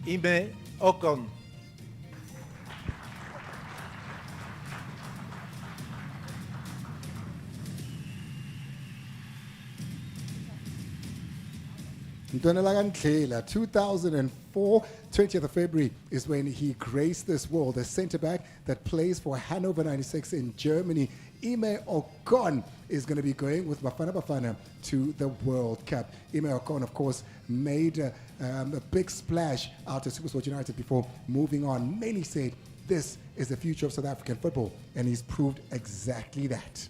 Ime Okon. Ndonela Klela, 2004, 20th of February is when he graced this world. The centre-back that plays for Hannover 96 in Germany. Ime Okon is going to be going with Bafana Bafana to the World Cup. Ime Okon, of course, made a big splash out of SuperSport United before moving on. Many said this is the future of South African football, and he's proved exactly that.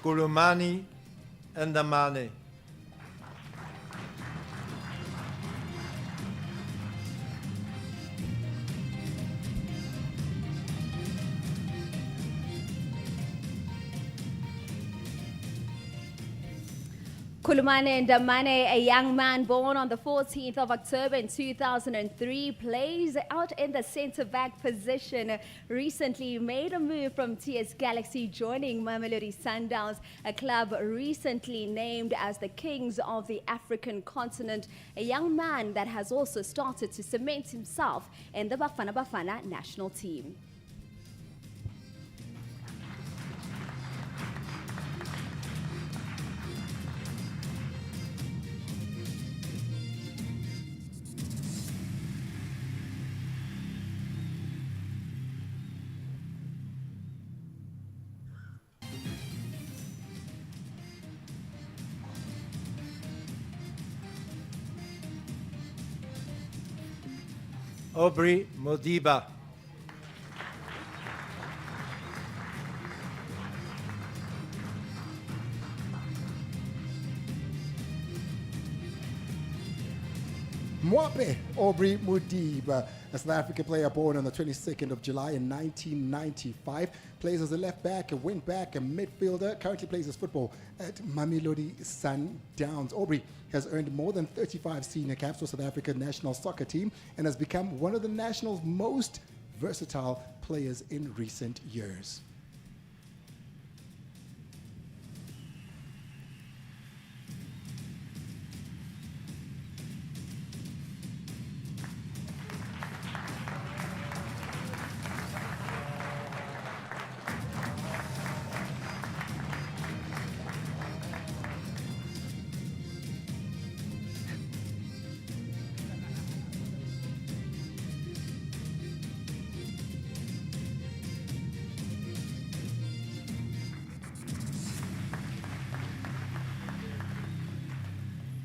Kulumani and Damane. Kulumane Ndamane, a young man born on the 14th of October in 2003, plays out in the centre-back position. Recently made a move from TS Galaxy, joining Mamelodi Sundowns, a club recently named as the Kings of the African continent. A young man that has also started to cement himself in the Bafana Bafana national team. Aubrey Modiba. Mwape Aubrey Modiba, a South African player born on the 22nd of July in 1995, plays as a left back, a wing back, a midfielder, currently plays his football at Mamelodi Sundowns. Aubrey has earned more than 35 senior caps for South African national soccer team and has become one of the national's most versatile players in recent years.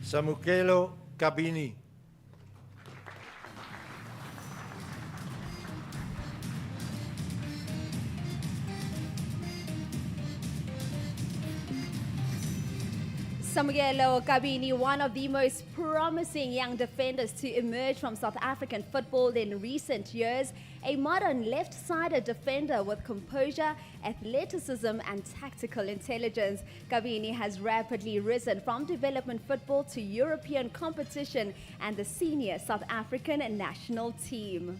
Samukelo Kabini. Samugelo Kabini, one of the most promising young defenders to emerge from South African football in recent years. A modern left-sided defender with composure, athleticism and tactical intelligence. Kabini has rapidly risen from development football to European competition and the senior South African national team.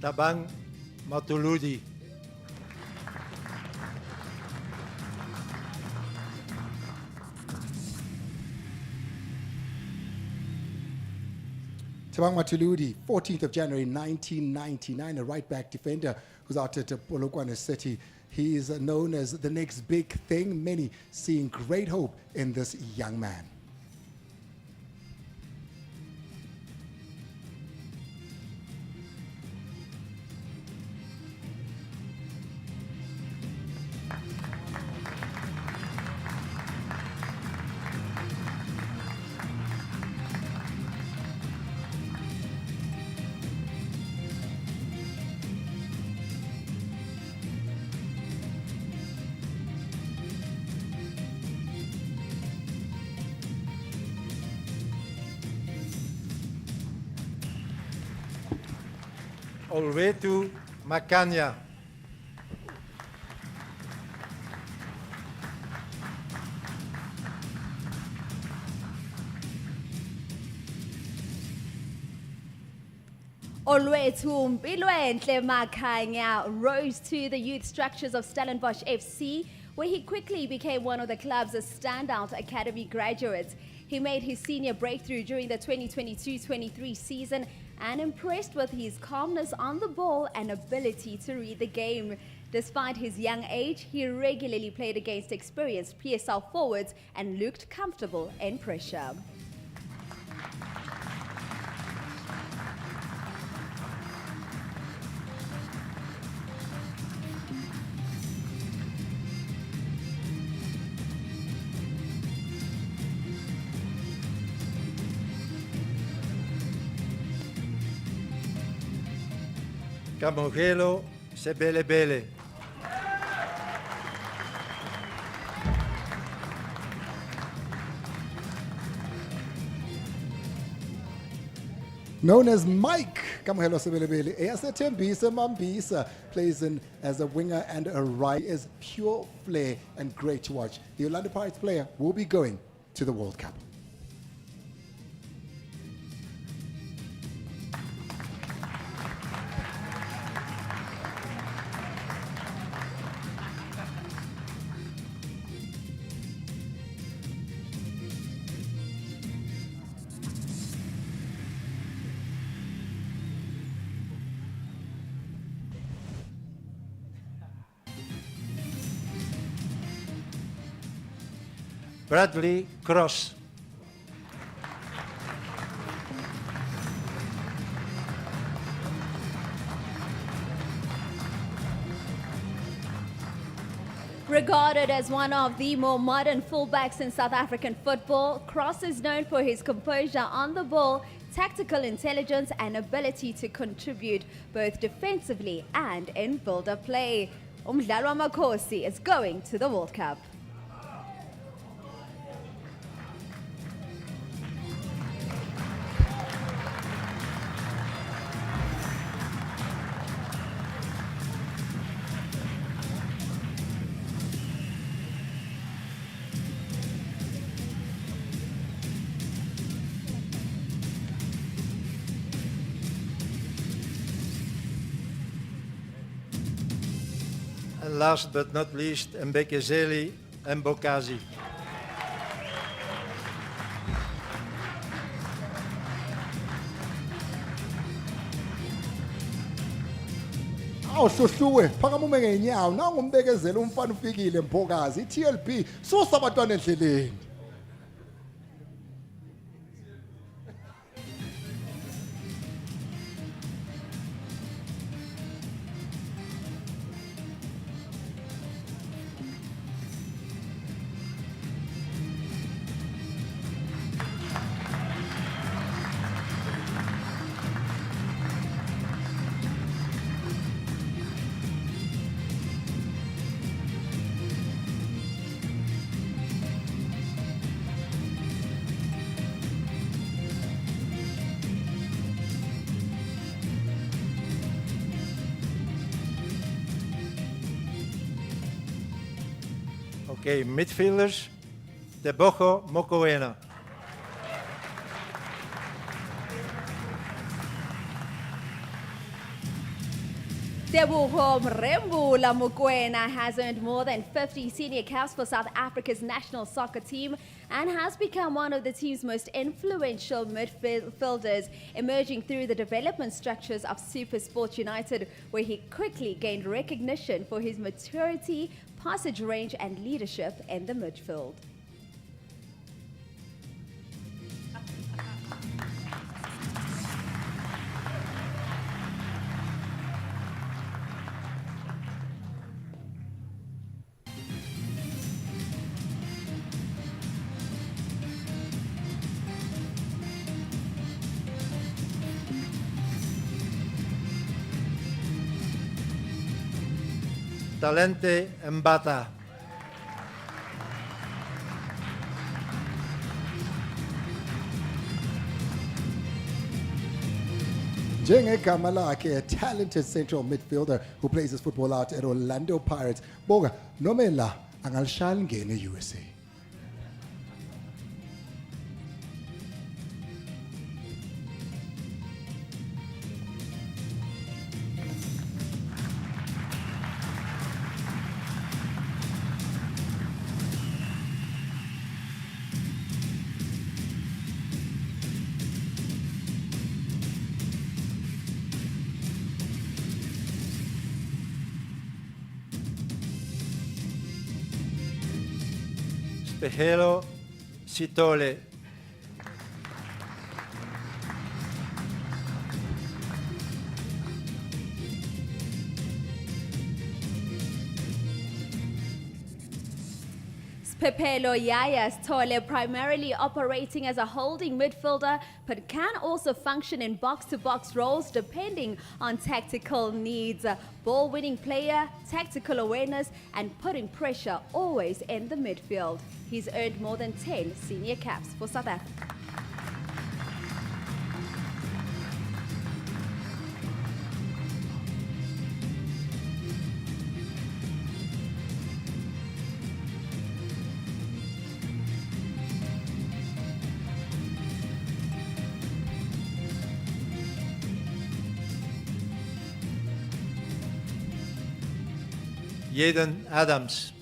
Tabang Matuludi. Tabang Matuludi, 14th of January 1999, a right-back defender who's out at Polokwane City. He is known as the next big thing, many seeing great hope in this young man. Olwetu Makanya. Olwethu Mpilwentle Makhanya rose to the youth structures of Stellenbosch FC, where he quickly became one of the club's standout academy graduates. He made his senior breakthrough during the 2022-23 season and impressed with his calmness on the ball and ability to read the game. Despite his young age, he regularly played against experienced PSL forwards and looked comfortable in pressure. Kamogelo Sebelebele. Known as Mike Kamohelo Sebelebele, Eyasethembisa Mambisa plays in as a winger and a right. He is pure flair and great to watch. The Orlando Pirates player will be going to the World Cup. Bradley Cross. Regarded as one of the more modern fullbacks in South African football, Cross is known for his composure on the ball, tactical intelligence and ability to contribute both defensively and in build-up play. Umdlalo Makhosi is going to the World Cup. And last but not least, Mbekezeli Mbokazi. Awuhlohluwe phakamume ngenyawo nangumbekezela umfana ufikile Mpokazi iTLP susa abantwana endleleni. Okay, midfielders, Tebogo Mokoena. Tebogo Mrembula Mokoena has earned more than 50 senior caps for South Africa's national soccer team and has become one of the team's most influential midfielders, emerging through the development structures of Super Sport United, where he quickly gained recognition for his maturity, passage range and leadership in the midfield. Talente Mbata. Njengegama lakhe, a talented central midfielder who plays his football out at Orlando Pirates. Boga, nomela angalishaya ngene USA. Pehelo Sitole. Pepelo Yayas Tole, primarily operating as a holding midfielder, but can also function in box-to-box roles depending on tactical needs. Ball-winning player, tactical awareness, and putting pressure always in the midfield. He's earned more than 10 senior caps for South Africa. Jaden Adams.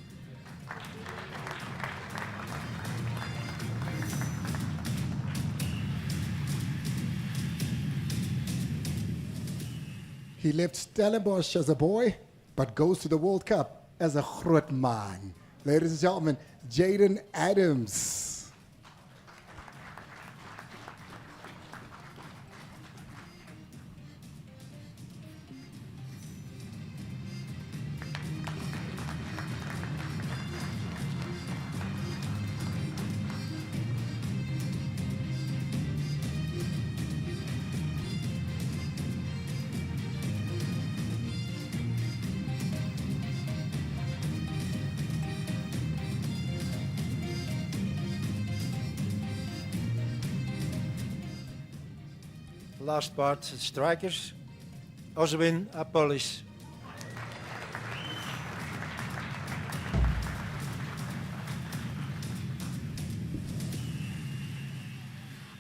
He left Stellenbosch as a boy, but goes to the World Cup as a groot man. Ladies and gentlemen, Jaden Adams. Last part, strikers. Oswin Apollis.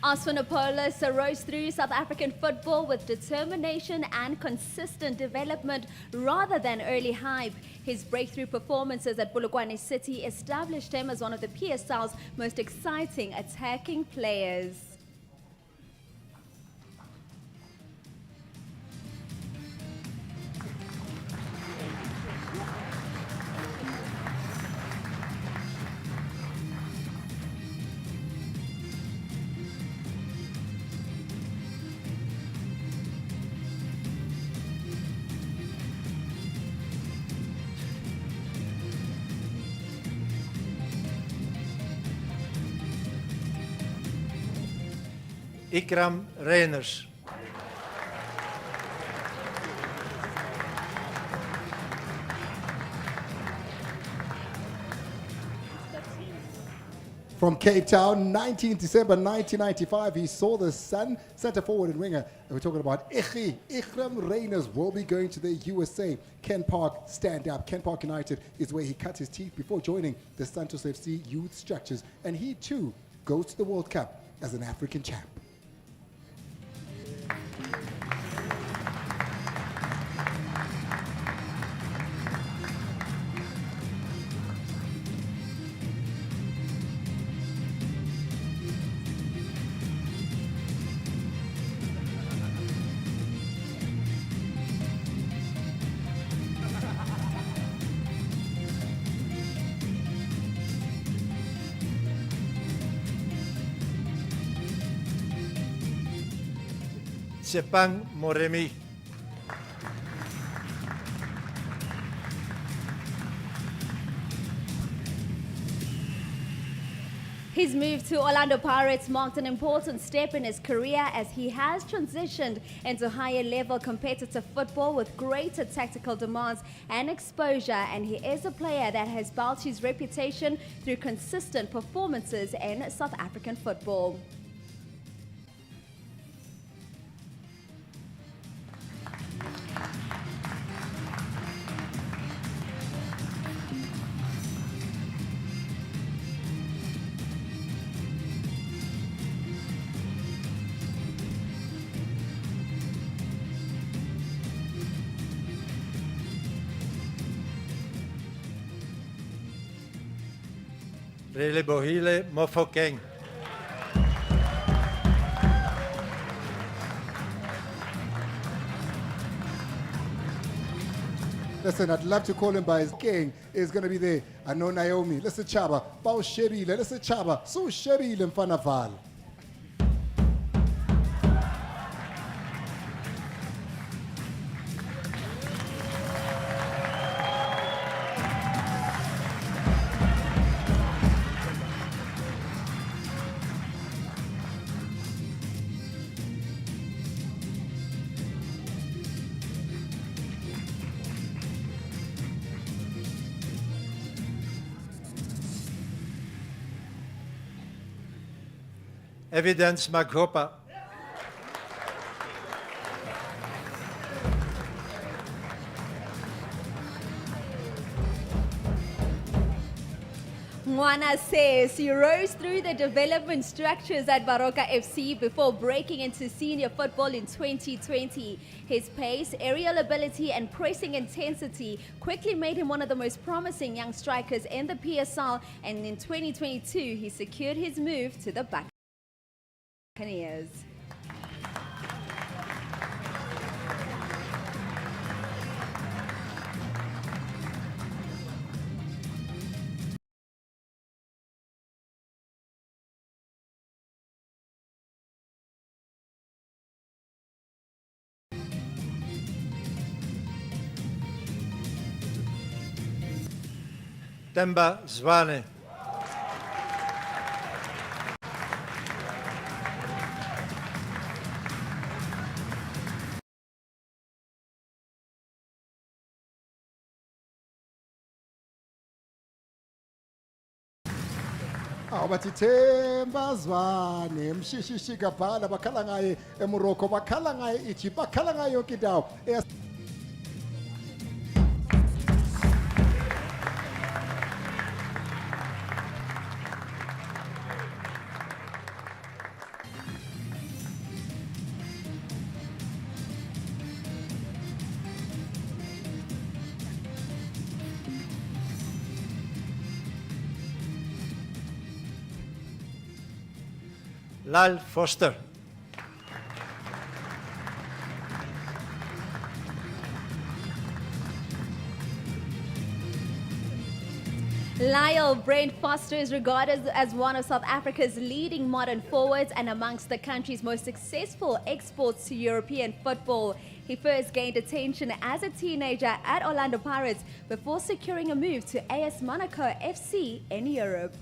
Asfanapolis rose through South African football with determination and consistent development rather than early hype. His breakthrough performances at Polokwane City established him as one of the PSL's most exciting attacking players. Ikram Reiners. From Cape Town, 19 December 1995, he saw the sun, center forward and winger. And we're talking about Ikram Reiners will be going to the USA. Ken Park, stand up. Ken Park United is where he cut his teeth before joining the Santos FC youth structures. And he too goes to the World Cup as an African champ. Sepang Moremi. His move to Orlando Pirates marked an important step in his career as he has transitioned into higher level competitive football with greater tactical demands and exposure, and he is a player that has built his reputation through consistent performances in South African football. Relebohile Mofokeng. Listen, I'd love to call him by his king. Is going to be there. I know Naomi. Listen, Chaba. Bao Sherile. Listen, Chaba. So Sherile Mfanaval. Evidence Magopa. Mwana says he rose through the development structures at Baroka FC before breaking into senior football in 2020. His pace, aerial ability and pressing intensity quickly made him one of the most promising young strikers in the PSL, and in 2022 he secured his move to the Buccaneers. Temba Zwane. Abathithemba Zwane mshishishi kabhala bakhala ngaye eMorocco, bakhala ngaye Egypt, bakhala ngaye yonke indawo. Lal Foster. Lyle Brent Foster is regarded as one of South Africa's leading modern forwards and amongst the country's most successful exports to European football. He first gained attention as a teenager at Orlando Pirates before securing a move to AS Monaco FC in Europe.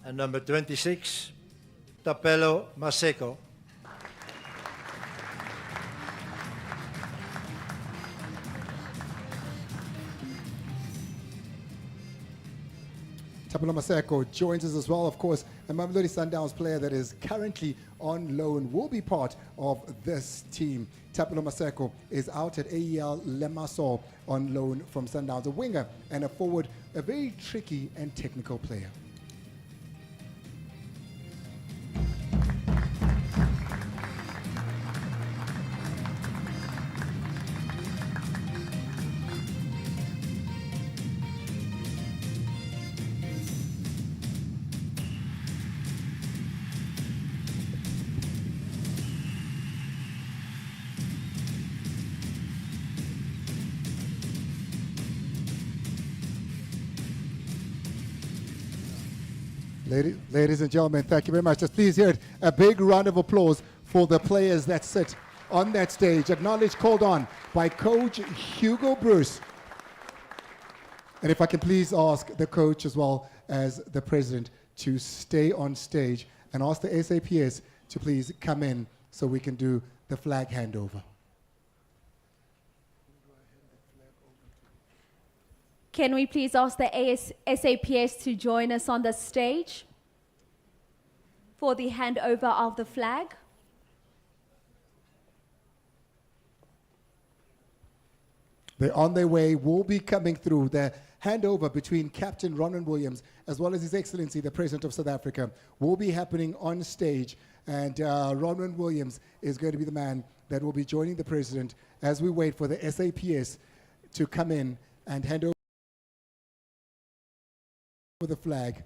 And number 26, Tapelo Maseko. Tapelo Maseko joins us as well, of course. A Mamelodi Sundowns player that is currently on loan will be part of this team. Tapelo Maseko is out at AEL Limassol on loan from Sundowns, a winger and a forward, a very tricky and technical player. Ladies and gentlemen, thank you very much. Just please hear it. A big round of applause for the players that sit on that stage. Acknowledged, called on by Coach Hugo Bruce. And if I can please ask the coach as well as the president to stay on stage and ask the SAPS to please come in so we can do the flag handover. Can we please ask the SAPS to join us on the stage for the handover of the flag? They're on their way, will be coming through. The handover between Captain Ronwen Williams as well as His Excellency, the President of South Africa, will be happening on stage. And Ronwen Williams is going to be the man that will be joining the President as we wait for the SAPS to come in and hand over the flag.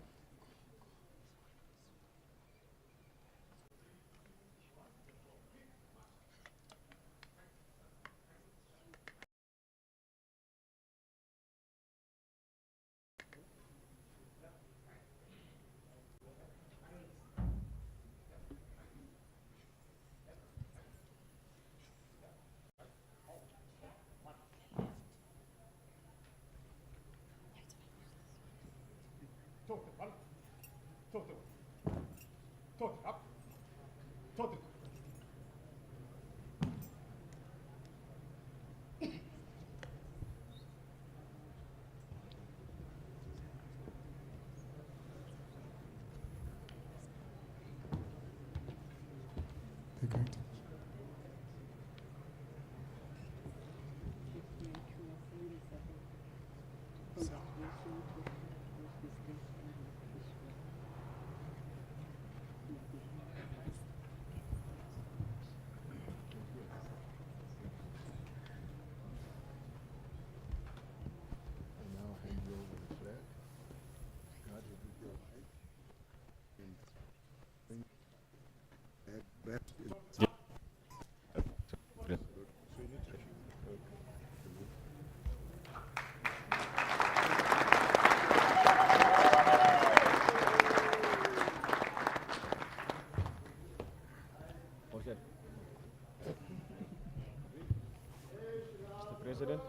President.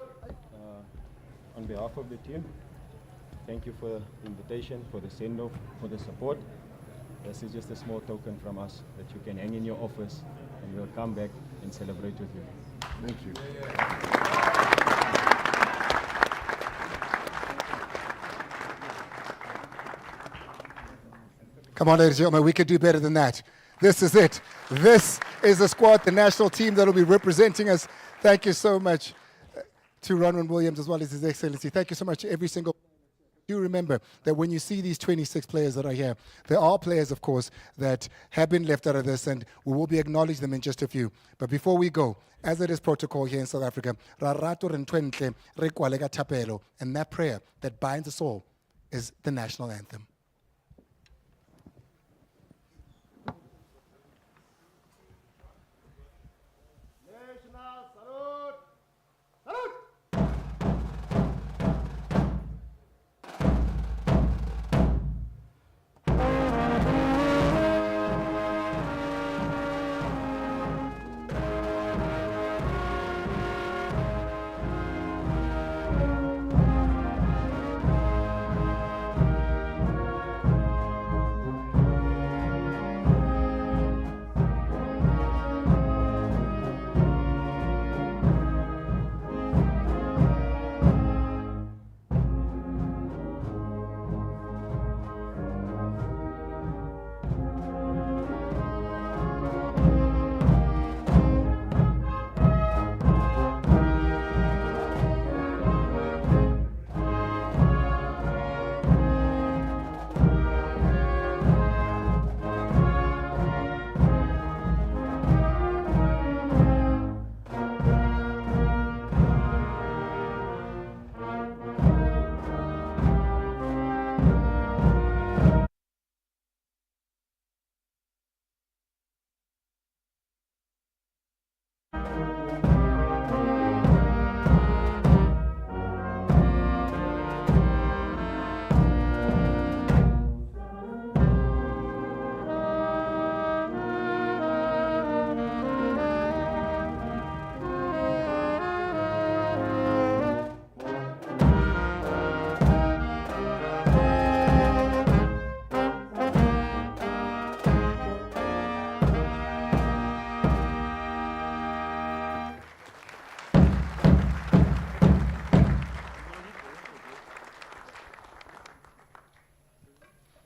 On behalf of the team, thank you for the invitation, for the send-off, for the support. This is just a small token from us that you can hang in your office, and we'll come back and celebrate with you. Thank you. Come on, ladies and gentlemen, we could do better than that. This is it. This is the squad, the national team that will be representing us. Thank you so much to Ronwen Williams as well as His Excellency. Thank you so much to every single. Do remember that when you see these 26 players that are here, there are players, of course, that have been left out of this, and we will be acknowledging them in just a few. But before we go, as it is protocol here in South Africa, Rarato Rentwentle Rekwalega Tapelo, and that prayer that binds us all is the national anthem.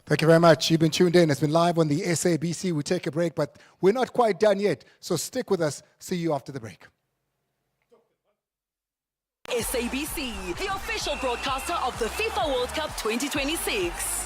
Thank you very much. You've been tuned in. It's been live on the SABC. We take a break, but we're not quite done yet. So stick with us. See you after the break. SABC, the official broadcaster of the FIFA World Cup 2026.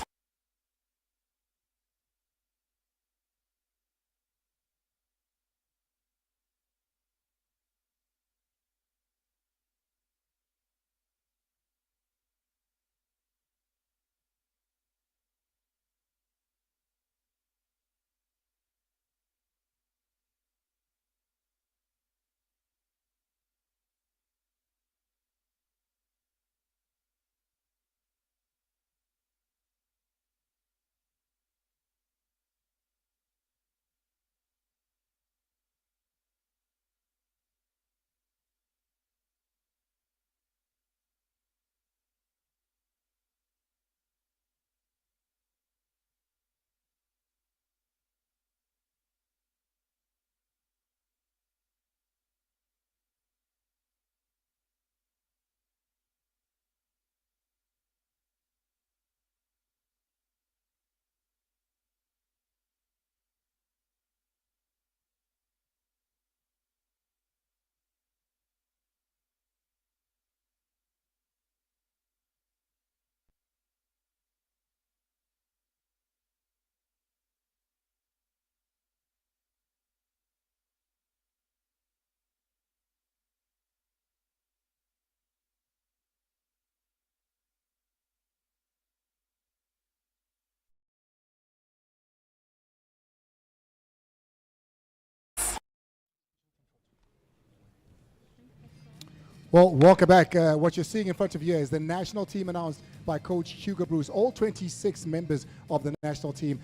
Well, welcome back. What you're seeing in front of you is the national team announced by Coach Hugo Bruce. All 26 members of the national team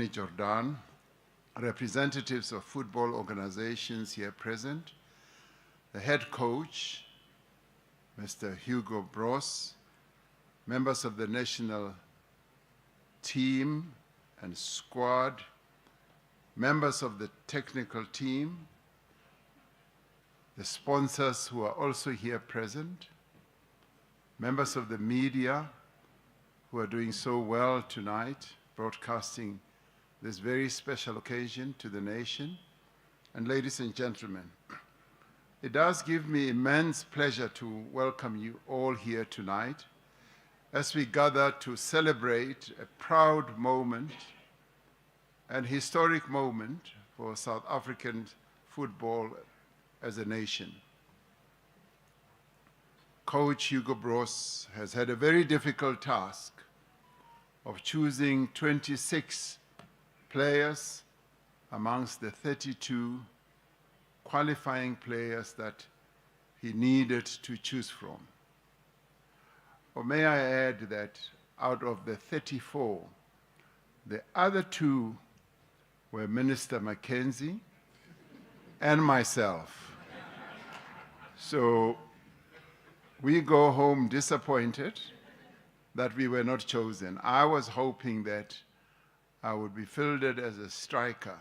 Jordan, representatives of football organizations here present, the head coach, Mr. Hugo Broos, members of the national team and squad, members of the technical team, the sponsors who are also here present, members of the media who are doing so well tonight, broadcasting this very special occasion to the nation, and ladies and gentlemen, it does give me immense pleasure to welcome you all here tonight as we gather to celebrate a proud moment, an historic moment for South African football as a nation. Coach Hugo Broos has had a very difficult task of choosing 26 players amongst the 32 qualifying players that he needed to choose from. Or may I add that out of the 34, the other 2 were Minister Mackenzie and myself. So we go home disappointed that we were not chosen. I was hoping that I would be fielded as a striker,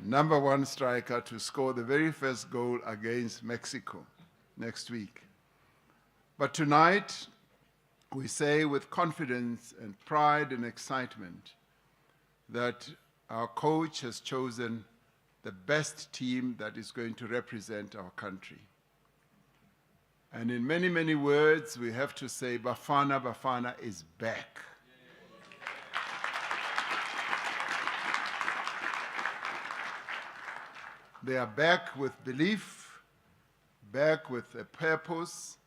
#1 striker, to score the very first goal against Mexico next week. But tonight, we say with confidence and pride and excitement that our coach has chosen the best team that is going to represent our country. And in many, many words, we have to say Bafana Bafana is back. They are back with belief, back with a purpose,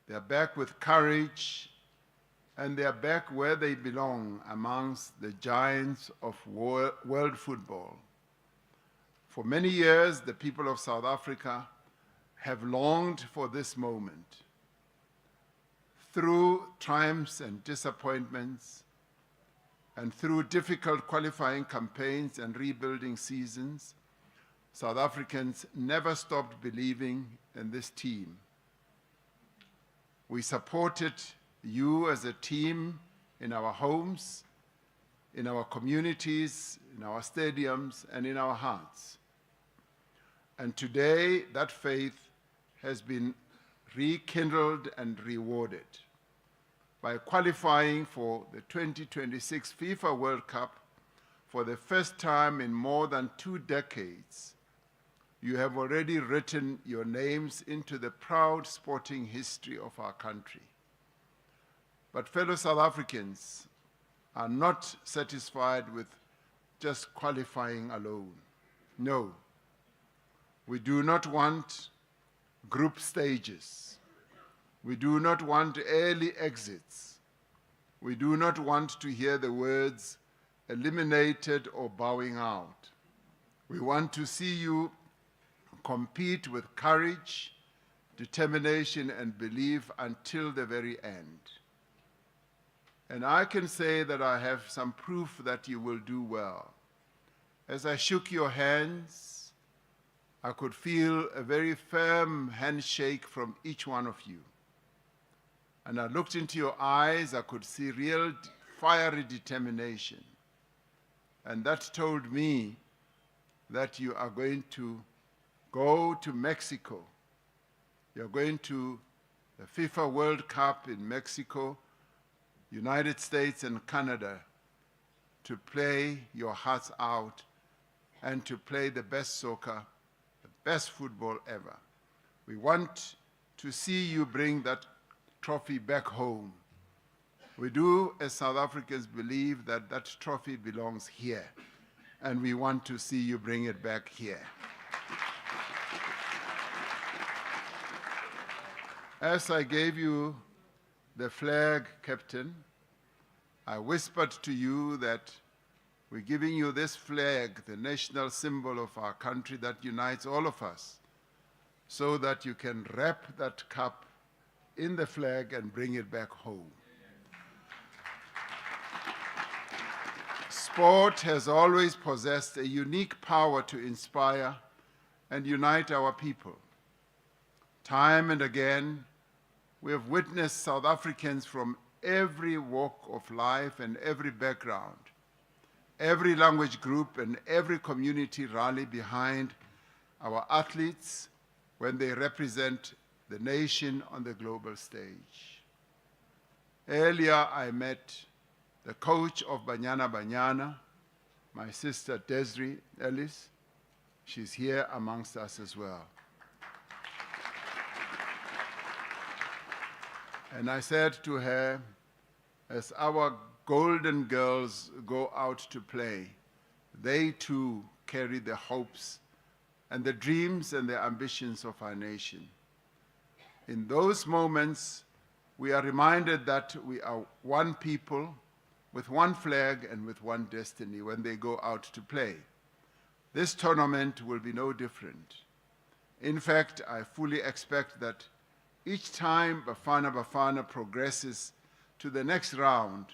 they are back with courage, and they are back where they belong amongst the giants of world football. For many years, the people of South Africa have longed for this moment. Through triumphs and disappointments, and through difficult qualifying campaigns and rebuilding seasons, South Africans never stopped believing in this team. We supported you as a team in our homes, in our communities, in our stadiums, and in our hearts. And today, that faith has been rekindled and rewarded by qualifying for the 2026 FIFA World Cup for the first time in more than 2 decades. You have already written your names into the proud sporting history of our country. But fellow South Africans are not satisfied with just qualifying alone. No, we do not want group stages. We do not want early exits. We do not want to hear the words eliminated or bowing out. We want to see you compete with courage, determination, and belief until the very end. And I can say that I have some proof that you will do well. As I shook your hands, I could feel a very firm handshake from each one of you. And I looked into your eyes, I could see real fiery determination. And that told me that you are going to go to Mexico. You're going to the FIFA World Cup in Mexico, United States and Canada to play your hearts out and to play the best soccer, the best football ever. We want to see you bring that trophy back home. We do, as South Africans, believe that that trophy belongs here, and we want to see you bring it back here. As I gave you the flag, Captain, I whispered to you that we're giving you this flag, the national symbol of our country that unites all of us, so that you can wrap that cup in the flag and bring it back home. Sport has always possessed a unique power to inspire and unite our people. Time and again, we have witnessed South Africans from every walk of life and every background, every language group and every community rally behind our athletes when they represent the nation on the global stage. Earlier, I met the coach of Banyana Banyana, my sister Desiree Ellis. She's here amongst us as well. And I said to her, as our golden girls go out to play, they too carry the hopes and the dreams and the ambitions of our nation. In those moments, we are reminded that we are one people with one flag and with one destiny when they go out to play. This tournament will be no different. In fact, I fully expect that each time Bafana Bafana progresses to the next round,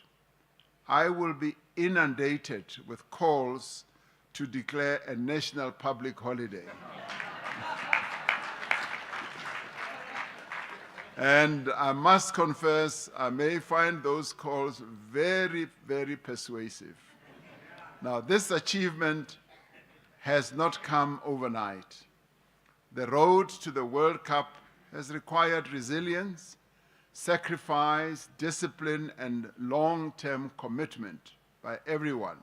I will be inundated with calls to declare a national public holiday. And I must confess, I may find those calls very, very persuasive. Now, this achievement has not come overnight. The road to the World Cup has required resilience, sacrifice, discipline, and long-term commitment by everyone.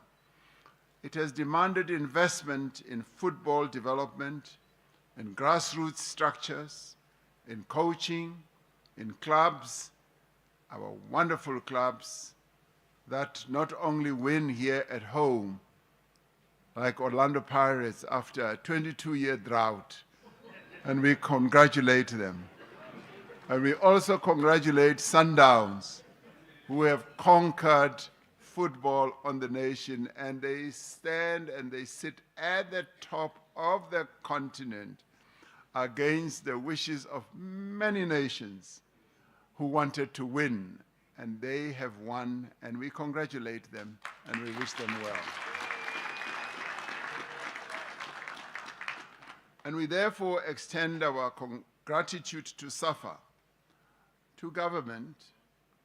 It has demanded investment in football development, in grassroots structures, in coaching, in clubs, our wonderful clubs that not only win here at home, like Orlando Pirates after a 22-year drought, and we congratulate them. And we also congratulate Sundowns, who have conquered football on the nation, and they stand and they sit at the top of the continent against the wishes of many nations who wanted to win, and they have won, and we congratulate them and we wish them well. And we therefore extend our gratitude to SAFA, to government,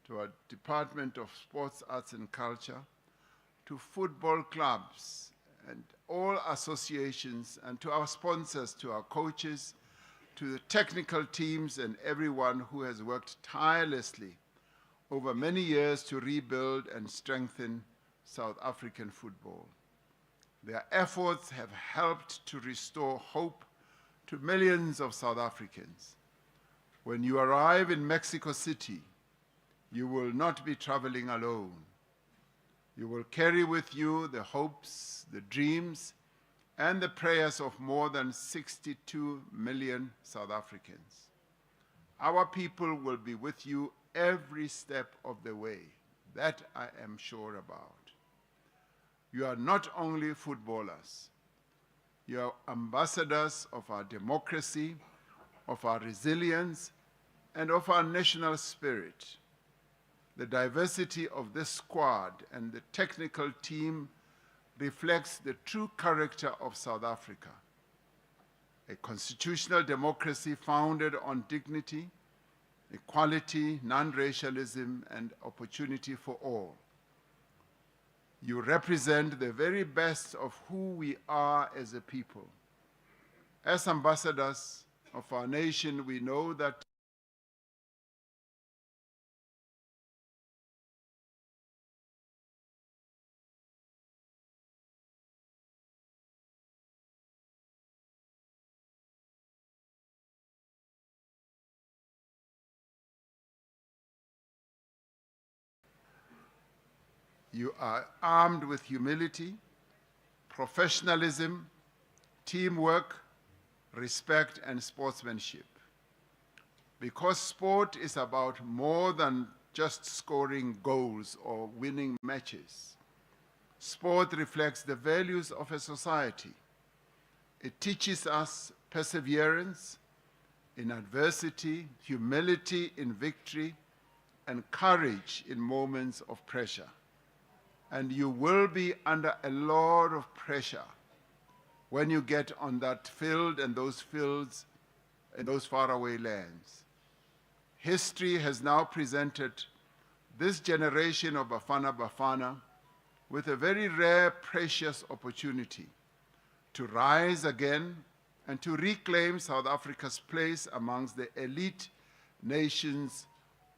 to our Department of Sports, Arts and Culture, to football clubs and all associations, and to our sponsors, to our coaches, to the technical teams and everyone who has worked tirelessly over many years to rebuild and strengthen South African football. Their efforts have helped to restore hope to millions of South Africans. When you arrive in Mexico City, you will not be traveling alone. You will carry with you the hopes, the dreams, and the prayers of more than 62 million South Africans. Our people will be with you every step of the way. That I am sure about. You are not only footballers, you are ambassadors of our democracy, of our resilience, and of our national spirit. The diversity of this squad and the technical team reflects the true character of South Africa, a constitutional democracy founded on dignity, equality, non-racialism, and opportunity for all. You represent the very best of who we are as a people. As ambassadors of our nation, we know that you are armed with humility, professionalism, teamwork, respect, and sportsmanship. Because sport is about more than just scoring goals or winning matches. Sport reflects the values of a society. It teaches us perseverance in adversity, humility in victory, and courage in moments of pressure. And you will be under a lot of pressure when you get on that field and those fields in those faraway lands. History has now presented this generation of Bafana Bafana with a very rare, precious opportunity to rise again and to reclaim South Africa's place amongst the elite nations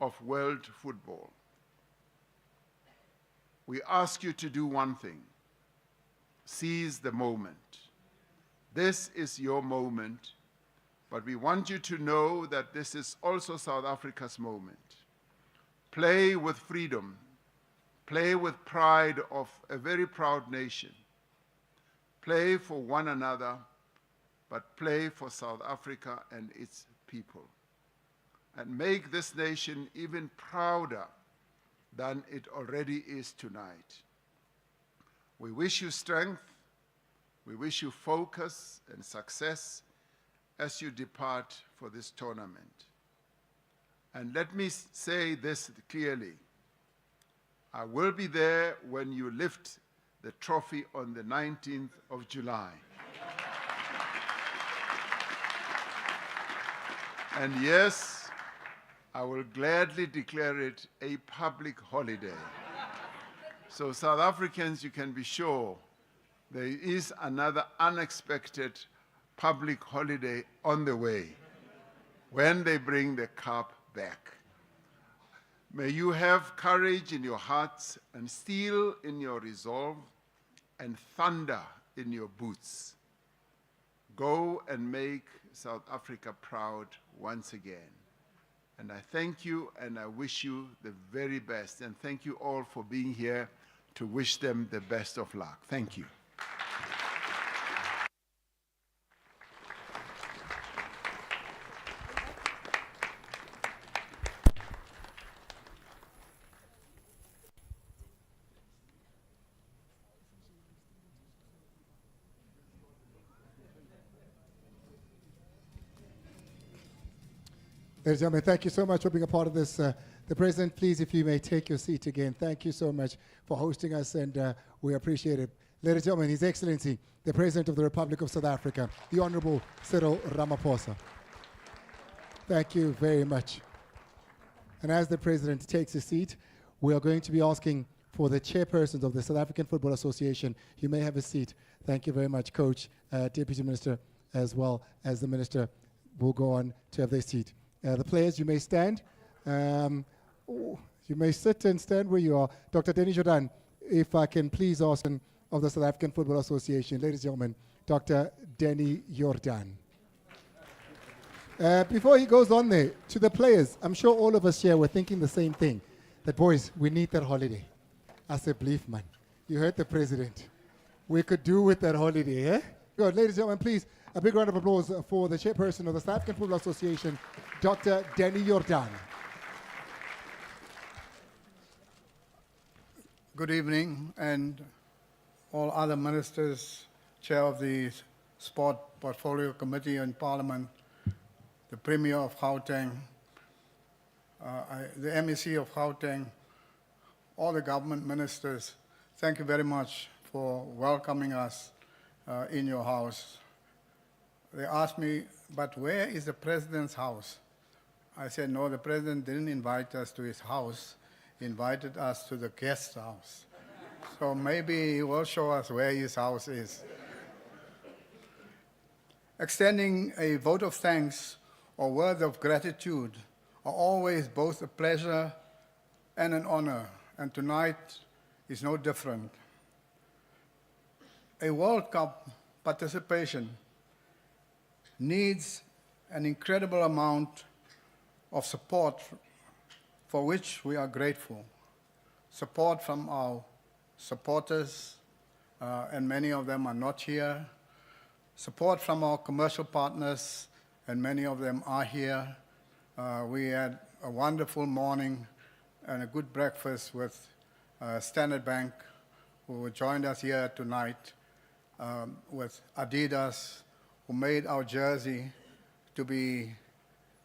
of world football. We ask you to do one thing: seize the moment. This is your moment, but we want you to know that this is also South Africa's moment. Play with freedom, play with pride of a very proud nation. Play for one another, but play for South Africa and its people. And make this nation even prouder than it already is tonight. We wish you strength, we wish you focus and success as you depart for this tournament. And let me say this clearly: I will be there when you lift the trophy on the 19th of July. And yes, I will gladly declare it a public holiday. So South Africans, you can be sure there is another unexpected public holiday on the way when they bring the cup back. May you have courage in your hearts and steel in your resolve and thunder in your boots. Go and make South Africa proud once again. And I thank you and I wish you the very best. And thank you all for being here to wish them the best of luck. Thank you. Ladies and gentlemen, thank you so much for being a part of this. The President, please, if you may take your seat again. Thank you so much for hosting us, and we appreciate it. Ladies and gentlemen, His Excellency, the President of the Republic of South Africa, the Honorable Cyril Ramaphosa. Thank you very much. And as the President takes his seat, we are going to be asking for the chairpersons of the South African Football Association. You may have a seat. Thank you very much, Coach, Deputy Minister, as well as the Minister will go on to have their seat. The players, you may stand. You may sit and stand where you are. Dr. Denny Jordan, if I can please ask of the South African Football Association. Ladies and gentlemen, Dr. Denny Jordan. Before he goes on there, to the players, I'm sure all of us here were thinking the same thing, that boys, we need that holiday. I said, believe man, you heard the President. We could do with that holiday, eh? Good, ladies and gentlemen, please, a big round of applause for the chairperson of the South African Football Association, Dr. Denny Jordan. Good evening, and all other ministers, chair of the Sport Portfolio Committee in Parliament, the Premier of Gauteng, the MEC of Gauteng, all the government ministers, thank you very much for welcoming us in your house. They asked me, but where is the President's house? I said, no, the President didn't invite us to his house. He invited us to the guest house. So maybe he will show us where his house is. Extending a vote of thanks or words of gratitude are always both a pleasure and an honor, and tonight is no different. A World Cup participation needs an incredible amount of support for which we are grateful. Support from our supporters, and many of them are not here. Support from our commercial partners, and many of them are here. We had a wonderful morning and a good breakfast with Standard Bank, who joined us here tonight, with Adidas, who made our jersey to be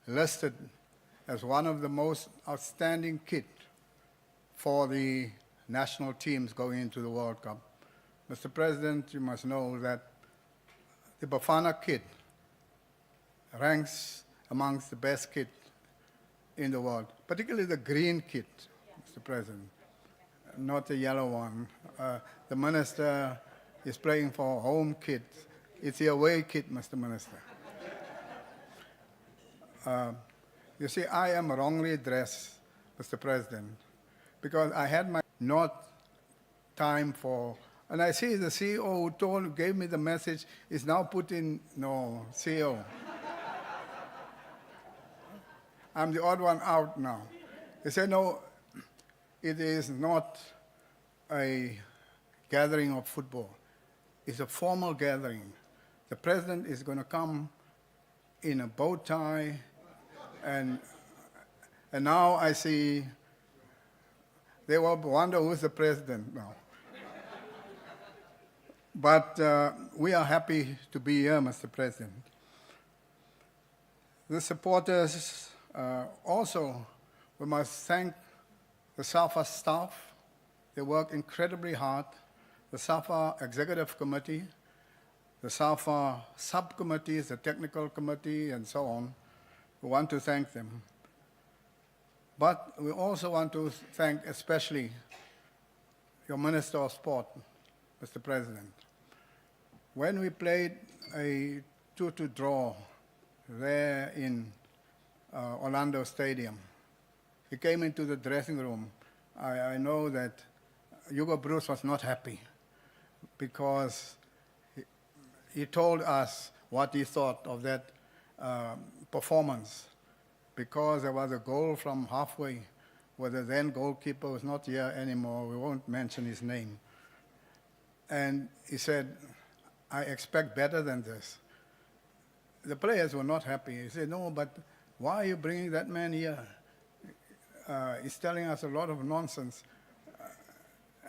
listed as one of the most outstanding kit for the national teams going into the World Cup. Mr. President, you must know that the Bafana kit ranks amongst the best kit in the world, particularly the green kit, Mr. President, not the yellow one. The minister is playing for home kit. It's the away kit, Mr. Minister. You see, I am wrongly dressed, Mr. President, because I had my not time for, and I see the CEO who gave me the message is now put in, no, CEO. I'm the odd one out now. He said, no, it is not a gathering of football. It's a formal gathering. The president is going to come in a bow tie, and now I see they will wonder who's the president now. But we are happy to be here, Mr. President. The supporters also, we must thank the SAFA staff. They work incredibly hard. The SAFA Executive Committee, the SAFA subcommittees, the technical committee, and so on. We want to thank them. But we also want to thank especially your Minister of Sport, Mr. President. When we played a 2-2 draw there in Orlando Stadium, he came into the dressing room. I know that Hugo Bruce was not happy because he told us what he thought of that performance, because there was a goal from halfway where the then goalkeeper was not here anymore. We won't mention his name. And he said, I expect better than this. The players were not happy. He said, no, but why are you bringing that man here? He's telling us a lot of nonsense.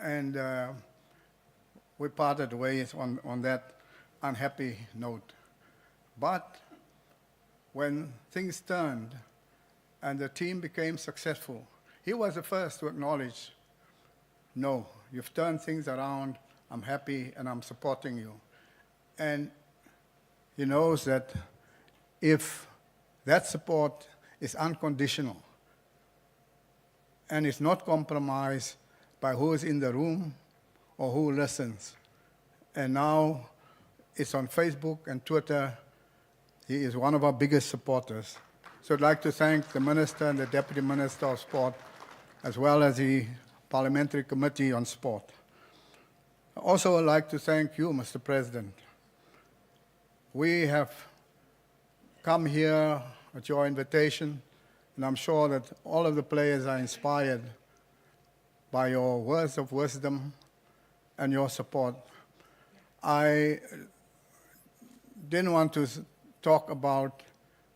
And we parted ways on that unhappy note. But when things turned and the team became successful, he was the first to acknowledge, no, you've turned things around, I'm happy and I'm supporting you. And he knows that if that support is unconditional and is not compromised by who is in the room or who listens, and now it's on Facebook and Twitter, he is one of our biggest supporters. So I'd like to thank the Minister and the Deputy Minister of Sport, as well as the Parliamentary Committee on Sport. Also, I'd like to thank you, Mr. President. We have come here at your invitation, and I'm sure that all of the players are inspired by your words of wisdom and your support. I didn't want to talk about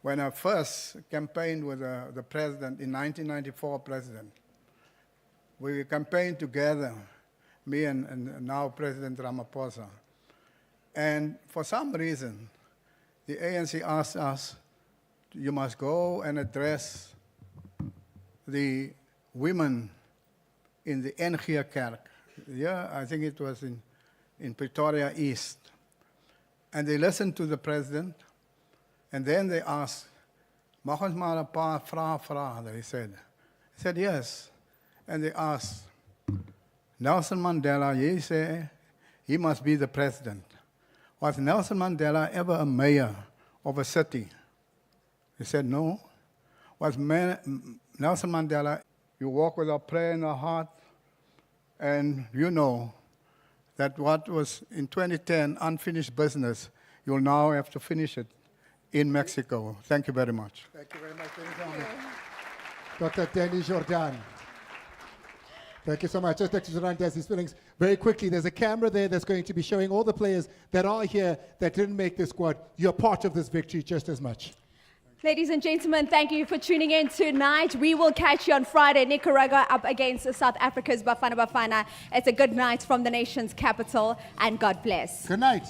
when I first campaigned with the president in 1994, president. We campaigned together, me and now President Ramaphosa. And for some reason, the ANC asked us, you must go and address the women in the NG Kerk. Yeah, I think it was in Pretoria East. And they listened to the president, and then they asked, mag ons maar 'n paar vrae vra, they said. He said, yes. And they asked, Nelson Mandela, he said, he must be the president. Was Nelson Mandela ever a mayor of a city? He said, no. Was Nelson Mandela, you walk with a prayer in our heart, and you know that what was in 2010 unfinished business, you'll now have to finish it in Mexico. Thank you very much. Thank you very much, ladies and gentlemen. Dr. Danny Jordan. Thank you so much. Just Dr. Jordan does his feelings very quickly. There's a camera there that's going to be showing all the players that are here that didn't make the squad. You're part of this victory just as much. Ladies and gentlemen, thank you for tuning in tonight. We will catch you on Friday. Nicaragua up against South Africa's Bafana Bafana. It's a good night from the nation's capital, and God bless. Good night.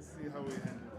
let's see how we handle it.